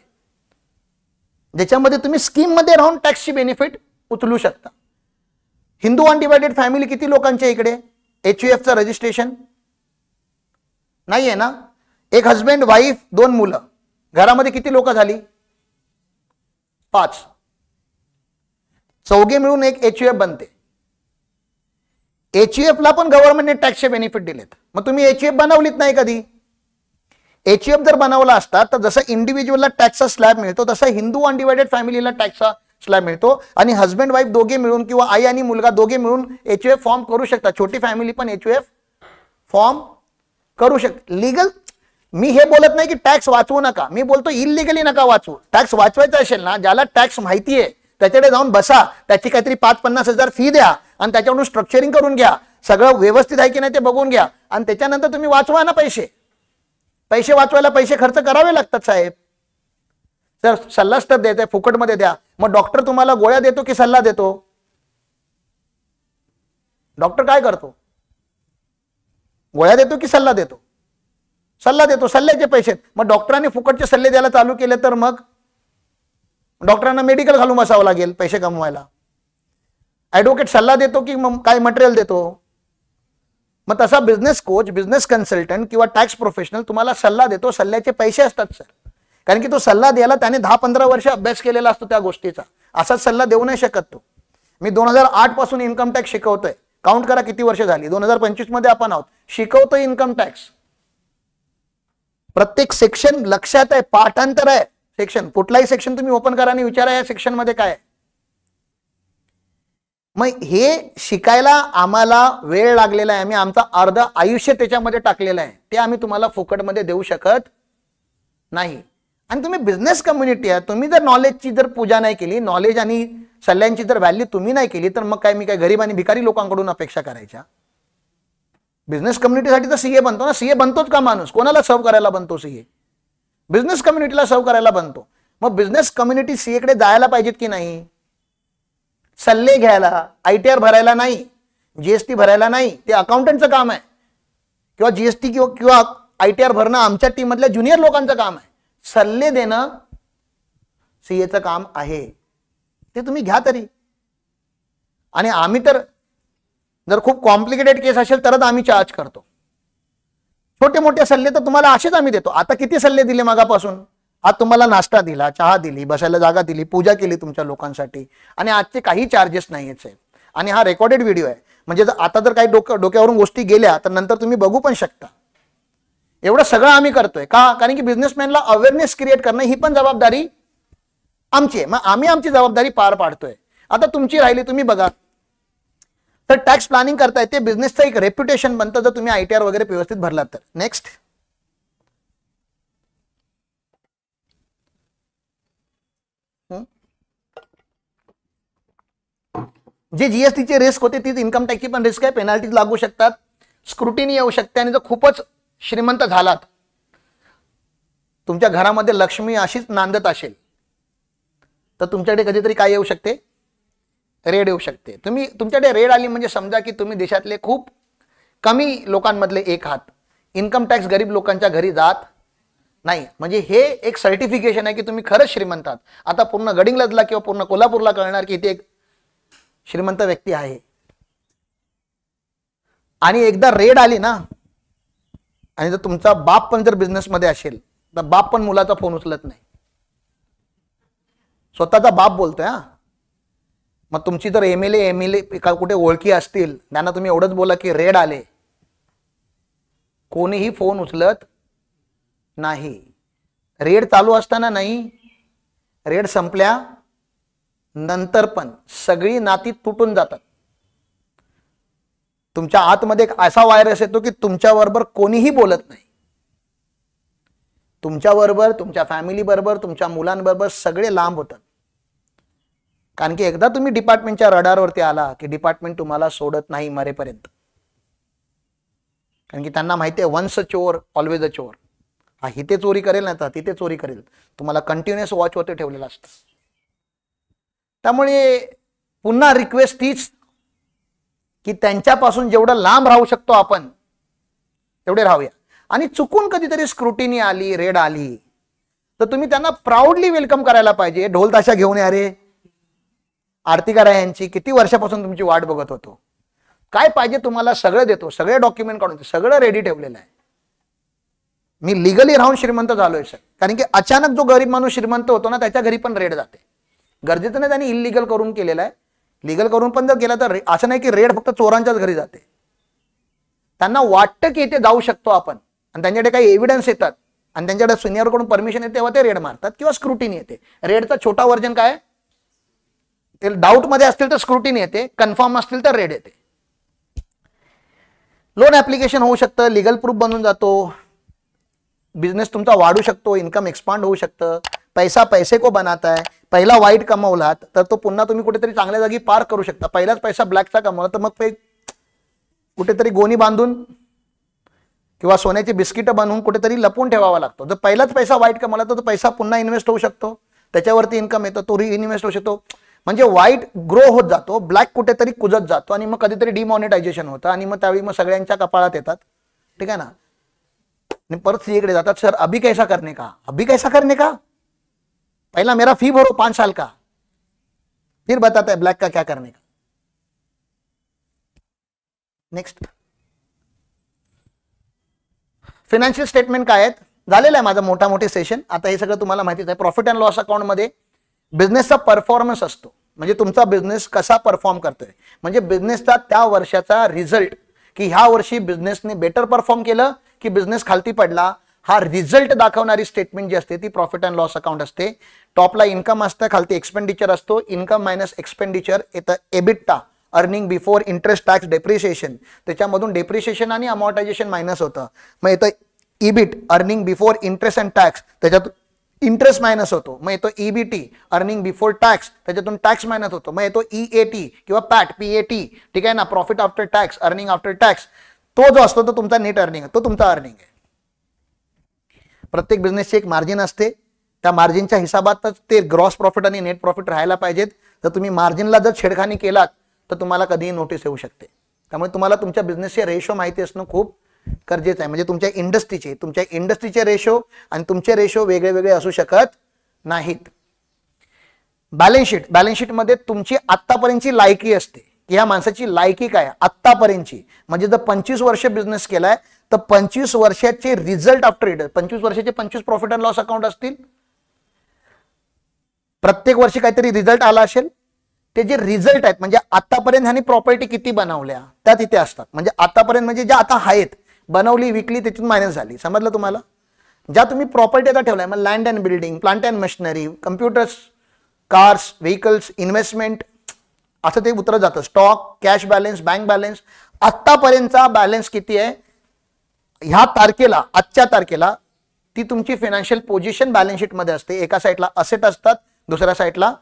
A: ज्याच्यामध्ये तुम्ही स्कीम मध्ये राहून टॅक्सची बेनिफिट उचलू शकता. हिंदू अनडिवायडेड फॅमिली किती लोकांच्या इकडे? HUF चं रजिस्ट्रेशन नाहीये ना? एक हस्बंड वाईफ 2 मुलं, घरामध्ये किती लोक झाली? 5. चौघे मिळून एक HUF बनते. HUF ला पण गव्हर्नमेंटने टॅक्सचे बेनिफिट दिलेत. मग तुम्ही HUF बनवलीत नाही कधी. HUF जर बनवला असता तर जसं इंडिव्हिज्युअलला टॅक्सचा स्लॅब मिळतो, तसा हिंदू अनडिवायडेड फॅमिलीला टॅक्सचा स्लॅब मिळतो, आणि हस्बंड वाईफ दोघे मिळून किंवा आई आणि मुलगा दोघे मिळून HUF फॉर्म करू शकतात. छोटी फॅमिली पण HUF फॉर्म करू शकते. लीगल, मी हे बोलत नाही की टॅक्स वाचवू नका, मी बोलतो इलिगली नका वाचवू. टॅक्स वाचवायचा असेल ना, ज्याला टॅक्स माहिती आहे त्याच्याकडे जाऊन बसा, त्याची काहीतरी 5-50 हजार फी द्या आणि त्याच्याकडून स्ट्रक्चरिंग करून घ्या, सगळं व्यवस्थित आहे की नाही ते बघून घ्या, आणि त्याच्यानंतर तुम्ही वाचवा ना. पैसे वाचवायला पैसे खर्च करावे लागतात साहेब. सर सल्लाच तर देते, फुकटमध्ये द्या. मग डॉक्टर तुम्हाला गोळ्या देतो की सल्ला देतो? डॉक्टर काय करतो? गोळ्या देतो की सल्ला देतो? सल्ला देतो. सल्ल्याचे पैसे. मग डॉक्टरांनी फुकटचे सल्ले द्यायला चालू केले तर मग डॉक्टरांना मेडिकल घालून बसावं लागेल पैसे कमवायला. ऍडव्होकेट सल्ला देतो की मग काय मटेरियल देतो? मग तसा बिझनेस कोच, बिझनेस कन्सल्टंट किंवा टॅक्स प्रोफेशनल तुम्हाला सल्ला देतो, सल्ल्याचे पैसे असतात सर. कारण की तो सल्ला द्यायला त्याने 10-15 वर्ष अभ्यास केलेला असतो त्या गोष्टीचा. असाच सल्ला देऊ नाही शकत तो. मी 2008 पासून इन्कम टॅक्स शिकवतोय. काउंट करा किती वर्ष झाली, 2025 मध्ये आपण आहोत. शिकवतोय इन्कम टॅक्स. प्रत्येक सेक्शन लक्षात आहे, पाठांतर आहे सेक्शन. कुठलाही सेक्शन तुम्ही ओपन करा आणि विचारा या सेक्शन मध्ये काय आहे. मग हे शिकायला आम्हाला वेळ लागलेला आहे. आम्ही आमचा अर्ध आयुष्य त्याच्यामध्ये टाकलेलं आहे. ते आम्ही तुम्हाला फुकटमध्ये देऊ शकत नाही. आणि तुम्ही बिझनेस कम्युनिटी आहे, तुम्ही जर नॉलेजची जर पूजा नाही केली, नॉलेज आणि सल्ल्यांची जर व्हॅल्यू तुम्ही नाही केली, तर मग काय मी काय गरीब आणि भिकारी लोकांकडून अपेक्षा करायच्या? बिझनेस कम्युनिटीसाठी तर सीए बनतो ना. सीए बनतोच का माणूस? कोणाला सर्व करायला बनतो सीए? बिझनेस कम्युनिटीला सर्व करायला बनतो. मग बिझनेस कम्युनिटी सीए कडे जायला पाहिजेत की नाही? सल्ले घ्यायला, ITR भरायला नाही, GST भरायला नाही, ते अकाउंटंटचं काम आहे. किंवा GST किंवा ITR भरणं आमच्या टीम मधल्या ज्युनियर लोकांचं काम आहे. सल्ले देणं सीएचं काम आहे. ते तुम्ही घ्या तरी. आणि आम्ही तर जर खूप कॉम्प्लिकेटेड केस असेल तरच आम्ही चार्ज करतो. छोटे मोठे सल्ले तर तुम्हाला असेच आम्ही देतो. आता किती सल्ले दिले मागापासून? आज तुम्हाला नाश्ता दिला, चहा दिली, बसायला जागा दिली, पूजा केली तुमच्या लोकांसाठी, आणि आजचे काही चार्जेस नाहीयेत साहेब. आणि हा रेकॉर्डेड व्हिडिओ आहे, म्हणजे आता जर काही डोक्यावरून गोष्टी गेल्या तर नंतर तुम्ही बघू पण शकता. एवढं सगळं आम्ही करतोय का? कारण की बिझनेसमॅनला अवेअरनेस क्रिएट करणं ही पण जबाबदारी आमची आहे. मग आम्ही आमची जबाबदारी पार पाडतोय. आता तुमची राहिली, तुम्ही बघा. तर टॅक्स प्लॅनिंग करताय, ते बिझनेसचं एक रेप्युटेशन बनतं जर तुम्ही ITR वगैरे व्यवस्थित भरलात तर. नेक्स्ट. जे जीएसटीचे रिस्क होते तीच इन्कम टॅक्सची पण रिस्क आहे. पेनल्टीज लागू शकतात, स्क्रुटिनी येऊ शकते, आणि जर खूपच श्रीमंत झालात, तुमच्या घरामध्ये लक्ष्मी अशीच नांदत असेल, तर तुमच्याकडे कधीतरी काय येऊ शकते, रेड येऊ शकते. तुमच्याकडे रेड आली म्हणजे समजा की तुम्ही देशातले खूप कमी लोकांमधले एक आहात. इन्कम टॅक्स गरीब लोकांच्या घरी जात नाही. म्हणजे हे एक सर्टिफिकेशन आहे की तुम्ही खरंच श्रीमंत आहात. आता पूर्ण गडिंग्लजला किंवा पूर्ण कोल्हापूरला कळणार की इथे एक श्रीमंत व्यक्ती आहे. आणि एकदा रेड आली ना, आणि जर तुमचा बाप पण जर बिझनेसमध्ये असेल तर बाप पण मुलाचा फोन उचलत नाही. स्वतःचा बाप बोलतोय हा. मग तुमची जर एमएलए कुठे ओळखी असतील, त्यांना तुम्ही एवढंच बोला की रेड आले, कोणीही फोन उचलत नाही. रेड चालू असताना नाही, रेड संपल्या नंतर पण सगळी नाती तुटून जातात. तुमच्या आतमध्ये एक असा व्हायरस येतो की तुमच्याबरोबर कोणीही बोलत नाही. तुमच्याबरोबर, तुमच्या फॅमिली बरोबर, तुमच्या मुलांबरोबर सगळे लांब होतात. कारण की एकदा तुम्ही डिपार्टमेंटच्या रडारवरती आला की डिपार्टमेंट तुम्हाला सोडत नाही मरेपर्यंत. कारण की त्यांना माहिती आहे, वन्स अ चोर ऑलवेज अ चोर. हा इथे चोरी करेल ना तर तिथे चोरी करेल. तुम्हाला कंटिन्युअस वॉचवरती ठेवलेलं असतं. त्यामुळे पुन्हा रिक्वेस्ट तीच की त्यांच्यापासून जेवढं लांब राहू शकतो आपण तेवढे राहूया. आणि चुकून कधीतरी स्क्रुटिनी आली, रेड आली, तर तुम्ही त्यांना प्राऊडली वेलकम करायला पाहिजे. ढोल ताशा घेऊन या रे, आरती करा यांची, किती वर्षापासून तुमची वाट बघत होतो, काय पाहिजे तुम्हाला सगळं देतो, सगळे डॉक्युमेंट काढून सगळं रेडी ठेवलेलं आहे. मी लिगली राहून श्रीमंत झालोय सर. कारण की अचानक जो गरीब माणूस श्रीमंत होतो ना, त्याच्या घरी पण रेड जाते. गरजेचं नाही त्यांनी इलिगल करून केलेलं आहे. लिगल करून पण जर केला तर असं नाही की रेड फक्त चोरांच्याच घरी जाते. त्यांना वाटतं की इथे जाऊ शकतो आपण, आणि त्यांच्याकडे काही एव्हिडन्स येतात, आणि त्यांच्याकडे सिनियरकडून परमिशन येते, तेव्हा ते रेड मारतात किंवा स्क्रुटिनी येते. रेडचा छोटा व्हर्जन काय, ते डाऊट मध्ये असतील तर स्क्रुटिनी येते, कन्फर्म असतील तर रेड येते. लोन ऍप्लिकेशन होऊ शकतं, लिगल प्रूफ बनून जातो, बिझनेस तुमचा वाढू शकतो, इन्कम एक्सपांड होऊ शकतं. पैसे को बनाता है. पहिला वाईट कमवलात तर तो पुन्हा तुम्ही कुठेतरी चांगल्या जागी पार करू शकता. पहिलाच पैसा ब्लॅकचा कमवला तर मग कुठेतरी गोणी बांधून किंवा सोन्याची बिस्किटं बनवून कुठेतरी लपून ठेवावा लागतो. जर पहिलाच पैसा वाईट कमवला तर तो पैसा पुन्हा इन्व्हेस्ट होऊ शकतो, त्याच्यावरती इन्कम येतो, तो रिइन्व्हेस्ट होऊ शकतो. म्हणजे वाईट ग्रो होत जातो, ब्लॅक कुठेतरी कुजत जातो, आणि मग कधीतरी डिमॉनिटायझेशन होतं, आणि मग त्यावेळी मग सगळ्यांच्या कपाळात येतात. ठीक आहे ना. आणि परत सीएकडे जातात, सर अभी कैसा करने का, अभी कैसा करने का, पहला मेरा फी भरो 5 साल का, फिर बताता है ब्लैक का क्या करने का. नेक्स्ट, फायनान्शियल स्टेटमेंट काय आहेत. झालेलं आहे माझं मोठा मोठे सेशन. आता हे सगळं तुम्हाला माहितीच आहे. प्रॉफिट अँड लॉस अकाउंट मध्ये बिझनेसचा परफॉर्मन्स असतो, म्हणजे तुमचा बिझनेस कसा परफॉर्म करतोय, म्हणजे बिझनेसचा त्या वर्षाचा रिझल्ट, की ह्या वर्षी बिझनेसने बेटर परफॉर्म केलं की बिझनेस खालती पडला, हा रिझल्ट दाखवणारी स्टेटमेंट जी असते ती प्रॉफिट अँड लॉस अकाउंट असते. टॉपला इन्कम असतं, खालती एक्सपेंडिचर असतो. इन्कम मायनस एक्सपेंडिचर येतं EBITDA, earning before interest tax depreciation. त्याच्यामधून डेप्रिसिएशन आणि अमॉर्टायझेशन मायनस होतं. मग येतं EBIT, earning before interest and tax, त्याच्यात इंटरेस्ट मायनस होतो. मग येतो ईबीटी, अर्निंग बिफोर टॅक्स, त्याच्यातून टॅक्स मायनस होतो. मग येतो ईएटी किंवा पॅट, पीएटी. ठीक आहे ना, profit after tax, earning after tax. तो जो असतो तो तुमचा नेट अर्निंग आहे, तो तुमचा अर्निंग आहे. प्रत्येक बिझनेसची एक मार्जिन असते, त्या मार्जिनच्या हिसाबातच ते ग्रॉस प्रॉफिट आणि नेट प्रॉफिट राहायला पाहिजेत. जर तुम्ही मार्जिनला जर छेडखानी केलात तर तुम्हाला कधीही नोटीस येऊ शकते. त्यामुळे तुम्हाला तुमच्या बिझनेसचे रेशो माहिती असणं खूप गरजेचं आहे. म्हणजे तुमच्या इंडस्ट्रीचे रेशो आणि तुमचे रेशो वेगळे वेगळे असू शकत नाहीत. बॅलन्स शीटमध्ये तुमची आत्तापर्यंतची लायकी असते, की ह्या माणसाची लायकी काय आत्तापर्यंतची. म्हणजे जर 25 वर्ष बिझनेस केलाय तर 25 वर्षाचे रिझल्ट आफ्टर इट, 25 वर्षाचे 25 प्रॉफिट अँड लॉस अकाउंट असतील. प्रत्येक वर्षी काहीतरी रिझल्ट आला असेल, ते जे रिझल्ट आहेत म्हणजे आतापर्यंत ह्यांनी प्रॉपर्टी किती बनवल्या त्या तिथे असतात. म्हणजे आतापर्यंत म्हणजे ज्या आता आहेत, बनवली, विकली, त्यातून मायनस झाली. समजलं तुम्हाला. ज्या तुम्ही प्रॉपर्टी आता ठेवलाय, मग land and building, plant and machinery, computers, cars, vehicles, investment, असं ते उतरत जातं. Stock, cash balance, bank balance, आतापर्यंतचा बॅलन्स किती आहे ह्या तारखेला, आजच्या तारखेला, ती तुमची फायनान्शियल पोझिशन बॅलन्स शीट मध्ये असते. एका साईडला असेट असतात, दुसऱ्या साईडला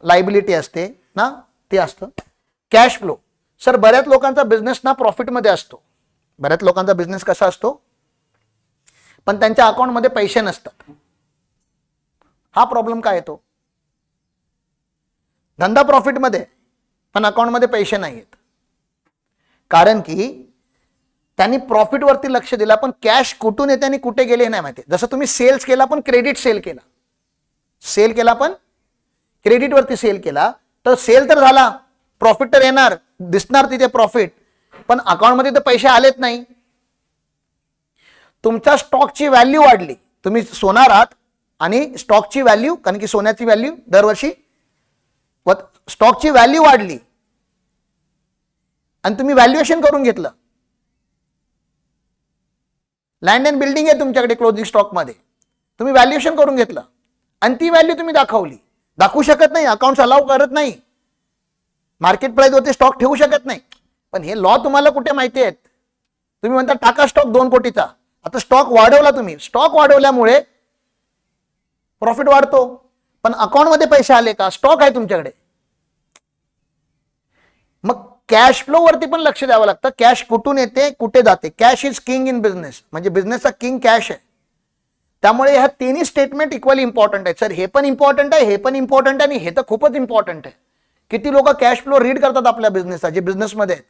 A: लायबिलिटी असते ना, ते असतं. Cash flow. सर बऱ्याच लोकांचा बिझनेस ना प्रॉफिटमध्ये असतो, बऱ्याच लोकांचा बिझनेस कसा असतो, पण त्यांच्या अकाउंटमध्ये पैसे नसतात. हा प्रॉब्लेम काय येतो? धंदा प्रॉफिटमध्ये पण अकाउंटमध्ये पैसे नाही आहेत, कारण की त्यांनी प्रॉफिटवरती लक्ष दिलं, पण कॅश कुठून येते आणि कुठे गेले हे नाही माहिती. जसं तुम्ही सेल्स केला पण क्रेडिट सेल केला पण क्रेडिटवरती सेल केला, तर सेल तर झाला, प्रॉफिट तर येणार, दिसणार तिथे प्रॉफिट, पण अकाउंटमध्ये तर पैसे आलेच नाही. तुमच्या स्टॉकची व्हॅल्यू वाढली, तुम्ही सोनार आहात आणि स्टॉकची व्हॅल्यू, कारण की सोन्याची व्हॅल्यू दरवर्षी, स्टॉकची व्हॅल्यू वाढली आणि तुम्ही व्हॅल्युएशन करून घेतलं. लँड अँड बिल्डिंग आहे तुमच्याकडे क्लोजिंग स्टॉक मध्ये, तुम्ही व्हॅल्युएशन करून घेतलं आणि ती व्हॅल्यू तुम्ही दाखवू शकत नाही, अकाउंट्स अलाउ करत नाही, मार्केट प्राइस वरती स्टॉक ठेवू शकत नाही. पण हे लॉ तुम्हाला कुठे माहिती आहेत? तुम्ही म्हणता टाका स्टॉक 2 कोटीचा, आता स्टॉक वाढवला तुम्ही, स्टॉक वाढवल्यामुळे प्रॉफिट वाढतो, पण अकाउंटमध्ये पैसे आले का? स्टॉक आहे तुमच्याकडे. मग कॅश फ्लो वरती पण लक्ष द्यावं लागतं, कॅश कुठून येते कुठे जाते. Cash is king in business, म्हणजे बिझनेसचा किंग कॅश आहे. त्यामुळे ह्या तिन्ही स्टेटमेंट इक्वली इम्पॉर्टंट आहेत. सर हे पण इम्पॉर्टंट आहे, हे पण इम्पॉर्टंट आहे आणि हे तर खूपच इम्पॉर्टंट आहे. किती लोक कॅश फ्लो रीड करतात आपल्या बिझनेसचा, जे बिझनेसमध्ये आहेत?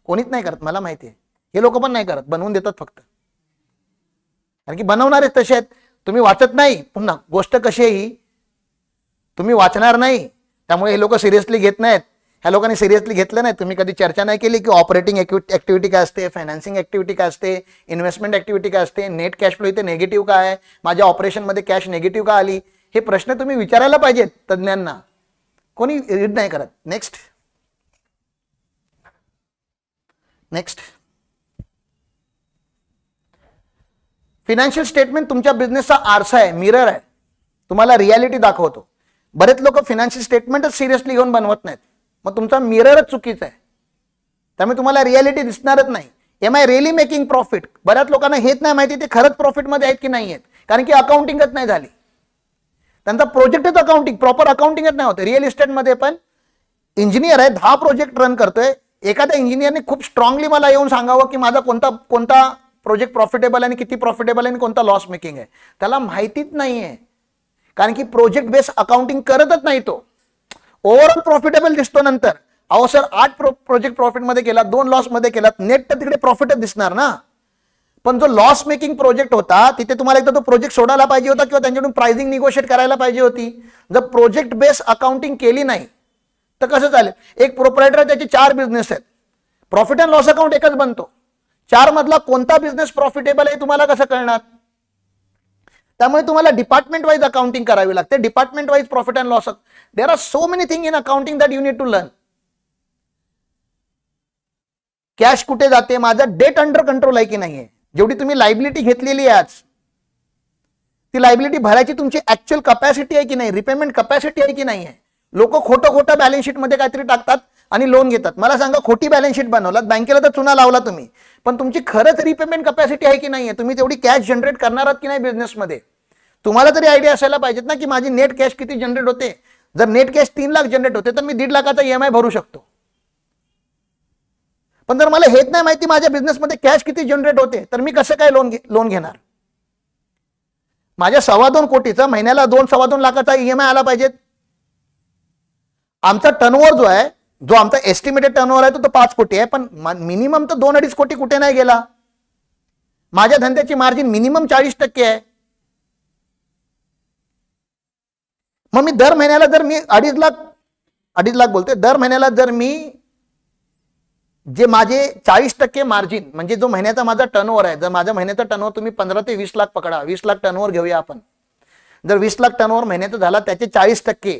A: कोणीच नाही करत, मला माहिती आहे. हे लोक पण नाही करत, बनवून देतात फक्त, कारण की बनवणारे तसे आहेत. तुम्ही वाचत नाही, पुन्हा गोष्ट कशी आहे ही, तुम्ही वाचणार नाही, त्यामुळे हे लोक सिरियसली घेत नाहीत. ह्या लोकांनी सिरियसली घेतलं नाही. तुम्ही कधी चर्चा नाही केली की ऑपरेटिंग ऍक्टिव्हिटी काय असते, फायनान्सिंग ऍक्टिव्हिटी काय असते, इन्व्हेस्टमेंट ऍक्टिव्हिटी काय असते, नेट कॅश फ्लो इथे निगेटिव्ह काय आहे, माझ्या ऑपरेशनमध्ये कॅश निगेटिव्ह का आली, हे प्रश्न तुम्ही विचारायला पाहिजेत तज्ञांना. कोणी रीड नाही करत. नेक्स्ट फिनान्शियल स्टेटमेंट तुमच्या बिझनेसचा आरसा आहे, मिरर आहे, तुम्हाला रियालिटी दाखवतो. बरेच लोक फिनान्शियल स्टेटमेंटच सिरियसली घेऊन बनवत नाहीत, मग तुमचा मिररच चुकीचा आहे, त्यामुळे तुम्हाला रियालिटी दिसणारच नाही. Am I really making profit? बऱ्याच लोकांना हेच नाही माहिती ते खरंच प्रॉफिटमध्ये आहेत की नाही आहेत, कारण की अकाउंटिंगच नाही झाली. त्यांचा प्रोजेक्टच अकाउंटिंग, प्रॉपर अकाउंटिंगच नाही होतं. रिअल इस्टेटमध्ये पण इंजिनियर आहे, 10 प्रोजेक्ट रन करतोय, एखाद्या इंजिनियरने खूप स्ट्रॉंगली मला येऊन सांगावं की माझा कोणता प्रोजेक्ट प्रॉफिटेबल आणि किती प्रॉफिटेबल आणि कोणता लॉस मेकिंग आहे, त्याला माहितीच नाहीये, कारण की प्रोजेक्ट बेस अकाउंटिंग करतच नाही. तो ओव्हरऑल प्रॉफिटेबल दिसतो नंतर. अहो सर 8 प्रोजेक्ट प्रॉफिटमध्ये केला, 2 लॉस मध्ये केला, नेट तर तिकडे प्रॉफिटच दिसणार ना. पण जो लॉस मेकिंग प्रोजेक्ट होता तिथे तुम्हाला एकदा तो प्रोजेक्ट सोडायला पाहिजे होता किंवा त्यांच्याकडून प्राइसिंग निगोशिएट करायला पाहिजे होती. जर प्रोजेक्ट बेस अकाउंटिंग केली नाही तर कसं चालेल? एक प्रोप्रायटर त्याचे 4 बिझनेस आहेत, प्रॉफिट अँड लॉस अकाउंट एकच बनतो, 4 मधला कोणता बिझनेस प्रॉफिटेबल आहे तुम्हाला कसं कळणार? त्यामुळे तुम्हाला डिपार्टमेंट वाईज अकाउंटिंग करावी लागते, department wise profit and loss. There are so many thing in accounting that you need to learn. Cash कुठे जाते, माझा डेट अंडर कंट्रोल आहे की नाहीये, जेवढी तुम्ही लायबिलिटी घेतलेली आहे आज, ती लायबिलिटी भरायची तुमची ऍक्च्युअल कपॅसिटी आहे की नाही, रिपेमेंट कपॅसिटी आहे की नाही आहे. लोक खोटं बॅलन्स शीट मध्ये काहीतरी टाकतात आणि लोन घेतात. मला सांगा, खोटी बॅलन्स शीट बनवलात, बँकेला तर चुना लावला तुम्ही, पण तुमची खरंच रिपेमेंट कपॅसिटी आहे की नाहीये, तुम्ही तेवढी कॅश जनरेट करणार आहात की नाही बिझनेसमध्ये, तुम्हाला तरी आयडिया असायला पाहिजेत ना की माझी नेट कॅश किती जनरेट होते. जर नेट कॅश 3 लाख जनरेट होते तर मी 1.5 लाखाचा EMI भरू शकतो. पण जर मला हेच नाही माहिती माझ्या बिझनेसमध्ये कॅश किती जनरेट होते, तर मी कसं काय लोन घेणार? माझ्या 2.25 कोटीचा महिन्याला 2-2.25 लाखाचा EMI आला पाहिजेत. आमचा टर्नओव्हर जो आहे, जो आमचा एस्टिमेटेड टर्नओव्हर आहे तो 5 कोटी आहे, पण मिनिमम तर 2-2.5 कोटी कुठे नाही गेला. माझ्या धंद्याची मार्जिन मिनिमम 40% आहे. मग मी दर महिन्याला जर मी 2.5 लाख बोलते, दर महिन्याला जर मी जे माझे 40% मार्जिन, म्हणजे जो महिन्याचा माझा टर्नओव्हर आहे, जर माझ्या महिन्याचा टर्नओव्हर तुम्ही 15 ते 20 लाख पकडा, 20 लाख टर्नओव्हर घेऊया आपण, जर 20 लाख टर्नओव्हर महिन्याचा झाला त्याचे 40%,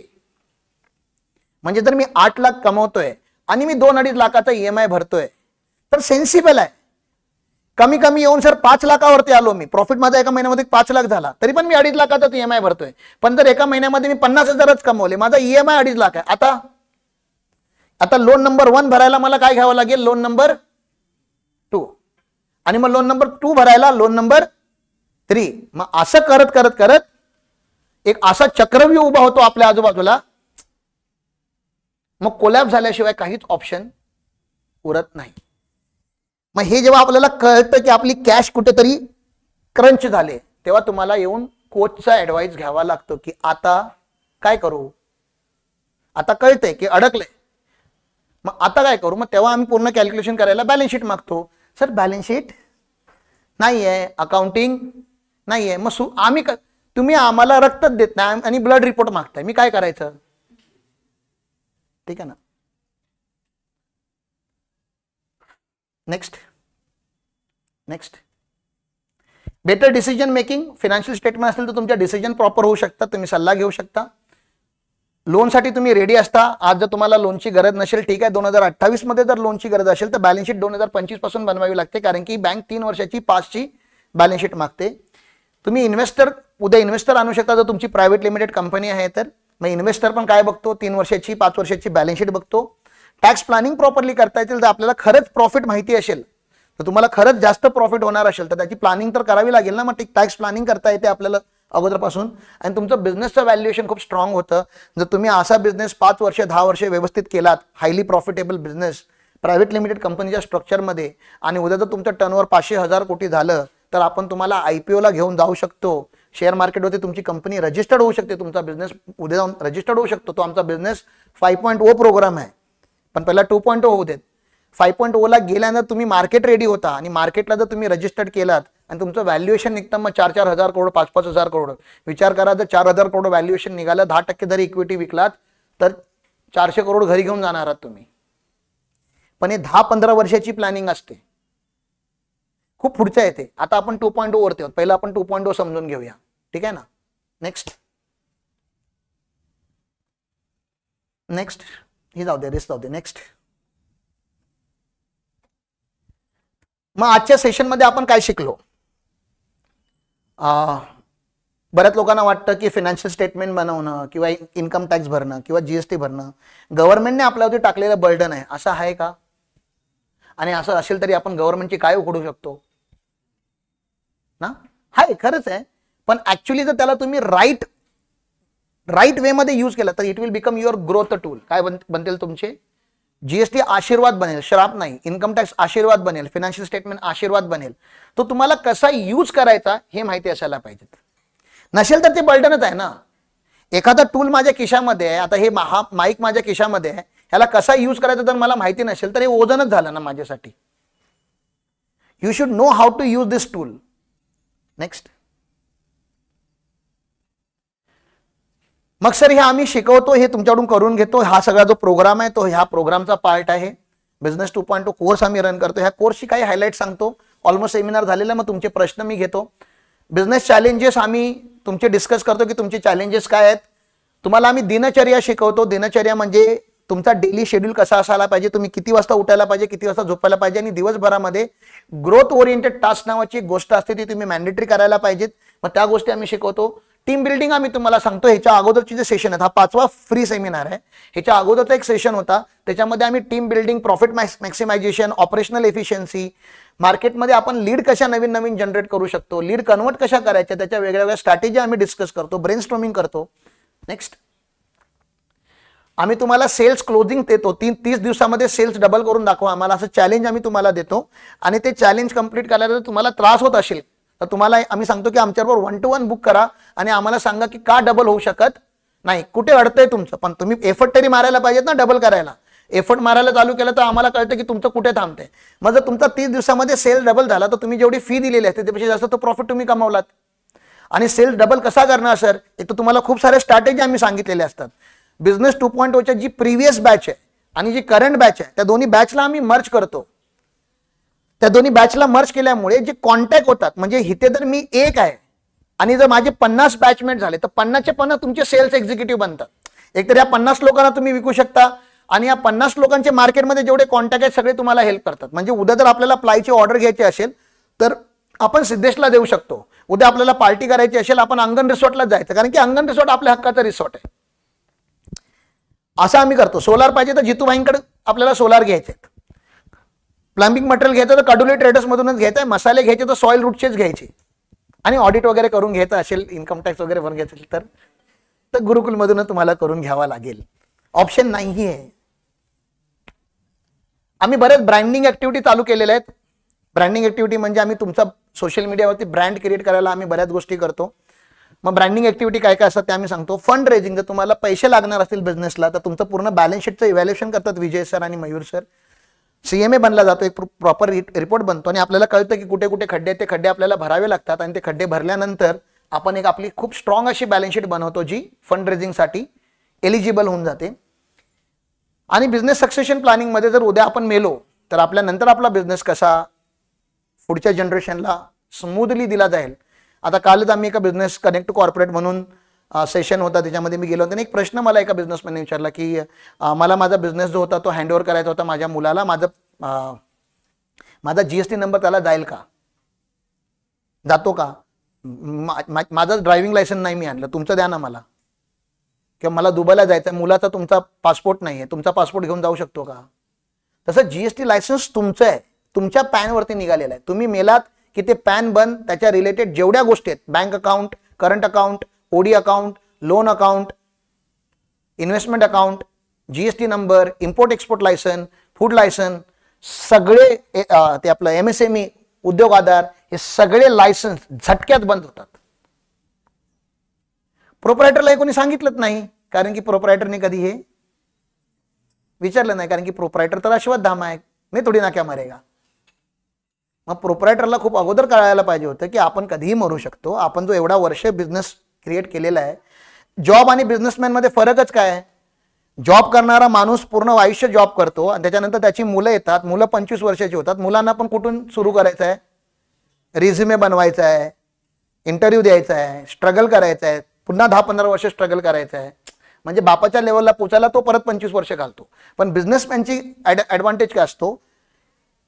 A: म्हणजे जर मी 8 लाख कमवतोय आणि मी 2-2.5 लाखाचा EMI भरतोय तर सेन्सिबल आहे. कमी कमी येऊन सर 5 लाखावरती आलो मी, प्रॉफिट माझा एका महिन्यामध्ये 5 लाख झाला, तरी पण मी 2.5 लाखाचा EMI भरतोय. पण जर एका महिन्यामध्ये मी 50,000च कमवले, माझा EMI 2.5 लाख आहे. आता लोन नंबर 1 भरायला मला काय घ्यावं लागेल? लोन नंबर 2, आणि मग लोन नंबर 2 भरायला लोन नंबर 3. मग असं करत करत करत एक असा चक्रव्यूह उभा होतो आपल्या आजूबाजूला, मग कोलॅप्स झाल्याशिवाय काहीच ऑप्शन उरत नाही. मग हे जेव्हा आपल्याला कळतं की आपली कॅश कुठेतरी क्रंच झाले, तेव्हा तुम्हाला येऊन कोचचा ऍडवाइस घ्यावा लागतो की आता काय करू. आता कळतंय की अडकलंय, मग आता काय करू. मग तेव्हा आम्ही पूर्ण कॅल्क्युलेशन करायला बॅलन्स शीट मागतो. सर बॅलन्स शीट नाहीये, अकाउंटिंग नाहीये, मग आम्ही तुम्ही आम्हाला रक्तच देत नाही आणि ब्लड रिपोर्ट मागताय, मी काय करायचं. ठीक आहे ना. Next better decision making. Financial statement असेल तर तुमच्या डिसिजन प्रॉपर होऊ शकतात, तुम्ही सल्ला घेऊ शकता. लोनसाठी तुम्ही रेडी असता. आज जर तुम्हाला लोनची गरज नसेल, ठीक आहे, 2028 मध्ये जर लोनची गरज असेल तर बॅलन्स शीट 2025 पासून बनवावी लागते, कारण की बँक 3 वर्षाची 5ची बॅलन्स शीट मागते. तुम्ही उद्या इन्व्हेस्टर आणू शकता जर तुमची प्रायव्हेट लिमिटेड कंपनी आहे तर. मग इन्व्हेस्टर पण काय बघतो, 3 वर्षाची 5 वर्षाची बॅलन्स शीट बघतो. टॅक्स प्लॅनिंग प्रॉपरली करता येतील. जर आपल्याला खरंच प्रॉफिट माहिती असेल, तर तुम्हाला खरंच जास्त प्रॉफिट होणार असेल तर त्याची प्लॅनिंग तर करावी लागेल ना. मग टॅक्स प्लॅनिंग करता येते आपल्याला अगोदरपासून, आणि तुमचं बिझनेसचं व्हॅल्युएशन खूप स्ट्रॉंग होतं. जर तुम्ही असा बिझनेस 5 वर्ष 10 वर्ष व्यवस्थित केलात, highly profitable business private limited कंपनीच्या स्ट्रक्चरमध्ये, आणि उद्या जर तुमचं टर्नओव्हर 500,000 कोटी झालं तर आपण तुम्हाला IPO ला घेऊन जाऊ शकतो. शेअर मार्केटवरती तुमची कंपनी रजिस्टर्ड होऊ शकते, तुमचा बिझनेस उद्या जाऊन रजिस्टर्ड होऊ शकतो. तो आमचा बिझनेस 5.0 प्रोग्राम आहे, पण पहिला 2.0 होऊ देत. 5.0 ला गेल्यानंतर तुम्ही मार्केट रेडी होता, आणि मार्केटला जर तुम्ही रजिस्टर्ड केलात आणि तुमचं व्हॅल्युएशन निघतं मग 4,000 करोड 5,000 करोड. विचार करा, जर 4,000 करोड व्हॅल्युएशन निघालं, 10% जरी इक्विटी विकलात तर 400 करोड घरी घेऊन जाणार आहात तुम्ही. पण हे 10-15 वर्षाची प्लॅनिंग असते, खूप पुढच्या येते. आता आपण 2.0 वरती आहोत, पहिला आपण 2.0 समजून घेऊया. ठीक आहे ना. नेक्स्ट ही जाऊ दे, रिस्क जाऊ दे. नेक्स्ट, मग आजच्या सेशनमध्ये आपण काय शिकलो. बऱ्याच लोकांना वाटतं की फायनान्शियल स्टेटमेंट बनवणं किंवा इन्कम टॅक्स भरणं किंवा GST भरणं गव्हर्नमेंटने आपल्यावरती टाकलेलं बर्डन आहे. असं आहे का? आणि असं असेल तरी आपण गव्हर्नमेंटची काय उघडू शकतो ना. हाय, खरंच आहे, पण ऍक्च्युअली जर त्याला तुम्ही राईट वे मध्ये यूज केला तर it will become your growth tool. काय बनतील तुमचे GST आशीर्वाद बनेल, श्राप नाही. इन्कम टॅक्स आशीर्वाद बनेल, फायनान्शियल स्टेटमेंट आशीर्वाद बनेल. तो तुम्हाला कसा यूज करायचा हे माहिती असायला पाहिजे. नसेल तर ते बर्डनच आहे ना. एखादा टूल माझ्या खिशामध्ये आहे, आता हे माईक माझ्या खिशामध्ये आहे, ह्याला कसा यूज करायचा जर मला माहिती नसेल तर हे ओझनच झालं ना माझ्यासाठी. You should know how to use this tool. Next, मग सर हे आम्ही शिकवतो, हे तुमच्याकडून करून घेतो. हा सगळा जो प्रोग्राम आहे तो ह्या प्रोग्रामचा पार्ट आहे. बिझनेस 2.0 कोर्स आम्ही रन करतो. ह्या कोर्सची काही हायलाइट सांगतो. ऑलमोस्ट सेमिनार झालेला, मग तुमचे प्रश्न मी घेतो. बिझनेस चॅलेंजेस आम्ही तुमचे डिस्कस करतो की तुमचे चॅलेंजेस काय आहेत. तुम्हाला आम्ही दिनचर्या शिकवतो. दिनचर्या म्हणजे तुमचा डेली शेड्यूल कसा असायला पाहिजे, तुम्ही किती वाजता उठायला पाहिजे, किती वाजता झोपायला पाहिजे, आणि दिवसभरामध्ये ग्रोथ ओरिएंटेड टास्क नावाची एक गोष्ट असते ती तुम्ही मॅन्डेटरी करायला पाहिजेत. मग त्या गोष्टी आम्ही शिकवतो. टीम बिल्डिंग आम्ही तुम्हाला सांगतो. ह्याच्या अगोदरची जे सेशन आहे, हा 5वा फ्री सेमिनार आहे. ह्याच्या अगोदरचा एक सेशन होता, त्याच्यामध्ये आम्ही team building, profit maximisation, operational efficiency, मार्केटमध्ये आपण लीड कशा नवीन जनरेट करू शकतो, लीड कन्वर्ट कशा करायच्या, त्याच्या वेगळ्या स्ट्रॅटेजी आम्ही डिस्कस करतो, ब्रेनस्टॉर्मिंग करतो. नेक्स्ट, आम्ही तुम्हाला सेल्स क्लोजिंग देतो. 30 दिवसामध्ये सेल्स डबल करून दाखवा आम्हाला, असं चॅलेंज आम्ही तुम्हाला देतो. आणि ते चॅलेंज कंप्लीट करायला जर तुम्हाला त्रास होत असेल तर तुम्हाला आम्ही सांगतो की आमच्याबरोबर 1-to-1 बुक करा आणि आम्हाला सांगा की का डबल होऊ शकत नाही, कुठे अडतंय तुमचं. पण तुम्ही एफर्ट तरी मारायला पाहिजेत ना डबल करायला. एफर्ट मारायला चालू केलं तर आम्हाला कळतं की तुमचं कुठे थांबतंय. मग जर तुमचा 30 दिवसामध्ये सेल डबल झाला तर तुम्ही जेवढी फी दिलेली आहे त्यापेक्षा जास्त तो प्रॉफिट तुम्ही कमावलात. आणि सेल्स डबल कसा करणार सर, एक तर तुम्हाला खूप साऱ्या स्ट्रॅटेजी आम्ही सांगितलेल्या असतात. बिझनेस 2.0च्या जी प्रिव्हियस बॅच आहे आणि जी करंट बॅच आहे त्या दोन्ही बॅचला आम्ही मर्ज करतो. त्या दोन्ही बॅचला मर्ज केल्यामुळे जे कॉन्टॅक्ट होतात, म्हणजे इथे जर मी एक आहे आणि जर माझे 50 बॅचमेट झाले तर 50चे 50 तुमचे सेल्स एक्झिक्युटिव्ह बनतात. एकतर या 50 लोकांना तुम्ही विकू शकता आणि या 50 लोकांचे मार्केटमध्ये जेवढे कॉन्टॅक्ट आहेत सगळे तुम्हाला हेल्प करतात. म्हणजे उद्या जर आपल्याला प्लायची ऑर्डर घ्यायची असेल तर आपण सिद्धेशला देऊ शकतो. उद्या आपल्याला पार्टी करायची असेल आपण अंगण रिसॉर्टला जायचं, कारण की अंगण रिसॉर्ट आपल्या हक्काचं रिसॉर्ट आहे. असं आम्ही करतो. सोलार पाहिजे तर जितूबाईंकडे आपल्याला सोलार घ्यायचे, प्लंबिंग मटेरियल घ्यायचं तर कडुले ट्रेडर्स मधूनच घ्यायचं, मसाले घ्यायचे तर सॉइल रूटचेच घ्यायचे, आणि ऑडिट वगैरे करून घ्यायचं असेल, इन्कम टॅक्स वगैरे भरून घ्यायचं असेल तर गुरुकुल मधून तुम्हाला करून घ्यावा लागेल. ऑप्शन नाही आहे. आम्ही बरेच ब्रँडिंग ऍक्टिव्हिटी चालू केलेल्या आहेत. ब्रँडिंग ऍक्टिव्हिटी म्हणजे आम्ही तुमचा सोशल मीडियावरती ब्रँड क्रिएट करायला आम्ही बऱ्याच गोष्टी करतो. मग ब्रँडिंग ऍक्टिव्हिटी काय काय असतात ते आम्ही सांगतो. फंड रेझिंग, जर तुम्हाला पैसे लागणार असतील बिझनेसला तर तुमचं पूर्ण बॅलन्स शीटचं इव्हॅल्युएशन करतात विजय सर आणि मयूर सर. CMA बनला जातो, एक प्रॉपर रिपोर्ट बनतो आणि आपल्याला कळतं की कुठे कुठे खड्डे आहेत, ते खड्डे आपल्याला भरावे लागतात आणि ते खड्डे भरल्यानंतर आपण एक आपली खूप स्ट्रॉंग अशी बॅलन्स शीट बनवतो जी फंड रेझिंगसाठी एलिजिबल होऊन जाते. आणि बिझनेस सक्सेशन प्लॅनिंग मध्ये जर उद्या आपण मेलो तर आपल्यानंतर आपला बिझनेस कसा पुढच्या जनरेशनला स्मूथली दिला जाईल. आता कालच आम्ही एका बिझनेस कनेक्ट टू कॉर्पोरेट म्हणून सेशन होता, त्याच्यामध्ये मी गेलो होतो आणि एक प्रश्न मला एका बिझनेसमॅनने विचारला की मला माझा बिझनेस जो होता तो हँडओव्हर करायचा होता माझ्या मुलाला, माझा GST नंबर त्याला जाईल का, जातो का, माझं ड्रायव्हिंग लायसन्स नाही मी आणलं, तुमचं द्या ना मला, किंवा मला दुबईला जायचं मुलाचा तुमचा पासपोर्ट नाही आहे, तुमचा पासपोर्ट घेऊन जाऊ शकतो का. तसं GST लायसन्स तुमचं आहे, तुमच्या पॅनवरती निघालेलं आहे. तुम्ही मेलात की ते पॅन बंद, त्याच्या रिलेटेड जेवढ्या गोष्टी आहेत, bank account, current account, OD account, loan account, investment account, GST number, import export licence, food licence, सगळे ते आपलं MSME उद्योग आधार, हे सगळे लायसन्स झटक्यात बंद होतात. प्रोप्रायटरला कोणी सांगितलंच नाही, कारण की प्रोप्रायटरने कधी हे विचारलं नाही, कारण की प्रोप्रायटर तर अश्वत्थामा आहे, मी थोडी ना क्या मरेगा. मग प्रोप्रायटरला खूप अगोदर कळायला पाहिजे होतं की आपण कधीही मरू शकतो. आपण जो एवढा वर्ष बिझनेस क्रिएट केलेला आहे. जॉब आणि बिझनेसमॅन मध्ये फरकच काय आहे. जॉब करणारा माणूस पूर्ण आयुष्य जॉब करतो आणि त्याच्यानंतर त्याची मुलं येतात, मुलं 25 वर्षाची होतात, मुलांना पण कुठून सुरू करायचं आहे, रिझ्युमे बनवायचा आहे, इंटरव्ह्यू द्यायचा आहे, स्ट्रगल करायचं आहे, पुन्हा 10-15 वर्ष स्ट्रगल करायचं आहे. म्हणजे बापाच्या लेवलला पोचायला तो परत 25 वर्ष घालतो. पण बिझनेसमॅनची ॲडव्हान्टेज काय असतो,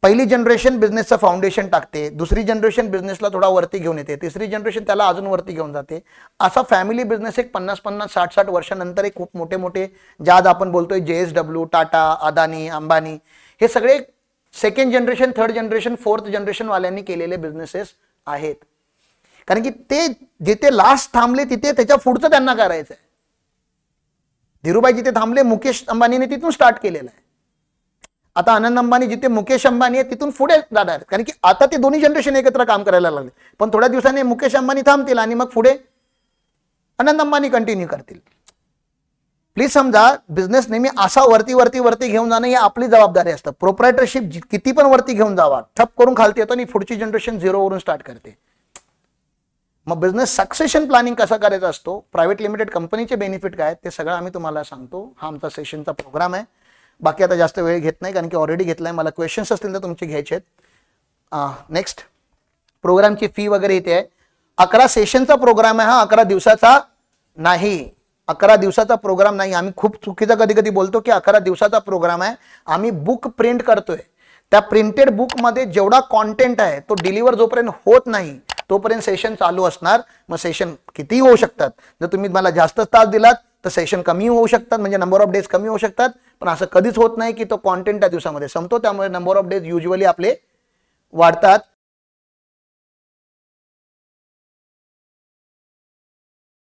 A: पहिली जनरेशन बिझनेसचं फाउंडेशन टाकते, दुसरी जनरेशन बिझनेसला थोडा वरती घेऊन येते, तिसरी जनरेशन त्याला अजून वरती घेऊन जाते. असा फॅमिली बिझनेस एक 50-50, 60-60 वर्षानंतर एक खूप मोठे मोठे ज्यात आपण बोलतोय JSW, टाटा, अदानी, अंबानी, हे सगळे second generation, third generation, fourth generation वाल्यांनी केलेले बिझनेसेस आहेत. कारण की ते जिथे लास्ट थांबले तिथे त्याच्या पुढचं त्यांना करायचं आहे. धीरूभाई जिथे थांबले मुकेश अंबानीने तिथून स्टार्ट केलेलं आहे. आता आनंद अंबानी जिथे मुकेश अंबानी आहे तिथून पुढे जाणार आहेत, कारण की आता ते दोन्ही जनरेशन एकत्र काम करायला लागले. पण थोड्या दिवसांनी मुकेश अंबानी थांबतील आणि मग पुढे आनंद अंबानी कंटिन्यू करतील. प्लीज समजा, बिझनेस नेहमी असा वरती वरती वरती घेऊन जाणं ही आपली जबाबदारी असतं. प्रोप्रायटरशिप किती पण वरती घेऊन जावा, ठप करून खालती येतो आणि पुढची जनरेशन 0 वरून स्टार्ट करते. मग बिझनेस सक्सेशन प्लॅनिंग कसा करायचा असतो, प्रायव्हेट लिमिटेड कंपनीचे बेनिफिट काय ते सगळं आम्ही तुम्हाला सांगतो. हा आमचा सेशनचा प्रोग्राम आहे. बाकी आता जास्त वेळ घेत नाही, कारण की ऑलरेडी घेतलाय. मला क्वेश्चन्स असतील तर तुमचे घ्यायचे आहेत. नेक्स्ट, प्रोग्रामची फी वगैरे इथे आहे. 11 सेशनचा प्रोग्राम आहे हा, 11 दिवसाचा नाही. 11 दिवसाचा प्रोग्राम नाही. आम्ही खूप चुकीचा कधी कधी बोलतो की 11 दिवसाचा प्रोग्राम आहे. आम्ही बुक प्रिंट करतोय. त्या प्रिंटेड बुक मध्ये जेवढा कॉन्टेंट आहे तो डिलिव्हर जोपर्यंत होत नाही तोपर्यंत सेशन चालू असणार. मग सेशन किती होऊ शकतात, जर तुम्ही मला जास्त तास दिलात तर सेशन कमी होऊ शकतात, म्हणजे नंबर ऑफ डेज कमी होऊ शकतात. पण असं कधीच होत नाही की तो कॉन्टेंट त्या दिवसामध्ये संपतो. त्यामुळे नंबर ऑफ डेज युजली आपले वाढतात.